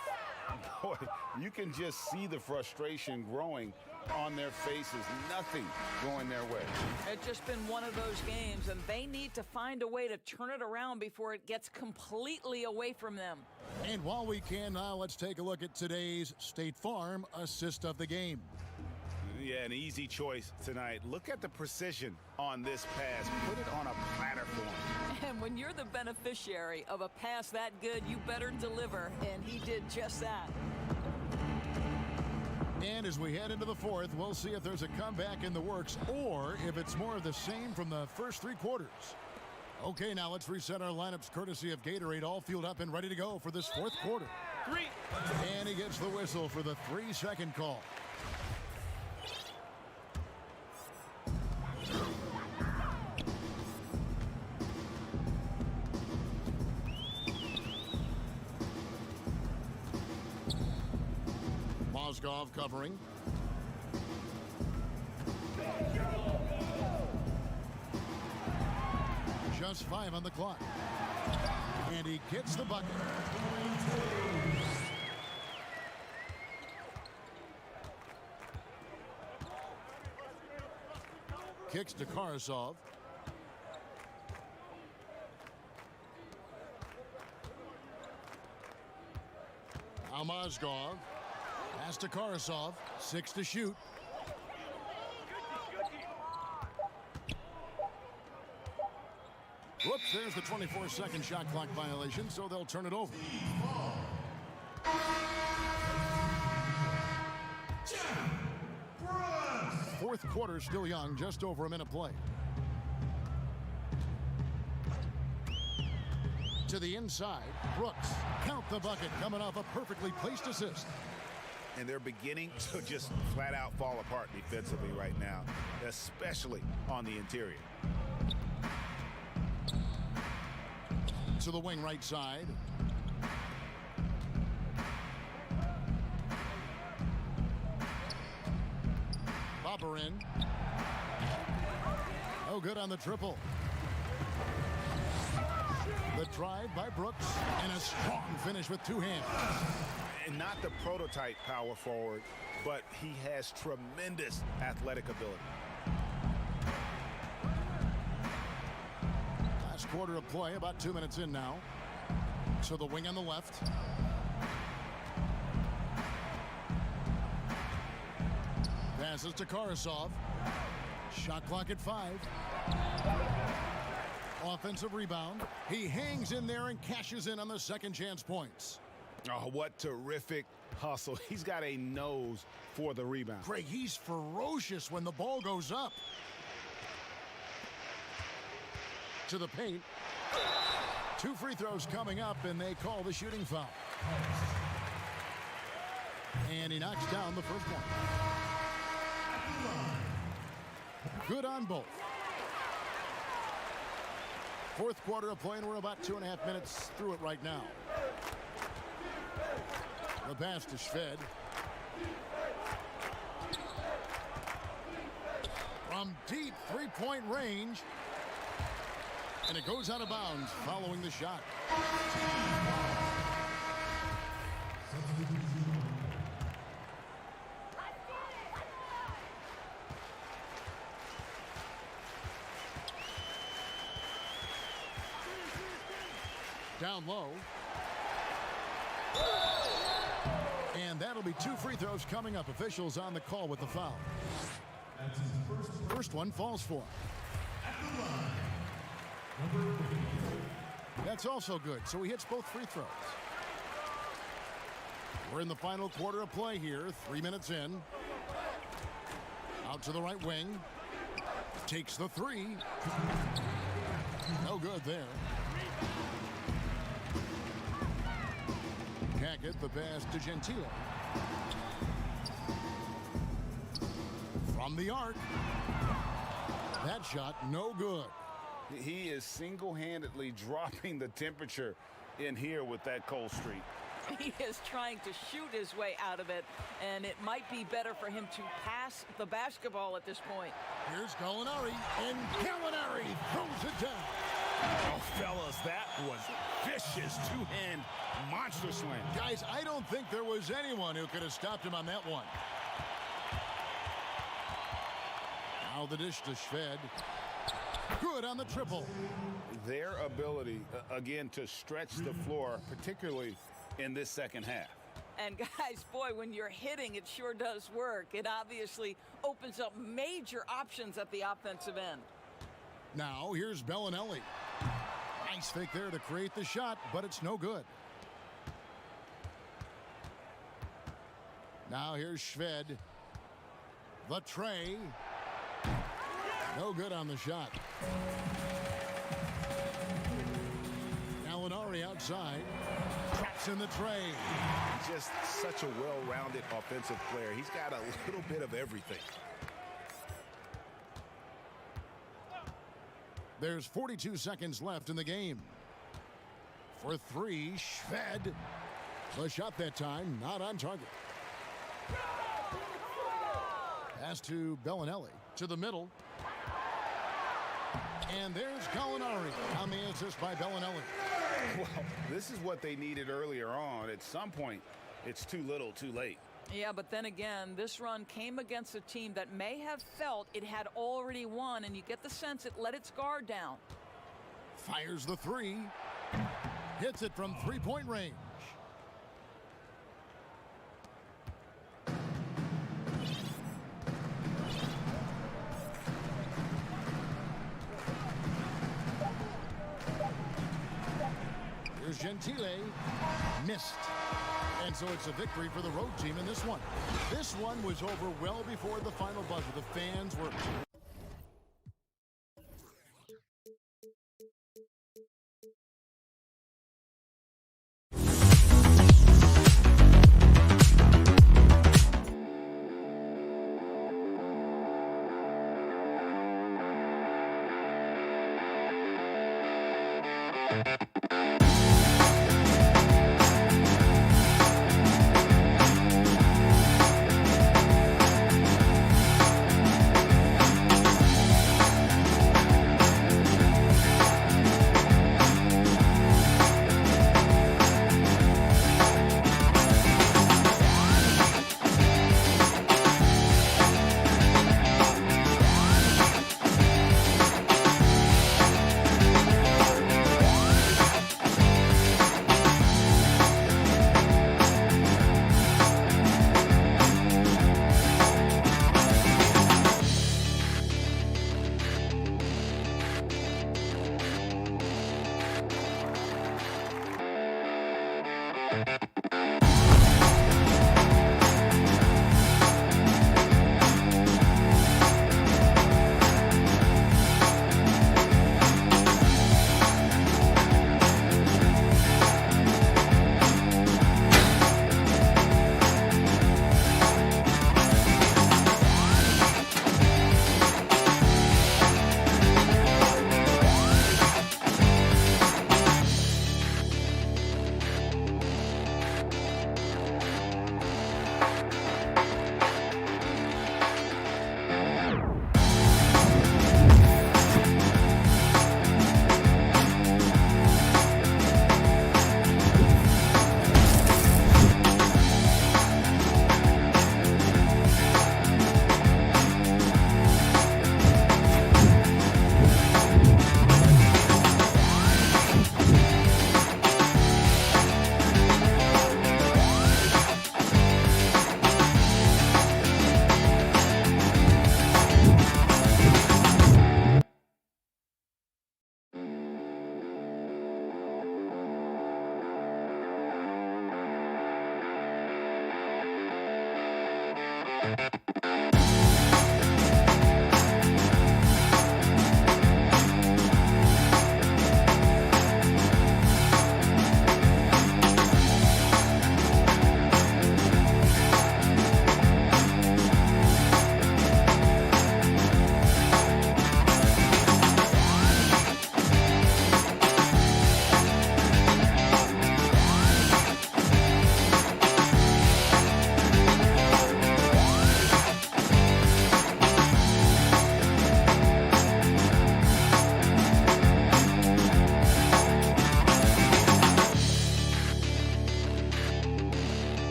Boy, you can just see the frustration growing on their faces. Nothing going their way. It's just been one of those games, and they need to find a way to turn it around before it gets completely away from them. And while we can now, let's take a look at today's State Farm assist of the game. Yeah, an easy choice tonight. Look at the precision on this pass. Put it on a platter for him. And when you're the beneficiary of a pass that good, you better deliver, and he did just that. And as we head into the fourth, we'll see if there's a comeback in the works or if it's more of the same from the first 3 quarters. Okay, now let's reset our lineups courtesy of Gatorade, all fueled up and ready to go for this fourth quarter. 3. And he gets the whistle for the 3-second call. Mozgov covering. Just 5 on the clock. And he gets the bucket. Kicks to Karasov. Mozgov. Pass to Karasov. 6 to shoot. Whoops, there's the 24-second shot clock violation, so they'll turn it over. Fourth quarter still young, just over a minute play. To the inside, Brooks. Count the bucket, coming off a perfectly placed assist. and they're beginning to just flat out fall apart defensively right now, especially on the interior. To the wing right side. Bobber in. No good on the triple. The drive by Brooks, and a strong finish with two hands. And not the prototype power forward, but he has tremendous athletic ability. Last quarter of play, about 2 minutes in now. So the wing on the left. Passes to Karasov. Shot clock at 5. Offensive rebound. He hangs in there and cashes in on the second chance points. Oh, what terrific hustle. He's got a nose for the rebound. Greg, he's ferocious when the ball goes up. To the paint. 2 free throws coming up, and they call the shooting foul. And he knocks down the first one. Good on both. Fourth quarter of play, and we're about 2.5 minutes through it right now. The pass to Shved. From deep three-point range. And it goes out of bounds following the shot. Down low. And that'll be 2 free throws coming up. Officials on the call with the foul. First one falls for him. That's also good, so he hits both free throws. We're in the final quarter of play here, 3 minutes in. Out to the right wing. Takes the 3. No good there. Hackett, the pass to Gentile. From the arc. That shot, no good. He is single-handedly dropping the temperature in here with that cold streak. He is trying to shoot his way out of it, and it might be better for him to pass the basketball at this point. Here's Gallinari, and Gallinari throws it down. Oh, fellas, that was vicious two-hand monster slam. Guys, I don't think there was anyone who could have stopped him on that one. Now the dish to Shved. Good on the triple. Their ability, again, to stretch the floor, particularly in this second half. And guys, boy, when you're hitting, it sure does work. It obviously opens up major options at the offensive end. Now here's Bellinelli. Nice fake there to create the shot, but it's no good. Now here's Shved. The tray. No good on the shot. Gallinari outside. Traps in the tray. Just such a well-rounded offensive player. He's got a little bit of everything. There's 42 seconds left in the game. For 3, Shved. The shot that time, not on target. Pass to Bellinelli. To the middle. And there's Gallinari on the assist by Bellinelli. Well, this is what they needed earlier on. At some point, it's too little, too late. Yeah, but then again, this run came against a team that may have felt it had already won, and you get the sense it let its guard down. Fires the 3. Hits it from three-point range. Here's Gentile. Missed. And so it's a victory for the road team in this one. This one was over well before the final buzzer. The fans were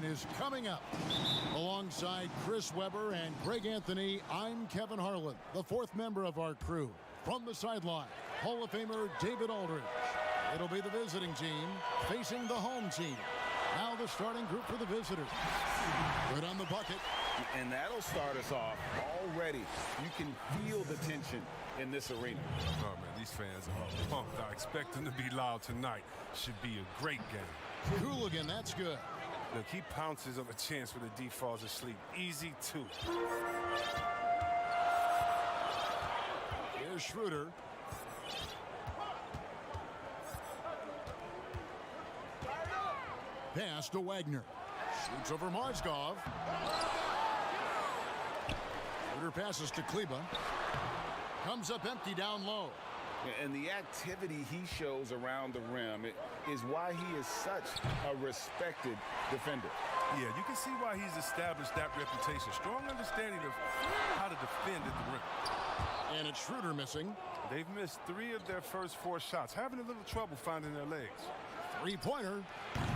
Is coming up. Alongside Chris Webber and Greg Anthony, I'm Kevin Harlan, the fourth member of our crew. From the sideline, Hall of Famer David Aldridge. It'll be the visiting team facing the home team. Now the starting group for the visitors. Good on the bucket. And that'll start us off already. You can feel the tension in this arena. Oh, man, these fans are pumped. I expect them to be loud tonight. Should be a great game. Hooligan, that's good. Look, he pounces on a chance when the D falls asleep. Easy, too. Here's Schroeder. Pass to Wagner. Shoots over Marzgov. Schroeder passes to Kleba. Comes up empty down low. And the activity he shows around the rim is why he is such a respected defender. Yeah, you can see why he's established that reputation. Strong understanding of how to defend at the rim. And it's Schroeder missing. They've missed 3 of their first 4 shots, having a little trouble finding their legs. Three-pointer.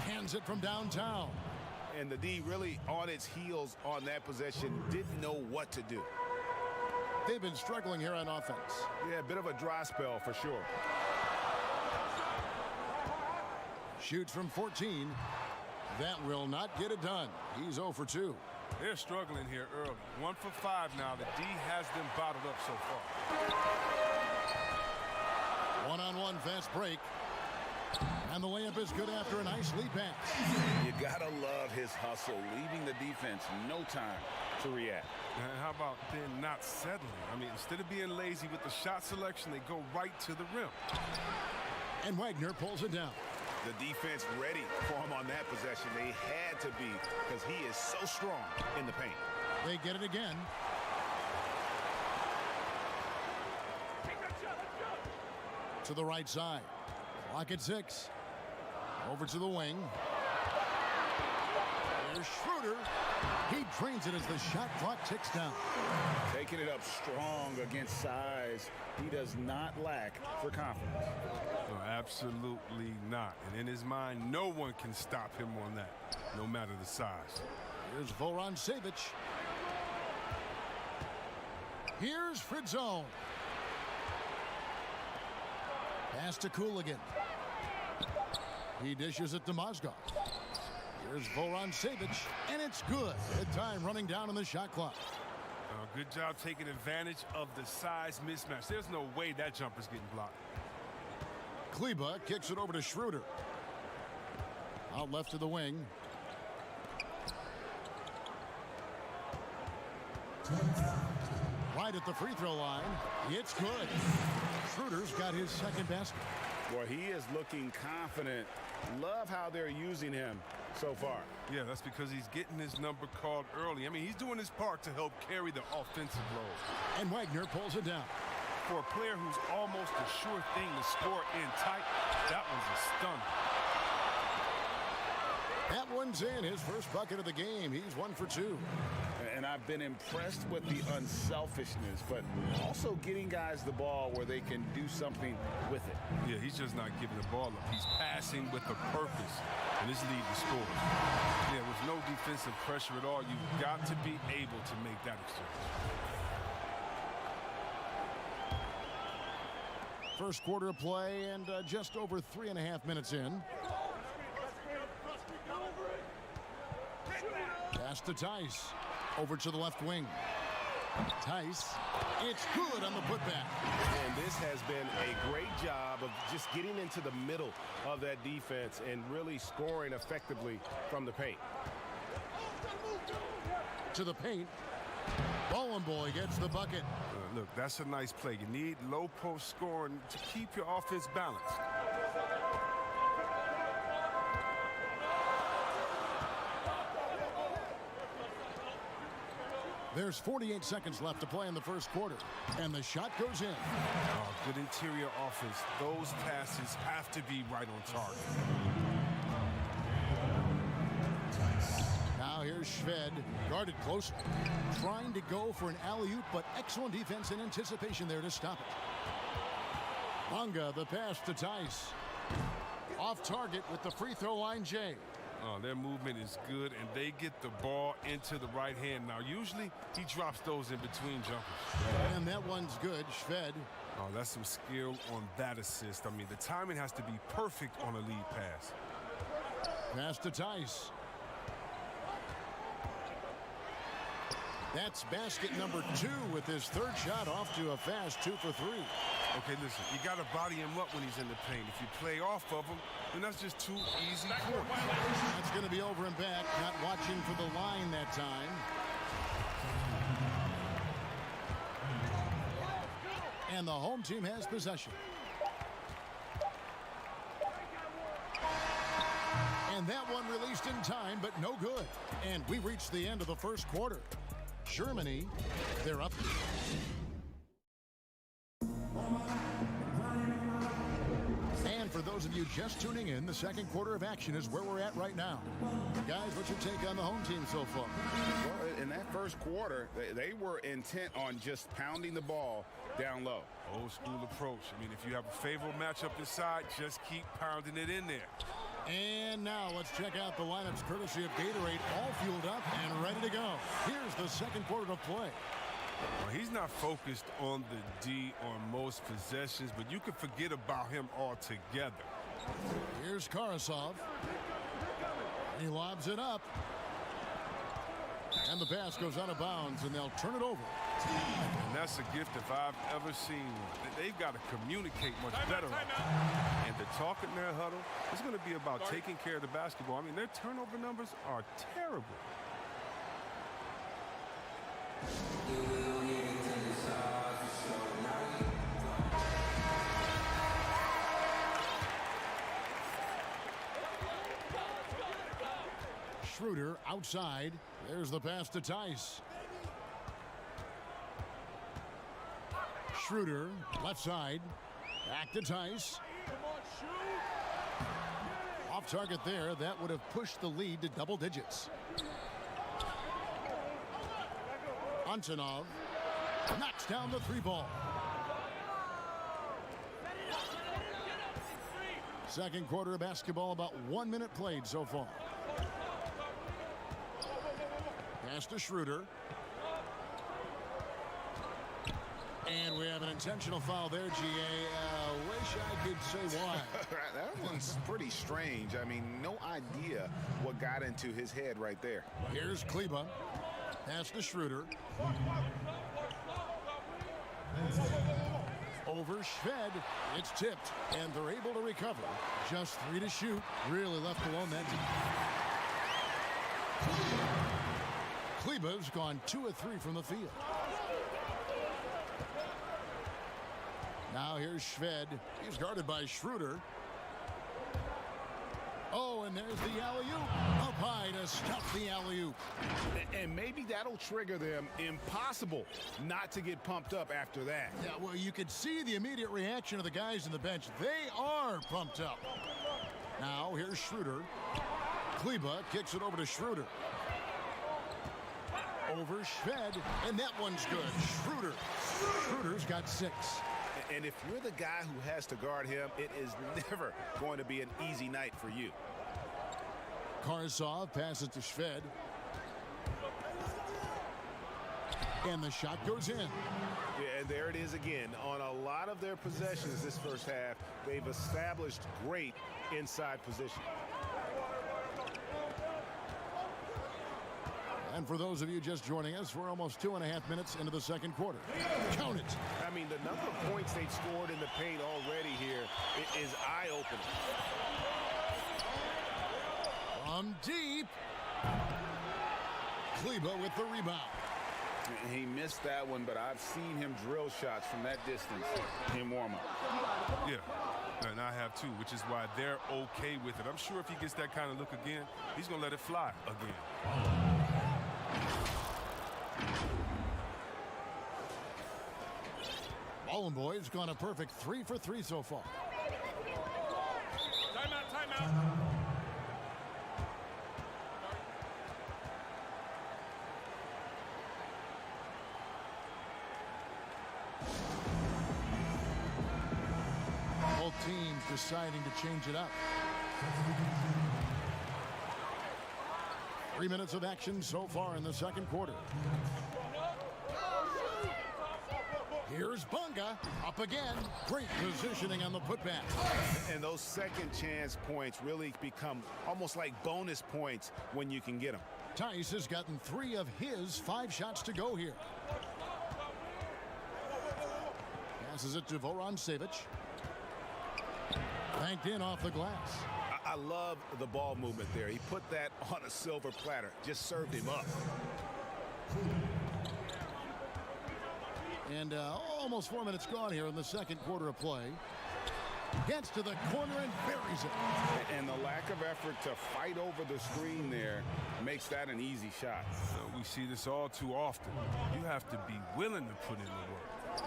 Hands it from downtown. And the D really on its heels on that possession, didn't know what to do. They've been struggling here on offense. Yeah, a bit of a dry spell for sure. Shoots from 14. That will not get it done. He's 0 for 2. They're struggling here early. 1 for 5 now. The D has them bottled up so far. One-on-one fast break. And the layup is good after a nice lead pass. You gotta love his hustle, leaving the defense no time to react. And how about then not settling? I mean, instead of being lazy with the shot selection, they go right to the rim. And Wagner pulls it down. The defense ready for him on that possession. They had to be, because he is so strong in the paint. They get it again. To the right side. Clock at 6. Over to the wing. There's Schroeder. He drains it as the shot clock ticks down. Taking it up strong against size. He does not lack for confidence. No, absolutely not. And in his mind, no one can stop him on that, no matter the size. Here's Voran Savic. Here's Fritzone. Pass to Cooligan. He dishes it to Mozgov. Here's Voran Savic, and it's good. The time running down on the shot clock. Good job taking advantage of the size mismatch. There's no way that jumper's getting blocked. Kleba kicks it over to Schroeder. Out left to the wing. Right at the free throw line. It's good. Schroeder's got his second basket. Boy, he is looking confident. Love how they're using him so far. Yeah, that's because he's getting his number called early. I mean, he's doing his part to help carry the offensive load. And Wagner pulls it down. For a player who's almost a sure thing to score in tight, that one's a stunner. That one's in. His first bucket of the game. He's 1 for 2. And I've been impressed with the unselfishness, but also getting guys the ball where they can do something with it. Yeah, he's just not giving the ball up. He's passing with a purpose, and this lead to score. Yeah, with no defensive pressure at all, you've got to be able to make that exchange. First quarter of play and just over 3.5 minutes in. Pass to Tice. Over to the left wing. Tice. It's good on the putback. And this has been a great job of just getting into the middle of that defense and really scoring effectively from the paint. To the paint. Boy gets the bucket. Look, that's a nice play. You need low post scoring to keep your offense balanced. There's 48 seconds left to play in the first quarter, and the shot goes in. Oh, good interior offense. Those passes have to be right on target. Here's Shved, guarded close, trying to go for an alley-oop, but excellent defense and anticipation there to stop it. Bunga, the pass to Tice. Off target with the free throw line, Jay. Oh, their movement is good, and they get the ball into the right hand. Now, usually he drops those in between jumpers. And that one's good, Shved. Oh, that's some skill on that assist. I mean, the timing has to be perfect on a lead pass. Pass to Tice. That's basket number 2 with his third shot off to a fast 2 for 3. Okay, listen, you got to body him up when he's in the paint. If you play off of him, then that's just too easy. That's going to be over and back. Not watching for the line that time. And the home team has possession. And that one released in time, but no good. And we reached the end of the first quarter. Germany, they're up. And for those of you just tuning in, the second quarter of action is where we're at right now. Guys, what's your take on the home team so far? Well, in that first quarter, they were intent on just pounding the ball down low. Old school approach. I mean, if you have a favorable matchup inside, just keep pounding it in there. And now let's check out the lineups courtesy of Gatorade, all fueled up and ready to go. Here's the second quarter of play. Well, he's not focused on the D on most possessions, but you can forget about him altogether. Here's Karasov. He lobs it up. And the pass goes out of bounds, and they'll turn it over. And that's a gift if I've ever seen one. They've got to communicate much better. And the talk in their huddle is going to be about taking care of the basketball. I mean, their turnover numbers are terrible. Schroeder outside. There's the pass to Tice. Schroeder left side. Back to Tice. Off target there. That would have pushed the lead to double digits. Antonov knocks down the 3-ball. Second quarter of basketball, about 1 minute played so far. Pass to Schroeder. And we have an intentional foul there, GA. Wish I could say why. That one's pretty strange. I mean, no idea what got into his head right there. Here's Kleba. Pass to Schroeder. Over Shved. It's tipped, and they're able to recover. Just 3 to shoot. Really left alone that time. Kleba's gone 2 of 3 from the field. Now here's Shved. He's guarded by Schroeder. Oh, and there's the alley-oop. Up high to stop the alley-oop. And maybe that'll trigger them. Impossible not to get pumped up after that. Yeah, well, you could see the immediate reaction of the guys on the bench. They are pumped up. Now here's Schroeder. Kleba kicks it over to Schroeder. Over Shved, and that one's good. Schroeder. Schroeder's got 6. And if you're the guy who has to guard him, it is never going to be an easy night for you. Karasov passes to Shved. And the shot goes in. Yeah, and there it is again. On a lot of their possessions this first half, they've established great inside position. And for those of you just joining us, we're almost 2.5 minutes into the second quarter. Count it. I mean, the number of points they've scored in the paint already here is eye-opening. From deep. Kleba with the rebound. He missed that one, but I've seen him drill shots from that distance in warm-up. Yeah, and I have too, which is why they're okay with it. I'm sure if he gets that kind of look again, he's going to let it fly again. Ballin' Boy's gone a perfect 3 for 3 so far. Timeout, timeout. deciding to change it up. 3 minutes of action so far in the second quarter. Here's Bunga up again. Great positioning on the putback. And those second chance points really become almost like bonus points when you can get them. Tice has gotten 3 of his 5 shots to go here. Passes it to Voron-Savic. Banked in off the glass. I love the ball movement there. He put that on a silver platter. Just served him up. And almost 4 minutes gone here in the second quarter of play. Gets to the corner and buries it. And the lack of effort to fight over the screen there makes that an easy shot. We see this all too often. You have to be willing to put in the work.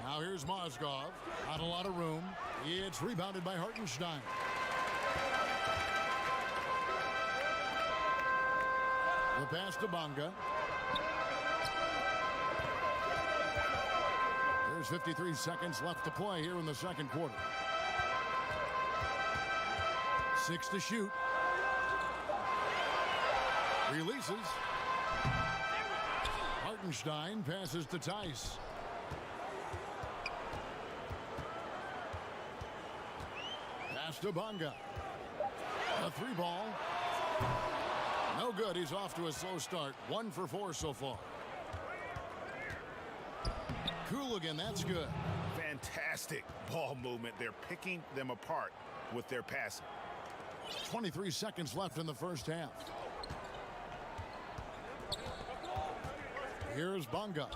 Now here's Mozgov. Not a lot of room. It's rebounded by Hartenstein. The pass to Bunga. There's 53 seconds left to play here in the second quarter. 6 to shoot. Releases. Hartenstein passes to Tice. Pass to Bunga. A 3-ball. No good. He's off to a slow start. 1 for 4 so far. Cooligan, that's good. Fantastic ball movement. They're picking them apart with their passing. 23 seconds left in the first half. Here's Bunga.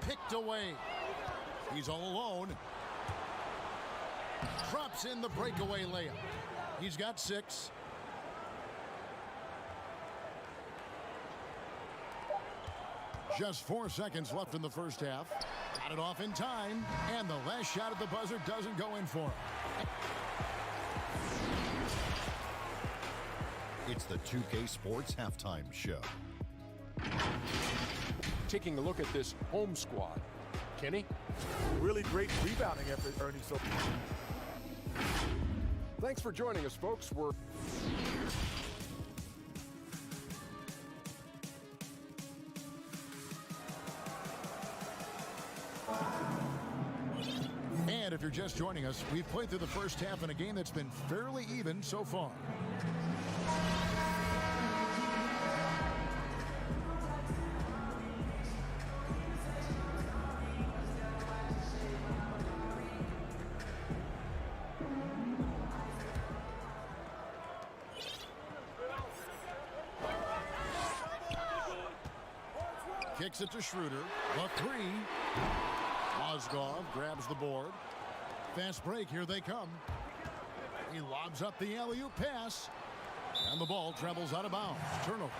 Picked away. He's all alone. Drops in the breakaway layup. He's got 6. Just 4 seconds left in the first half. Got it off in time, and the last shot at the buzzer doesn't go in for him. It's the 2K Sports Halftime Show. Taking a look at this home squad. Kenny? Really great rebounding effort, Ernie. So Thanks for joining us, folks. We're And if you're just joining us, we've played through the first half in a game that's been fairly even so far. Kicks it to Schroeder. The 3. Mozgov grabs the board. Fast break. Here they come. He lobs up the alley-oop pass. And the ball travels out of bounds. Turnover.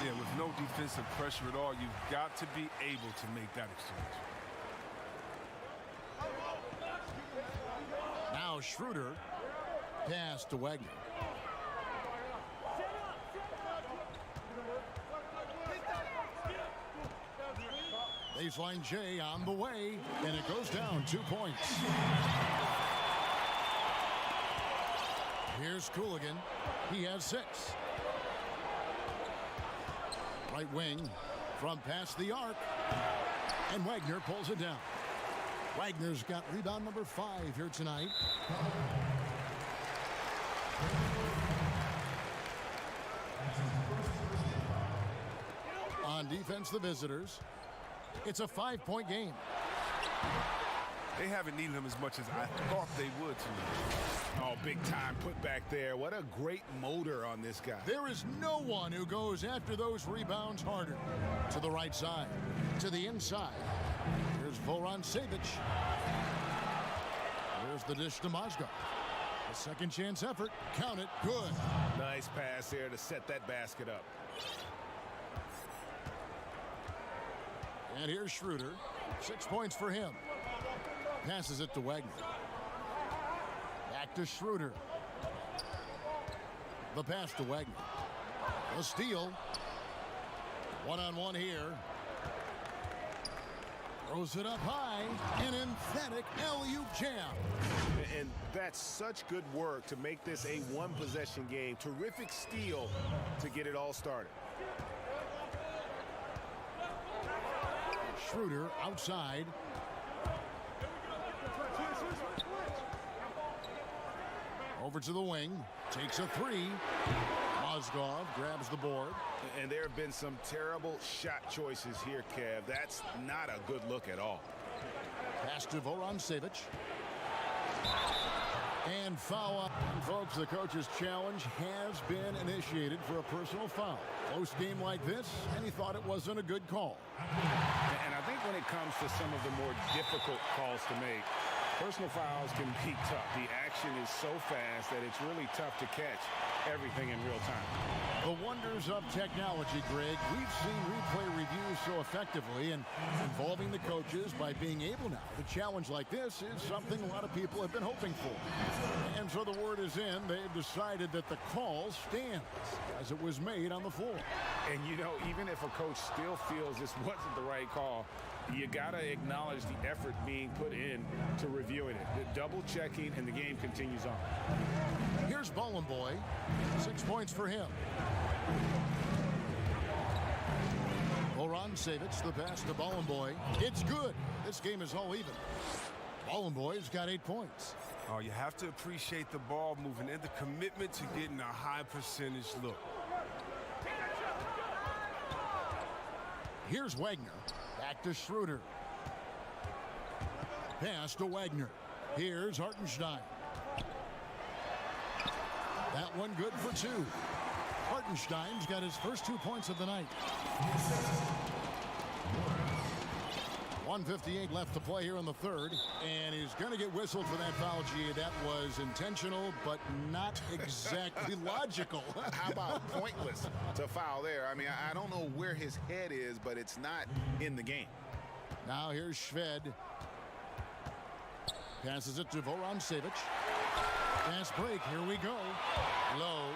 Yeah, with no defensive pressure at all, you've got to be able to make that exchange. Now Schroeder. Pass to Wagner. Baseline J on the way, and it goes down 2 points. Here's Cooligan. He has 6. Right wing from past the arc, and Wagner pulls it down. Wagner's got rebound number 5 here tonight. On defense, the visitors. It's a 5-point game. They haven't needed him as much as I thought they would to. Oh, big time put back there. What a great motor on this guy. There is no one who goes after those rebounds harder. To the right side, to the inside. Here's Voron-Savic. There's the dish to Mozgov. A second chance effort. Count it. Good. Nice pass there to set that basket up. And here's Schroeder. 6 points for him. Passes it to Wagner. Back to Schroeder. The pass to Wagner. A steal. One-on-one here. Throws it up high. An emphatic alley-oop jam. And that's such good work to make this a one-possession game. Terrific steal to get it all started. Schroeder outside. Over to the wing. Takes a three. Mozgov grabs the board. And there have been some terrible shot choices here, Kev. That's not a good look at all. Pass to Vorontsevich. And foul. And folks, the coach's challenge has been initiated for a personal foul. Close game like this, and he thought it wasn't a good call. And I think when it comes to some of the more difficult calls to make, personal fouls can be tough. The action is so fast that it's really tough to catch everything in real time. The wonders of technology, Greg. We've seen replay reviews so effectively and involving the coaches by being able now to challenge like this is something a lot of people have been hoping for. And so the word is in. They've decided that the call stands as it was made on the floor. And, you know, even if a coach still feels this wasn't the right call, you got to acknowledge the effort being put in to reviewing it. The double checking, and the game continues on. Here's Boy. 6 points for him. Vorontsevich, the pass to Boy. It's good. This game is all even. Boy's got 8 points. Oh, you have to appreciate the ball moving and the commitment to getting a high percentage look. Here's Wagner. Back to Schroeder. Pass to Wagner. Here's Hartenstein. That one good for two. Hartenstein's got his first 2 points of the night. 1:58 left to play here in the third, and he's going to get whistled for that foul, G. That was intentional, but not exactly logical. How about pointless to foul there? I mean, I don't know where his head is, but it's not in the game. Now here's Shved. Passes it to Vorontsevich. Fast break. Here we go. Low.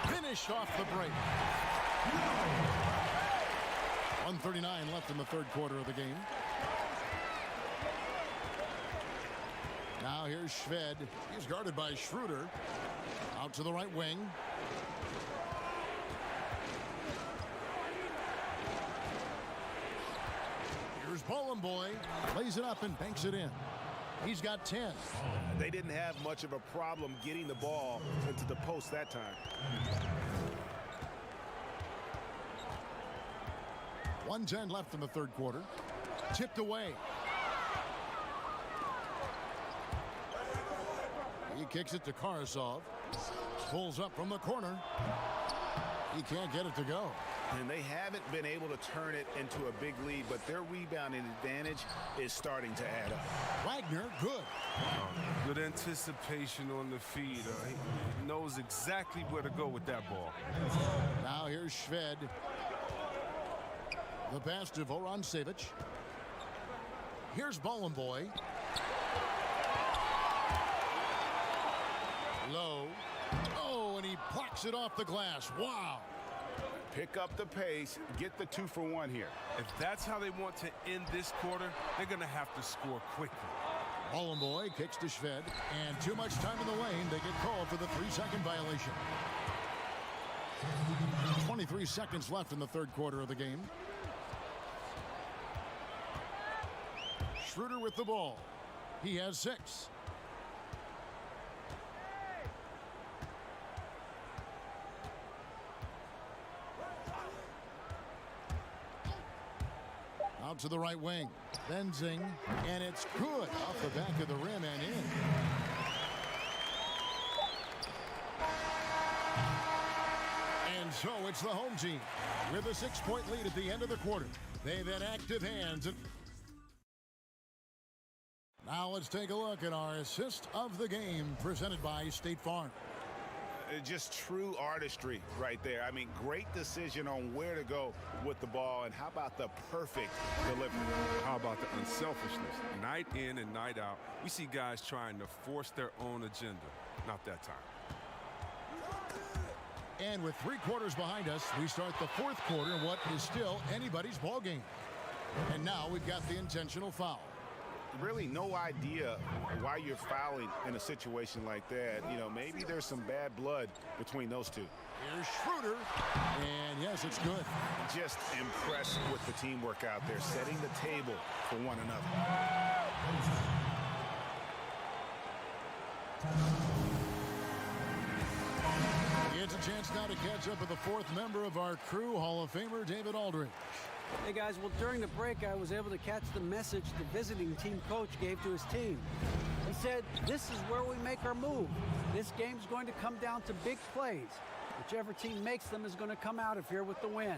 Finished off the break. 1:39 left in the third quarter of the game. Now here's Shved. He's guarded by Schroeder. Out to the right wing. Here's Boy. Lays it up and banks it in. He's got 10. They didn't have much of a problem getting the ball into the post that time. 1:10 left in the third quarter. Tipped away. He kicks it to Karasov. Pulls up from the corner. He can't get it to go. And they haven't been able to turn it into a big lead, but their rebounding advantage is starting to add up. Wagner, good. Good anticipation on the feed. He knows exactly where to go with that ball. Now here's Shved. The pass to Vorontsevich. Here's Boy. Low. Oh, and he plucks it off the glass. Wow. Pick up the pace, get the 2 for 1 here. If that's how they want to end this quarter, they're going to have to score quickly. Boy kicks to Shved, and too much time in the lane. They get called for the 3-second violation. 23 seconds left in the third quarter of the game. Schroeder with the ball. He has 6. Out to the right wing. Benzing, and it's good off the back of the rim and in. And so it's the home team with a 6-point lead at the end of the quarter. They've had active hands. Now let's take a look at our assist of the game presented by State Farm. Just true artistry right there. I mean, great decision on where to go with the ball, and how about the perfect delivery? How about the unselfishness? Night in and night out, we see guys trying to force their own agenda. Not that time. And with 3 quarters behind us, we start the 4th quarter in what is still anybody's ball game. And now we've got the intentional foul. Really no idea why you're fouling in a situation like that. You know, maybe there's some bad blood between those two. Here's Schroeder, and yes, it's good. Just impressed with the teamwork out there, setting the table for one another. He gets a chance now to catch up with the 4th member of our crew, Hall of Famer David Aldridge. Hey guys, well during the break I was able to catch the message the visiting team coach gave to his team. He said, this is where we make our move. This game's going to come down to big plays. Whichever team makes them is going to come out of here with the win.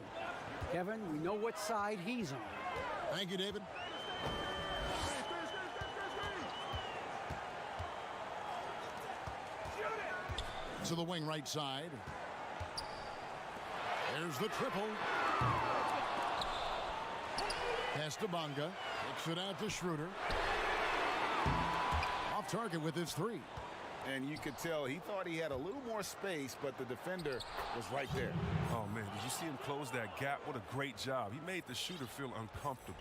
Kevin, we know what side he's on. Thank you, David. To the wing right side. There's the triple. Pass to Bonga. Kicks it out to Schroeder. Off target with his 3. And you could tell he thought he had a little more space, but the defender was right there. Oh, man, did you see him close that gap? What a great job. He made the shooter feel uncomfortable.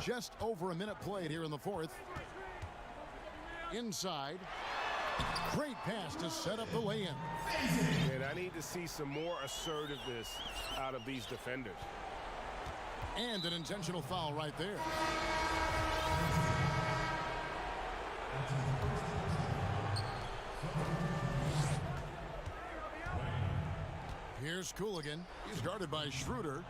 Just over a minute played here in the 4th. Inside. Great pass to set up the lay-in. And I need to see some more assertiveness out of these defenders. And an intentional foul right there. Here's Cooligan. He's guarded by Schroeder.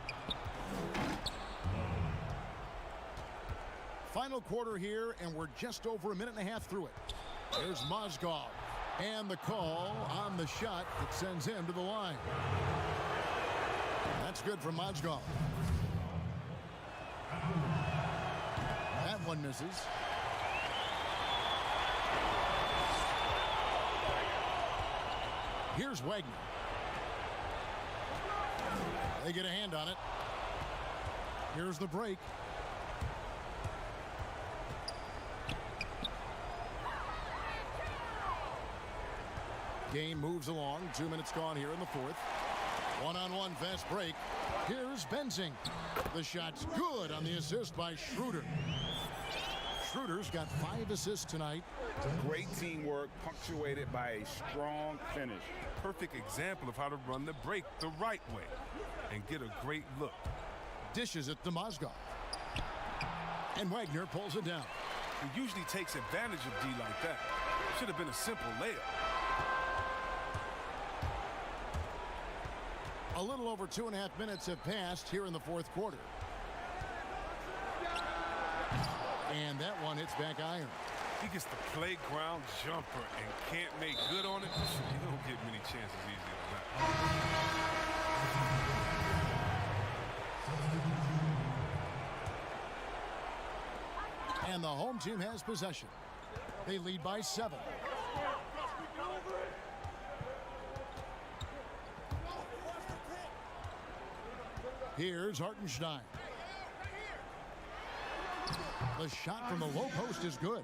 Final quarter here, and we're just over a minute and a half through it. There's Mozgov. And the call on the shot that sends him to the line. That's good from Mozgov. That one misses. Here's Wagner. They get a hand on it. Here's the break. Game moves along. 2 minutes gone here in the 4th. One-on-one fast break. Here's Benzing. The shot's good on the assist by Schroeder. Schroeder's got 5 assists tonight. Great teamwork punctuated by a strong finish. Perfect example of how to run the break the right way and get a great look. Dishes it to Mozgov. And Wagner pulls it down. He usually takes advantage of D like that. Should have been a simple layup. A little over 2.5 minutes have passed here in the 4th quarter. And that one hits back iron. He gets the playground jumper and can't make good on it. You don't get many chances easy than that. And the home team has possession. They lead by 7. Here's Hartenstein. The shot from the low post is good.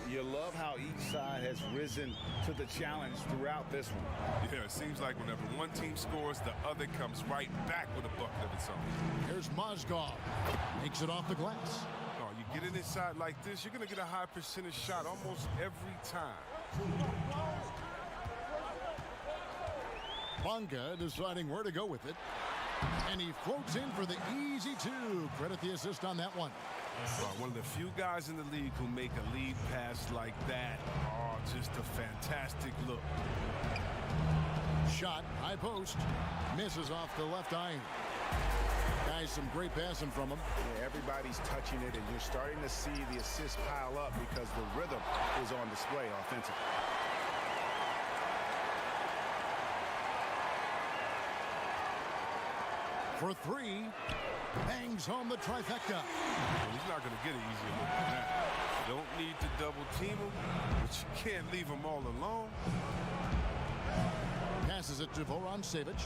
You love how each side has risen to the challenge throughout this one. Yeah, it seems like whenever one team scores, the other comes right back with a bucket of its own. Here's Mozgov. Makes it off the glass. Oh, you get it inside like this, you're going to get a high percentage shot almost every time. Bonga deciding where to go with it. And he floats in for the easy 2. Credit the assist on that one. One of the few guys in the league who make a lead pass like that. Oh, just a fantastic look. Shot, high post. Misses off the left iron. Guys, some great passing from him. Yeah, everybody's touching it, and you're starting to see the assists pile up because the rhythm is on display offensively. For 3, bangs home the trifecta. He's not going to get it easier than that. Don't need to double team him, but you can't leave him all alone. Passes it to Voron-Savic.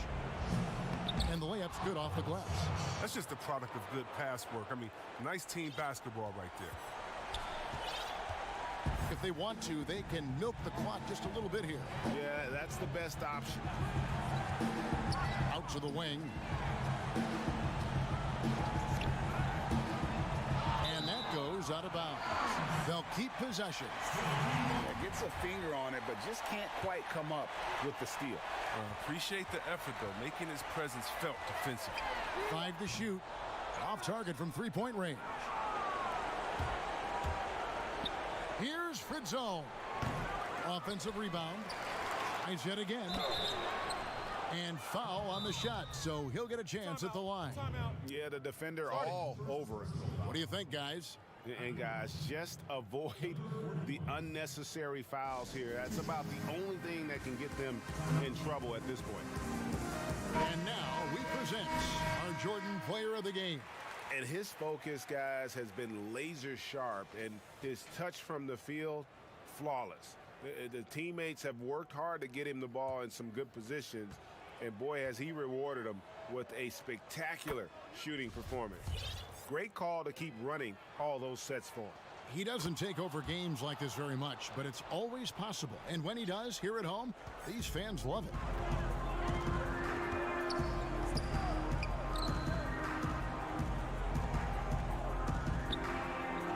And the layup's good off the glass. That's just a product of good pass work. I mean, nice team basketball right there. they want to, they can milk the clock just a little bit here. Yeah, that's the best option. Out to the wing. And that goes out of bounds. They'll keep possession. Yeah, gets a finger on it, but just can't quite come up with the steal. Appreciate the effort, though, making his presence felt defensively. 5 to shoot. Off target from three-point range. Here's Fritzone. Offensive rebound. Nice hit again. And foul on the shot, so he'll get a chance at the line. Yeah, the defender all over it. What do you think, guys? And guys, just avoid the unnecessary fouls here. That's about the only thing that can get them in trouble at this point. And now we present our Jordan Player of the Game. And his focus, guys, has been laser sharp, and his touch from the field, flawless. The teammates have worked hard to get him the ball in some good positions, and boy, has he rewarded them with a spectacular shooting performance. Great call to keep running all those sets for him. He doesn't take over games like this very much, but it's always possible. And when he does, here at home, these fans love it.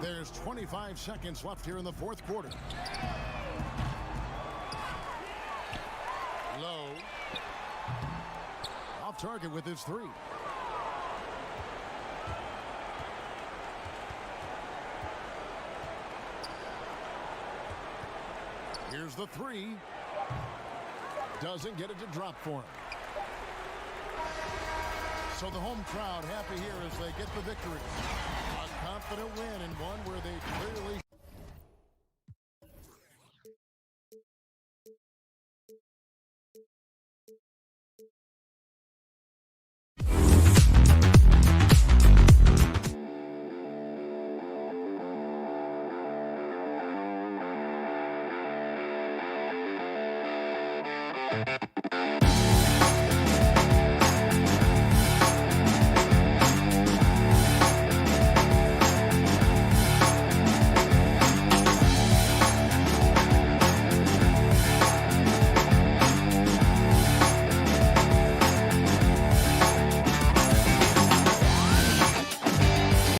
There's 25 seconds left here in the fourth quarter. Low. Off target with his three. Here's the three. Doesn't get it to drop for him. So the home crowd happy here as they get the victory. A confident win and one where they clearly